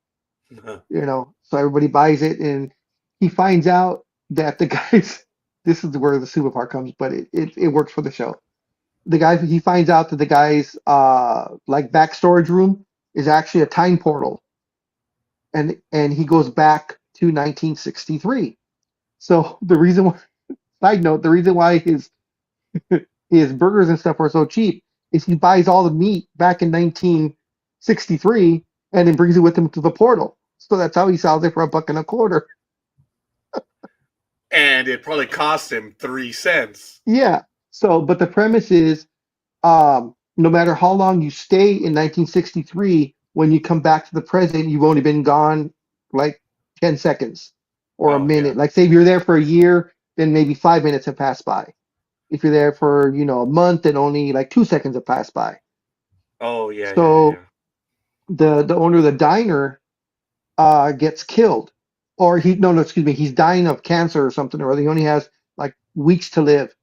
So everybody buys it, and he finds out that the guys. This is where the super part comes, but it works for the show. The guy he finds out that the guy's like back storage room is actually a time portal, and he goes back to 1963. So the reason why, side note, the reason why his burgers and stuff are so cheap is he buys all the meat back in 1963 and then brings it with him to the portal. So that's how he sells it for $1.25. And it probably cost him 3 cents. Yeah. So, but the premise is, no matter how long you stay in 1963, when you come back to the present, you've only been gone like 10 seconds or a Oh yeah. minute. Like, say if you're there for a year, then maybe 5 minutes have passed by. If you're there for, a month, then only like 2 seconds have passed by. Oh yeah, yeah, yeah, So yeah. the owner of the diner gets killed, or he no no excuse me, he's dying of cancer or something, or he only has like weeks to live.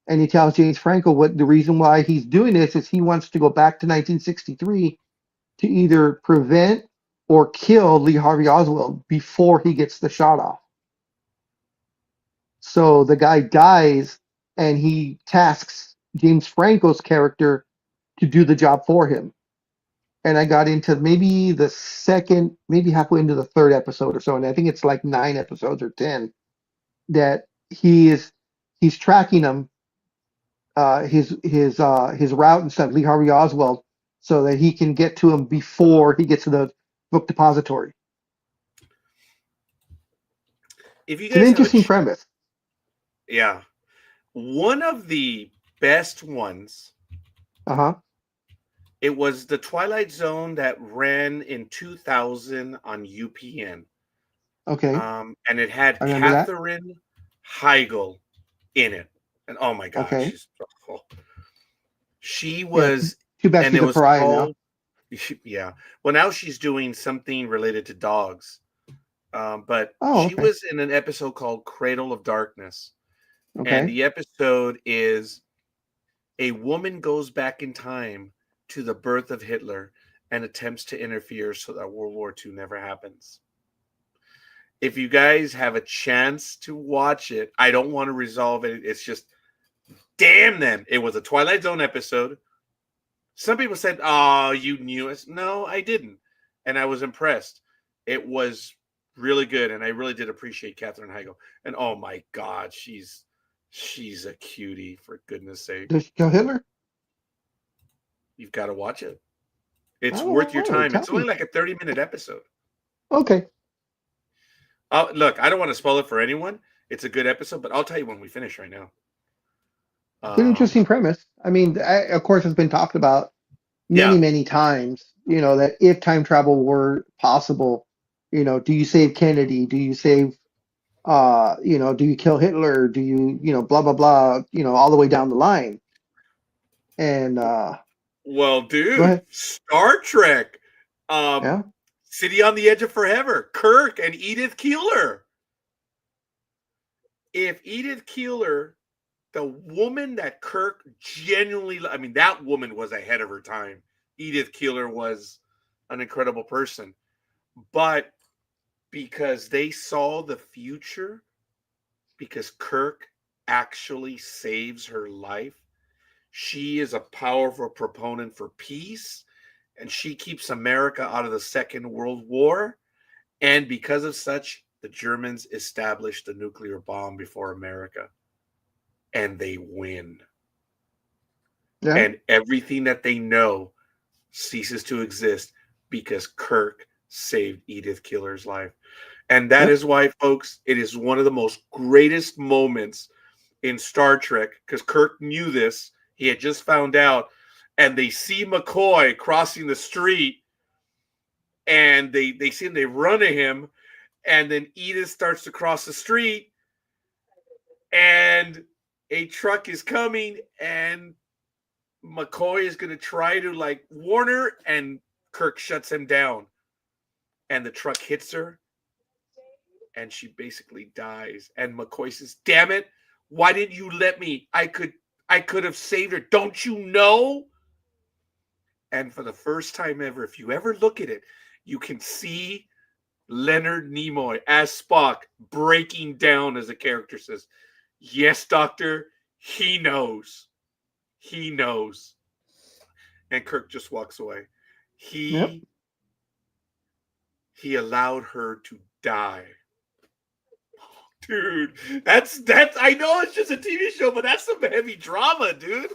And he tells James Franco what the reason why he's doing this is he wants to go back to 1963 to either prevent or kill Lee Harvey Oswald before he gets the shot off. So the guy dies, and he tasks James Franco's character to do the job for him. And I got into maybe the second, maybe halfway into the third episode or so, and I think it's like 9 episodes or 10 that he's tracking him, his route and stuff, Lee Harvey Oswald, so that he can get to him before he gets to the book depository. If you It's an guys have a interesting premise. yeah, one of the best ones, Uh-huh. it was the Twilight Zone that ran in 2000 on UPN. Okay. And it had I remember that. Katherine Heigl in it. And oh my gosh, Okay. oh, she Yeah. was, Too bad and it she's a was pariah now. called, yeah. Well, now she's doing something related to dogs. But Oh, she okay. was in an episode called Cradle of Darkness. And Okay. the episode is a woman goes back in time to the birth of Hitler and attempts to interfere so that World War II never happens. If you guys have a chance to watch it, I don't want to resolve it. It's just, damn them. It was a Twilight Zone episode. Some people said, "Oh, you knew it." No, I didn't, and I was impressed. It was really good, and I really did appreciate Katherine Heigl. And oh my God, she's a cutie, for goodness sake. Does she kill Hitler? You've got to watch it. It's worth your Oh, time. tell It's only me. like a 30-minute episode. Okay. Look, I don't want to spoil it for anyone. It's a good episode, but I'll tell you when we finish right now. It's an interesting premise. I mean, of course, it's been talked about many, Yeah. many times, that if time travel were possible, do you save Kennedy? Do you save, do you kill Hitler? Do you, blah, blah, blah, all the way down the line. And Well, go dude, ahead. Star Trek, um, Yeah. City on the Edge of Forever, Kirk and Edith Keeler. If Edith Keeler, the woman that Kirk genuinely, I mean, that woman was ahead of her time. Edith Keeler was an incredible person. But because they saw the future, because Kirk actually saves her life, She is a powerful proponent for peace, and she keeps America out of the Second World War. And because of such, the Germans established the nuclear bomb before America, and they win. Yeah. And everything that they know ceases to exist because Kirk saved Edith Killer's life. And that Yep. is why, folks, it is one of the most greatest moments in Star Trek because Kirk knew this. He had just found out. And they see McCoy crossing the street and they see him, they run at him. And then Edith starts to cross the street and a truck is coming and McCoy is going to try to like warn her and Kirk shuts him down. And the truck hits her and she basically dies. And McCoy says, "Damn it, why didn't you let me? I could have saved her. Don't you know?" And for the first time ever, if you ever look at it, you can see Leonard Nimoy as Spock breaking down as the character says, "Yes, Doctor, he knows. He knows." And Kirk just walks away. Yep. He allowed her to die. Dude, that's I know it's just a TV show, but that's some heavy drama, dude.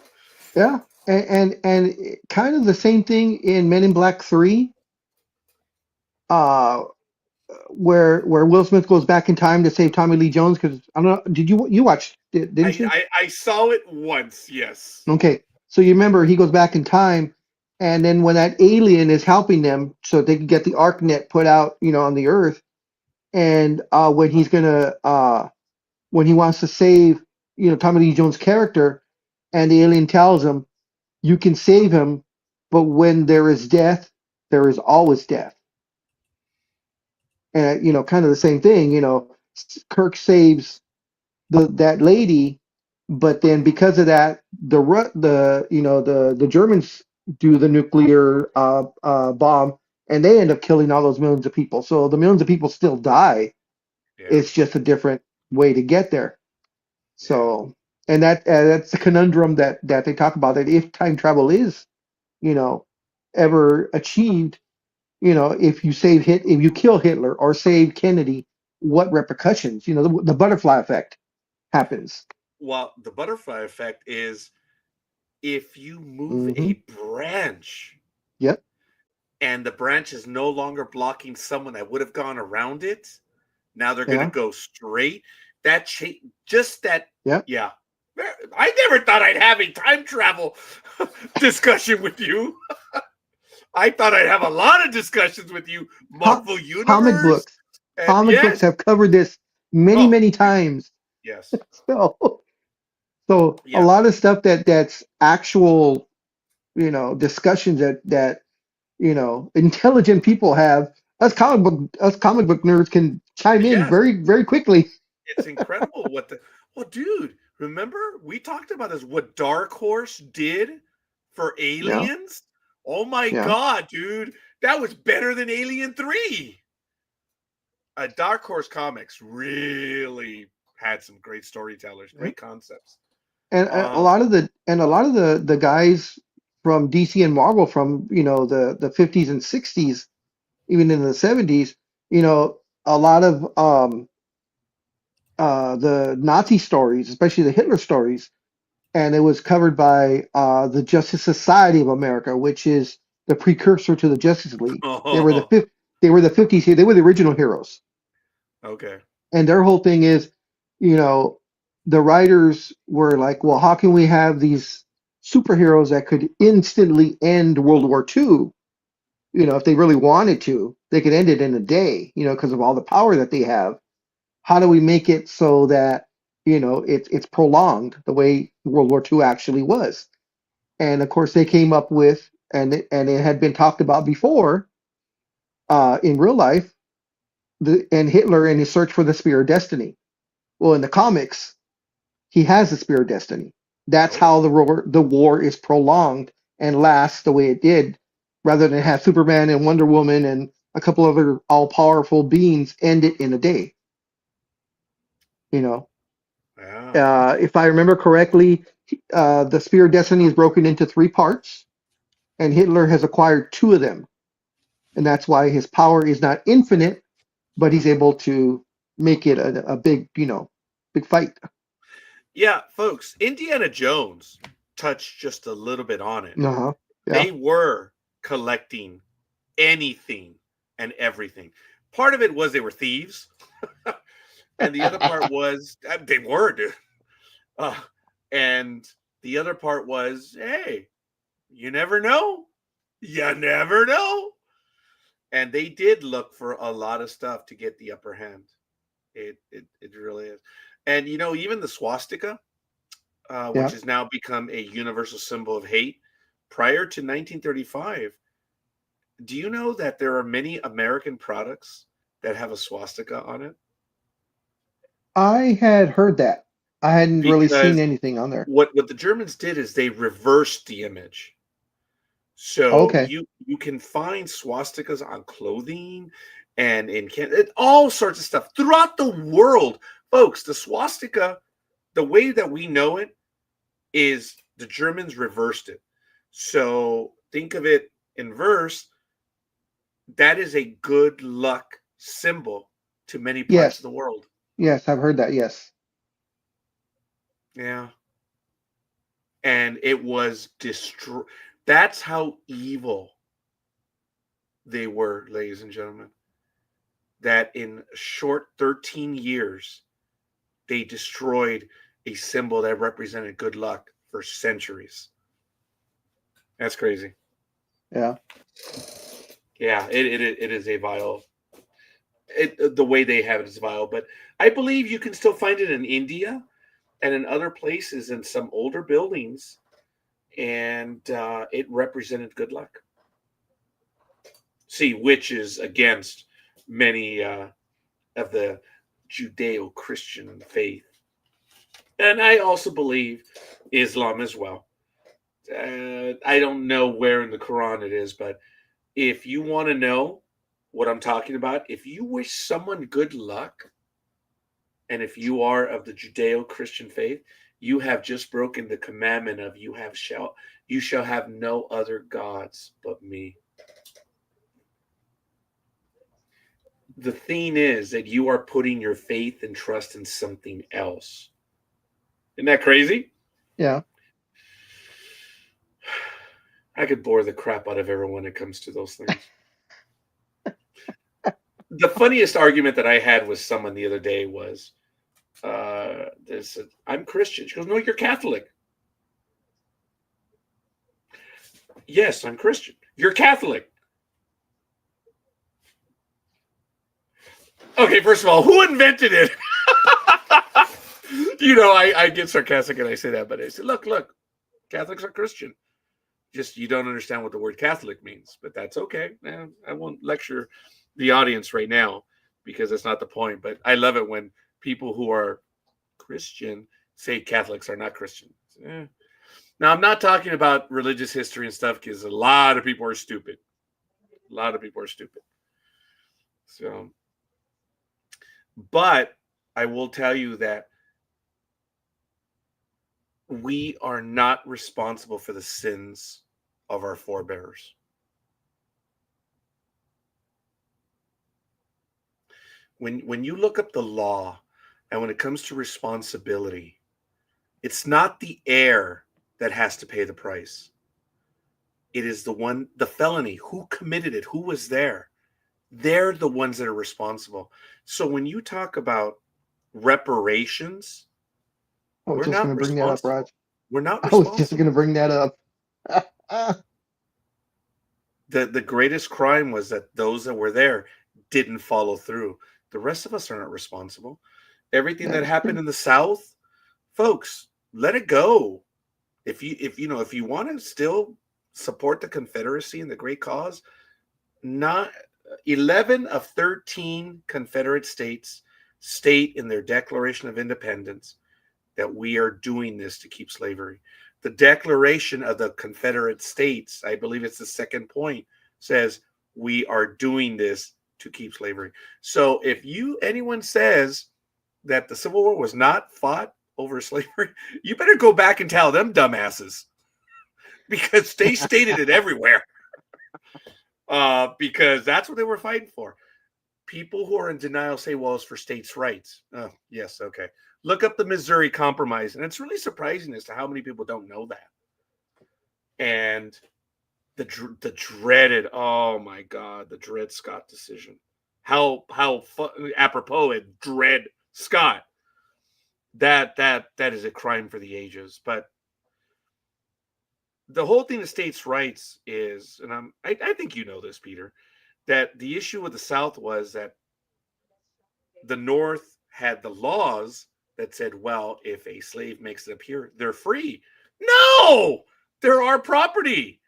Yeah. And kind of the same thing in Men in Black 3, uh, where Will Smith goes back in time to save Tommy Lee Jones. Because I don't know, you watched it, didn't I, you? I I saw it once, yes. Okay, so you remember he goes back in time, and then when that alien is helping them, so they can get the ArcNet put out, on the Earth, and when he wants to save, Tommy Lee Jones' character, and the alien tells him, "You can save him, but when there is death, there is always death." And kind of the same thing. Kirk saves that lady, but then because of that, the Germans do the nuclear bomb, and they end up killing all those millions of people. So the millions of people still die. Yeah, It's just a different way to get there. yeah. So, and that's the conundrum that they talk about. That if time travel is, you know, ever achieved, if you kill Hitler or save Kennedy, what repercussions? The butterfly effect happens. Well, the butterfly effect is if you move Hmm. a branch Yep. and the branch is no longer blocking someone that would have gone around it, now they're going to Yeah. go straight. That just that, Yep. yeah. I never thought I'd have a time travel discussion with you. I thought I'd have a lot of discussions with you. Co- Marvel comic Universe, books. and Comic books yes, have covered this many, oh many times. yes, So, so a yeah, lot of stuff that's actual, discussions that intelligent people have. Us comic book nerds can chime in yes. very, very quickly. It's incredible what the well, dude. Remember we talked about this? What Dark Horse did for Yeah. Aliens? Oh my Yeah. god, dude, that was better than Alien 3. Dark Horse Comics really had some great storytellers, Yeah. great concepts. And Um, a lot of the guys from DC and Marvel from the 50s and 60s, even in the 70s, a lot of the Nazi stories, especially the Hitler stories, and it was covered by the Justice Society of America, which is the precursor to the Justice League. They were the oh, fifth. They were the 50s here. They were the original heroes, okay. and their whole thing is, you know, the writers were like, well, how can we have these superheroes that could instantly end World War II? If they really wanted to, they could end it in a day. Because of all the power that they have. How do we make it so that it's prolonged the way World War II actually was? And of course, they came up with, and it had been talked about before in real life, and Hitler in his search for the Spear of Destiny. Well, in the comics, he has the Spear of Destiny. That's Oh, how the war is prolonged and lasts the way it did, rather than have Superman and Wonder Woman and a couple other all powerful beings end it in a day. You know, yeah. if I remember correctly, The Spear of Destiny is broken into three parts, and Hitler has acquired two of them, and that's why his power is not infinite, but he's able to make it a big, big fight. Yeah, folks, Indiana Jones touched just a little bit on it. Uh-huh. Yeah. They were collecting anything and everything. Part of it was they were thieves, and the other part was they were, dude. Uh, and the other part was, hey, you never know. You never know. And they did look for a lot of stuff to get the upper hand. It really is. And even the swastika, which Yeah. has now become a universal symbol of hate, prior to 1935, do you know that there are many American products that have a swastika on it? I had heard that. I hadn't really seen Because anything on there. what the Germans did is they reversed the image. So Okay. you can find swastikas on clothing and all sorts of stuff throughout the world. Folks, the swastika, the way that we know it is the Germans reversed it. So think of it in verse. That is a good luck symbol to many parts of Yes. the world. Yes, I've heard that. Yes. Yeah. And it was destroyed. That's how evil they were, ladies and gentlemen. That in short 13 years, they destroyed a symbol that represented good luck for centuries. That's crazy. Yeah. Yeah, it is a vile. The way they have it is vile, but I believe you can still find it in India and in other places in some older buildings, and it represented good luck. See, which is against many of the Judeo-Christian faith, and I also believe Islam as well. I don't know where in the Quran it is, but if you want to know what I'm talking about, if you wish someone good luck, and if you are of the Judeo-Christian faith, you have just broken the commandment of you shall have no other gods but me. The thing is that you are putting your faith and trust in something else. Isn't that crazy? Yeah. I could bore the crap out of everyone when it comes to those things. The funniest argument that I had with someone the other day was, they said, I'm Christian. She goes, no, you're Catholic. Yes, I'm Christian. You're Catholic. Okay, first of all, who invented it? I get sarcastic and I say that, but I say, look, Catholics are Christian. Just you don't understand what the word Catholic means, but that's okay. I won't lecture the audience right now because that's not the point. But I love it when people who are Christian say Catholics are not Christian. Eh. Now, I'm not talking about religious history and stuff because a lot of people are stupid. A lot of people are stupid. So, but I will tell you that we are not responsible for the sins of our forebears. When you look up the law and when it comes to responsibility, it's not the heir that has to pay the price. It is the felony, who committed it, who was there. They're the ones that are responsible. So when you talk about reparations, I was we're just going not to bring that up, Raj. responsible. We're not I was just going responsible. to bring that up. The greatest crime was that those that were there didn't follow through. The rest of us are not responsible. Everything That that is happened true. in the South, folks, let it go. If you want to still support the Confederacy and the great cause, not 11 of 13 Confederate states state in their Declaration of Independence that we are doing this to keep slavery. The Declaration of the Confederate States, I believe it's the second point, says we are doing this to keep slavery. So if anyone says that the Civil War was not fought over slavery, you better go back and tell them dumbasses because they stated it everywhere. Because that's what they were fighting for. People who are in denial say, well, it's for states' rights. Oh, yes, okay. Look up the Missouri Compromise, and it's really surprising as to how many people don't know that. And the dreaded, oh my God, the Dred Scott decision. How apropos it, Dred Scott. That is a crime for the ages. But the whole thing of states' rights is, and I think you know this, Peter, that the issue with the South was that the North had the laws that said, well, if a slave makes it up here, they're free. No, they're our property.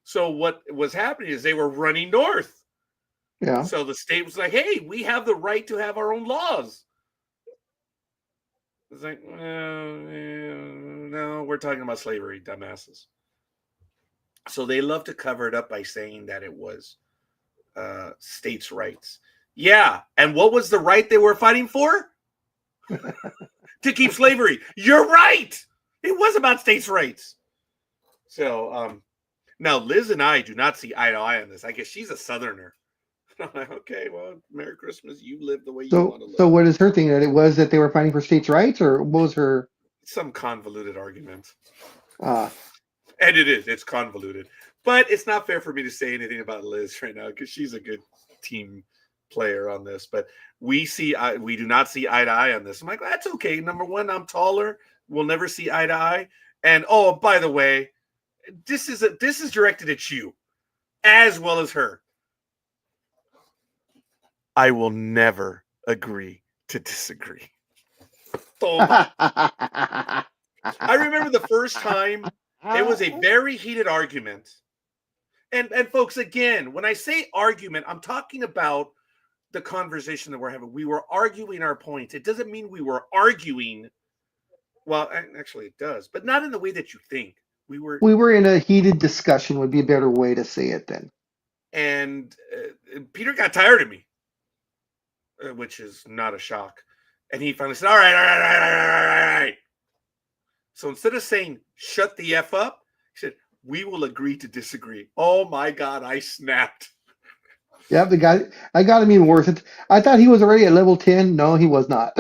So what was happening is they were running north. Yeah. So the state was like, hey, we have the right to have our own laws. It's like, no, we're talking about slavery, dumbasses. So they love to cover it up by saying that it was states' rights. Yeah. And what was the right they were fighting for? To keep slavery. You're right. It was about states' rights. So now Liz and I do not see eye to eye on this. I guess she's a Southerner. I'm like, okay, well, Merry Christmas. You live the way you want to live. So what is her thing? That it was that they were fighting for states' rights, or what was her? Some convoluted argument. Uh, And it is. It's convoluted. But it's not fair for me to say anything about Liz right now because she's a good team player on this. But we do not see eye to eye on this. I'm like, that's okay. Number one, I'm taller. We'll never see eye to eye. And oh, by the way, this is directed at you as well as her. I will never agree to disagree. I remember the first time it was a very heated argument. And folks, again, when I say argument, I'm talking about the conversation that we're having. We were arguing our points. It doesn't mean we were arguing. Well, actually it does, but not in the way that you think. We were in a heated discussion would be a better way to say it then. And Peter got tired of me, which is not a shock. And he finally said, all right. So instead of saying, shut the F up, he said, we will agree to disagree. Oh my God, I snapped. Yeah, the guy, I got him even worse. I thought he was already at level 10. No, he was not.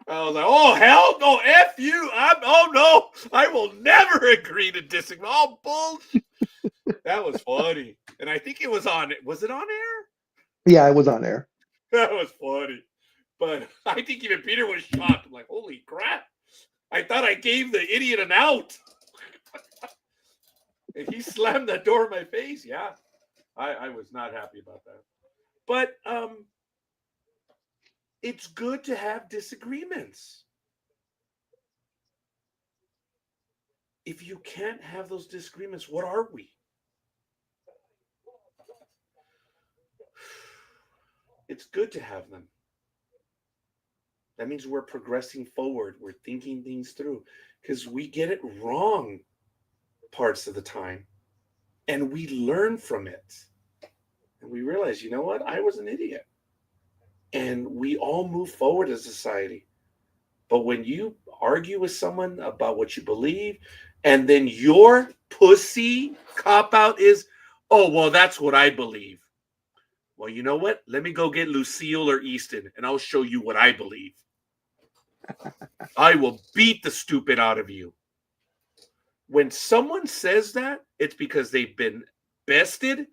I was like, oh, hell no, F you. Oh no, I will never agree to disagree. Oh, bullshit. That was funny. And I think it was was it on air? Yeah, it was on air. That was funny. But I think even Peter was shocked. I'm like, holy crap. I thought I gave the idiot an out. And he slammed that door in my face. Yeah, I was not happy about that. But it's good to have disagreements. If you can't have those disagreements, what are we? It's good to have them. That means we're progressing forward. We're thinking things through because we get it wrong parts of the time and we learn from it. And we realize, you know what? I was an idiot. And we all move forward as a society. But when you argue with someone about what you believe, and then your pussy cop-out is, oh, well, that's what I believe. Well, you know what? Let me go get Lucille or Easton, and I'll show you what I believe. I will beat the stupid out of you. When someone says that, it's because they've been bested,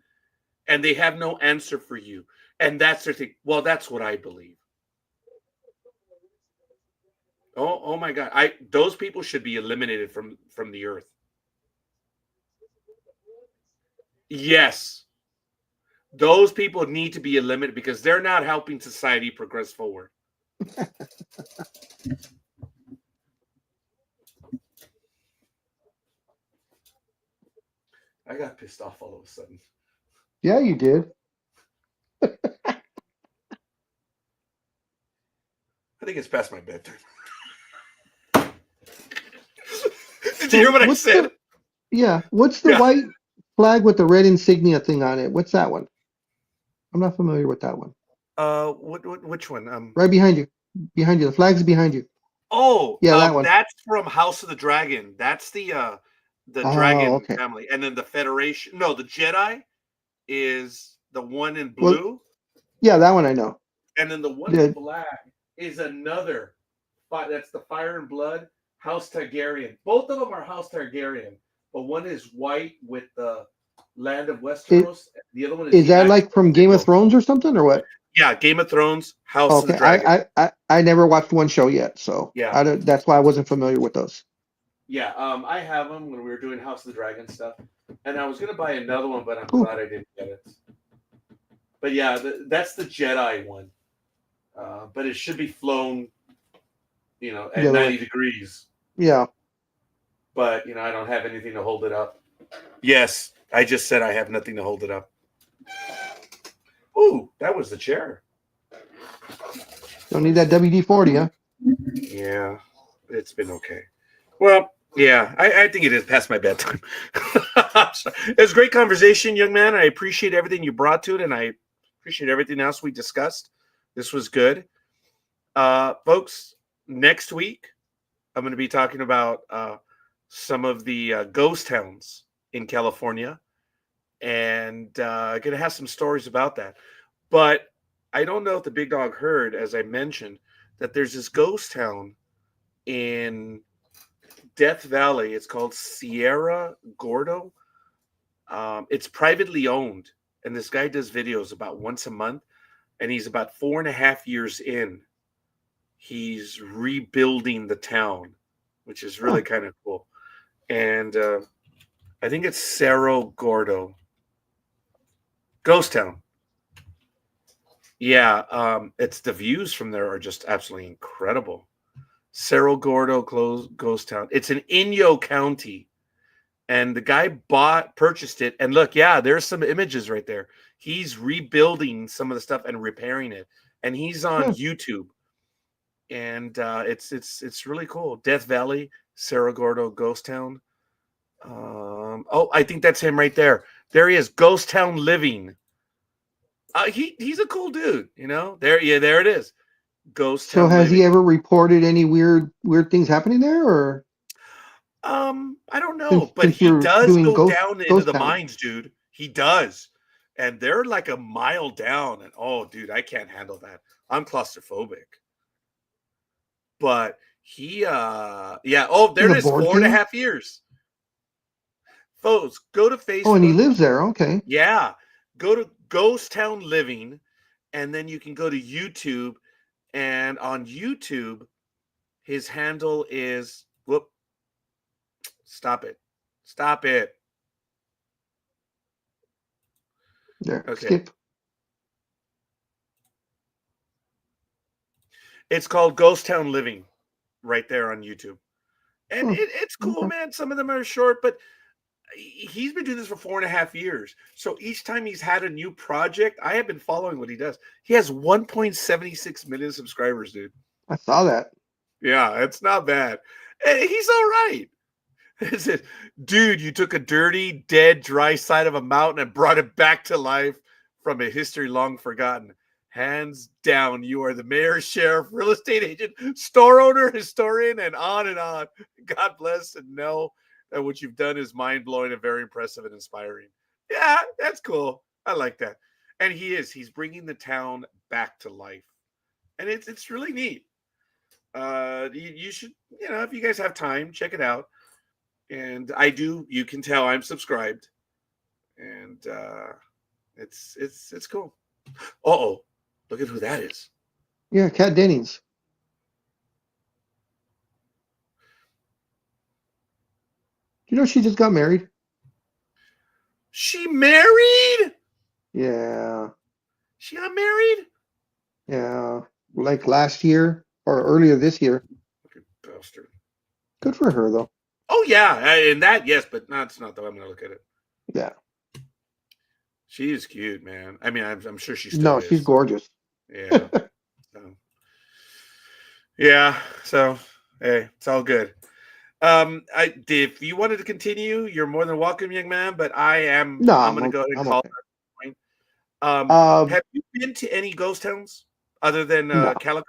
and they have no answer for you. And that's their thing. Well, that's what I believe. Oh my God. Those people should be eliminated from the earth. Yes. Those people need to be eliminated because they're not helping society progress forward. I got pissed off all of a sudden. Yeah, you did. I think it's past my bedtime. Did you hear what I said? What's the white flag with the red insignia thing on it? What's that one? I'm not familiar with that one. Which one? Right behind you. behind you. The flag's behind you. Oh, Yeah, that one. that's from House of the Dragon. That's the Oh, dragon okay. family. And then the Federation, no, the Jedi is the one in Well, blue, yeah, that one I know. and then the one in The, black is another. That's the Fire and Blood House Targaryen. Both of them are House Targaryen, but one is white with the land of it, Westeros. The other one is is the that like actual from Game of original. Thrones or something or what? Yeah, Game of Thrones, House of the Okay, Dragon. I never watched one show yet, so Yeah, I don't, that's why I wasn't familiar with those. yeah. I have them when we were doing House of the Dragon stuff, and I was gonna buy another one, but I'm Cool. glad I didn't get it. But yeah, that's the Jedi one. But it should be flown, The at other way. 90 degrees. Yeah. But I don't have anything to hold it up. Yes, I just said I have nothing to hold it up. Ooh, that was the chair. Don't need that WD-40, huh? Yeah, it's been okay. Well, yeah, I think it is past my bedtime. It was a great conversation, young man. I appreciate everything you brought to it, and I appreciate everything else we discussed. This was good. Folks, next week, I'm going to be talking about some of the ghost towns in California, and going to have some stories about that. But I don't know if the big dog heard, as I mentioned, that there's this ghost town in Death Valley. It's called Sierra Gordo. It's privately owned, and this guy does videos about once a month, and he's about 4.5 years in. He's rebuilding the town, which is Huh. really kind of cool. And I think it's Cerro Gordo. Ghost Town. Yeah, it's the views from there are just absolutely incredible. Cerro Gordo Ghost Town. It's in Inyo County, and the guy purchased it. And look, yeah, there's some images right there. He's rebuilding some of the stuff and repairing it, and he's on Yeah. YouTube. And it's really cool. Death Valley, Cerro Gordo Ghost Town. Oh, I think that's him right there. There he is, Ghost Town Living. He's a cool dude, there it is, Ghost So Town has he Living. ever reported any weird things happening there, or I don't know, since but since he you're does doing go down into ghost the town? mines, dude. He does, and they're like a mile down, and oh, dude, I can't handle that. I'm claustrophobic. But yeah. Oh, there Is it a is, board four and a game? half years. Folks, go to Oh, and he Facebook. lives there. Okay. Yeah, go to Ghost Town Living, and then you can go to YouTube. And on YouTube, his handle is whoop. Stop it. Stop it. There. Okay. Skip. It's called Ghost Town Living right there on YouTube. And Huh. it's cool, Okay. man. Some of them are short, but he's been doing this for 4.5 years. So each time he's had a new project, I have been following what he does. He has 1.76 million subscribers, dude. I saw that. Yeah, it's not bad. And he's all right. It said, dude, you took a dirty, dead, dry side of a mountain and brought it back to life from a history long forgotten. Hands down, you are the mayor, sheriff, real estate agent, store owner, historian, and on and on. God bless and know that what you've done is mind blowing and very impressive and inspiring. Yeah, that's cool. I like that. And he's bringing the town back to life. And it's really neat. You should, if you guys have time, check it out. And I do. You can tell I'm subscribed, and it's cool. Oh, look at who that is. Yeah, Kat Dennings. You know she just got married? She married. Yeah. She got married. Yeah. Like last year or earlier this year. Look at bastard. Good for her though. Oh yeah, and that yes, but that's not the way I'm gonna look at it. Yeah. She is cute, man. I mean, I'm sure she still No, she's is. gorgeous. Yeah. So, yeah. So hey, it's all good. If you wanted to continue, you're more than welcome, young man. But I'm No, gonna go ahead and I'm call okay. that point. Uh, Have you been to any ghost towns other than no, Calico?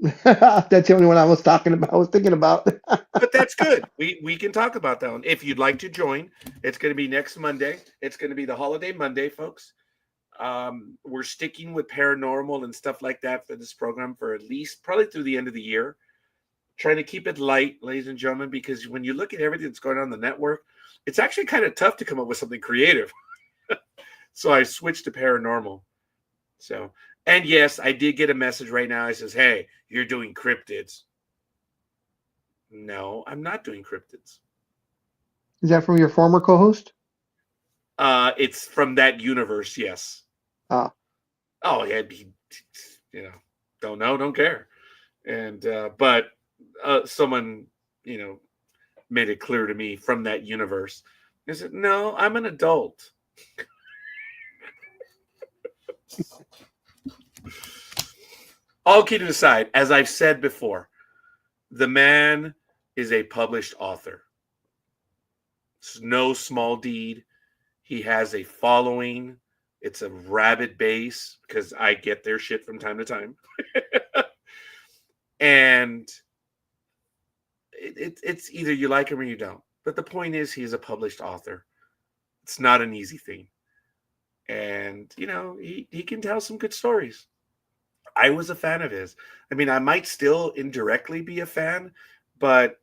That's the only one I was talking about. I was thinking about. But that's good. We can talk about that one if you'd like to join. It's going to be next Monday. It's going to be the holiday Monday, folks. We're sticking with paranormal and stuff like that for this program for at least probably through the end of the year. Trying to keep it light, ladies and gentlemen, because when you look at everything that's going on the network, it's actually kind of tough to come up with something creative. So I switched to paranormal. So, and yes, I did get a message right now. It says, "Hey, you're doing cryptids." No, I'm not doing cryptids. Is that from your former co-host? It's from that universe, yes. Uh, Oh yeah, you know, don't know, don't care. And but someone, you know, made it clear to me from that universe. I said, no, I'm an adult. All kidding aside, as I've said before, the man is a published author. It's no small deed. He has a following. It's a rabid base because I get their shit from time to time. And it's either you like him or you don't. But the point is, he's a published author. It's not an easy thing. And, you know, he can tell some good stories. I was a fan of his. I mean, I might still indirectly be a fan, but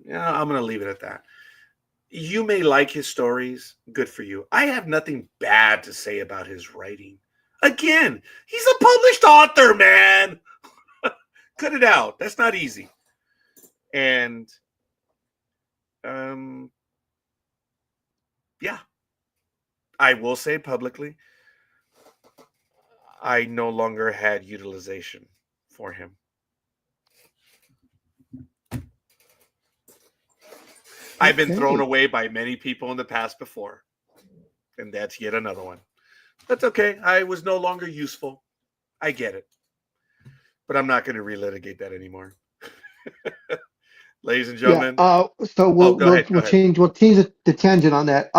yeah, I'm going to leave it at that. You may like his stories. Good for you. I have nothing bad to say about his writing. Again, he's a published author, man. Cut it out. That's not easy. And yeah, I will say publicly, I no longer had utilization for him. I've been thrown okay. away by many people in the past before, and that's yet another one. That's okay. I was no longer useful. I get it. But I'm not going to relitigate that anymore. Ladies and Yeah. gentlemen. So Oh, we'll go ahead. Go ahead. we'll change the tangent on that.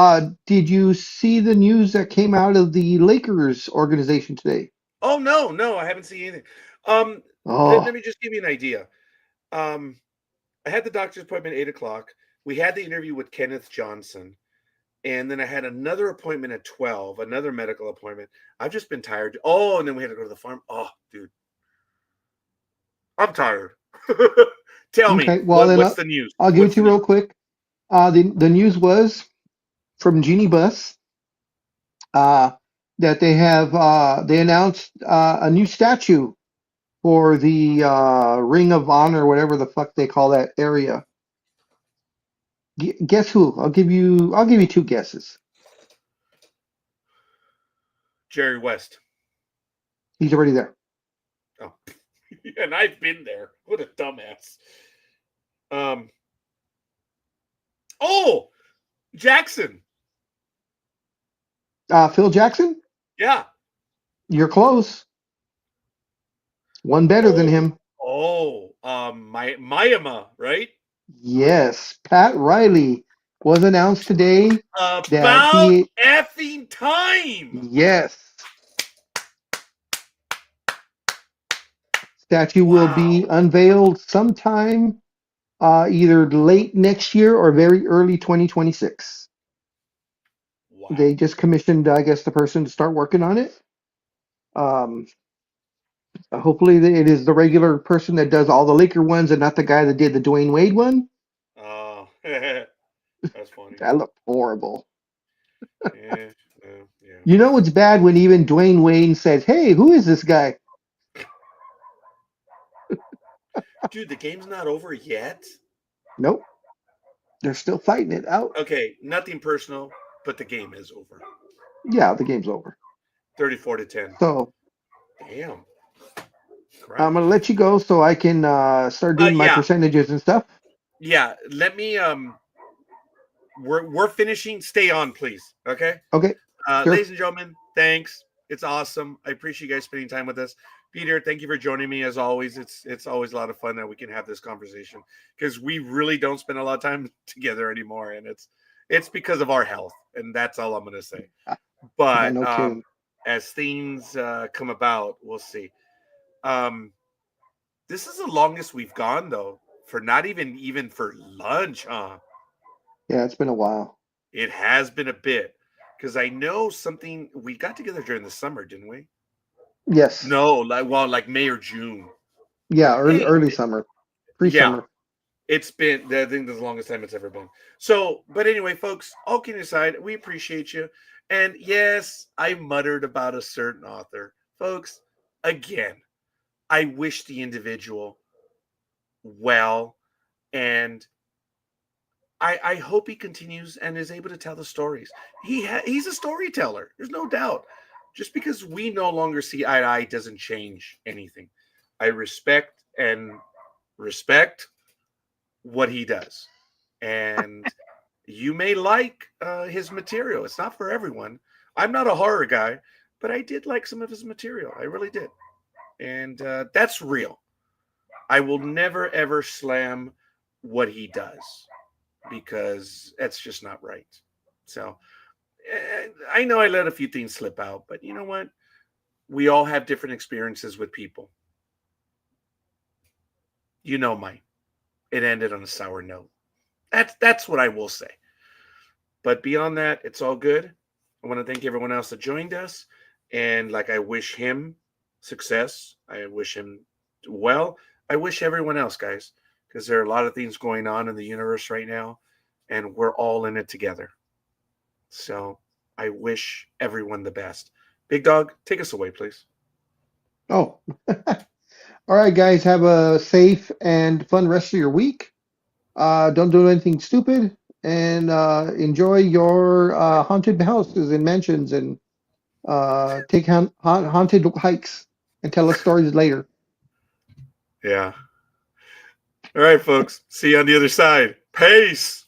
Did you see the news that came out of the Lakers organization today? Oh, no, no, I haven't seen anything. Um, let Oh, me just give you an idea. Um, I had the doctor's appointment at 8 o'clock. We had the interview with Kenneth Johnson. And then I had another appointment at 12, another medical appointment. I've just been tired. Oh, and then we had to go to the farm. Oh, dude, I'm tired. Tell me, okay. Well, then what's the news? I'll give it What's to the you real news? quick. The news was from Genie Bus uh, that they announced a new statue for the Ring of Honor, whatever the fuck they call that area. Guess who? I'll give you two guesses. Jerry West. He's already there. Oh, and I've been there. What a dumbass. Um. Oh, Jackson. Phil Jackson, Yeah. you're close. One better than Oh. him. Oh. Myanmar, right? Yes, Pat Riley was announced today that About he, effing time. yes, statue will be Wow. unveiled sometime either late next year or very early 2026. They Wow. just commissioned, I guess, the person to start working on it. Um, hopefully, it is the regular person that does all the Laker ones and not the guy that did the Dwayne Wade one. Oh, that's funny. That looked horrible. Yeah, yeah. You know what's bad when even Dwayne Wayne says, "Hey, who is this guy?" Dude, the game's not over yet. Nope, they're still fighting it out. Okay, nothing personal, but the game is over. Yeah, the game's over. 34-10. So Damn. I'm Crap. gonna let you go so I can start doing my Yeah, percentages and stuff. yeah. Let me we're finishing. Stay on, please. Okay. Okay, Ladies sure. and gentlemen, thanks. It's awesome. I appreciate you guys spending time with us. Peter, thank you for joining me as always. It's always a lot of fun that we can have this conversation because we really don't spend a lot of time together anymore, and it's because of our health, and that's all I'm gonna say. Yeah, But no kidding. as things come about, we'll see. Um, this is the longest we've gone though, for not even for lunch, huh? Yeah, it's been a while. It has been a bit because I know something. We got together during the summer, didn't we? Yes. No, like May or June. Yeah, early Hey, early summer, yeah, pre-summer. it's been. I think the longest time it's ever been. So, but anyway, folks, all kidding aside, we appreciate you. And yes, I muttered about a certain author, folks. Again, I wish the individual well, and I hope he continues and is able to tell the stories. He's a storyteller. There's no doubt. Just because we no longer see eye to eye doesn't change anything. I respect what he does, and you may like his material. It's not for everyone. I'm not a horror guy, but I did like some of his material. I really did, and that's real. I will never ever slam what he does because that's just not right. So I know I let a few things slip out, but you know what? We all have different experiences with people. You know mine. It ended on a sour note. That's what I will say. But beyond that, it's all good. I want to thank everyone else that joined us. And like I wish him success. I wish him well. I wish everyone else, guys, because there are a lot of things going on in the universe right now, and we're all in it together. So I wish everyone the best. Big Dog, take us away, please. Oh, all right, guys. Have a safe and fun rest of your week. Don't do anything stupid, and enjoy your haunted houses and mansions, and take haunted hikes, and tell us stories later. Yeah. All right, folks. See you on the other side. Peace.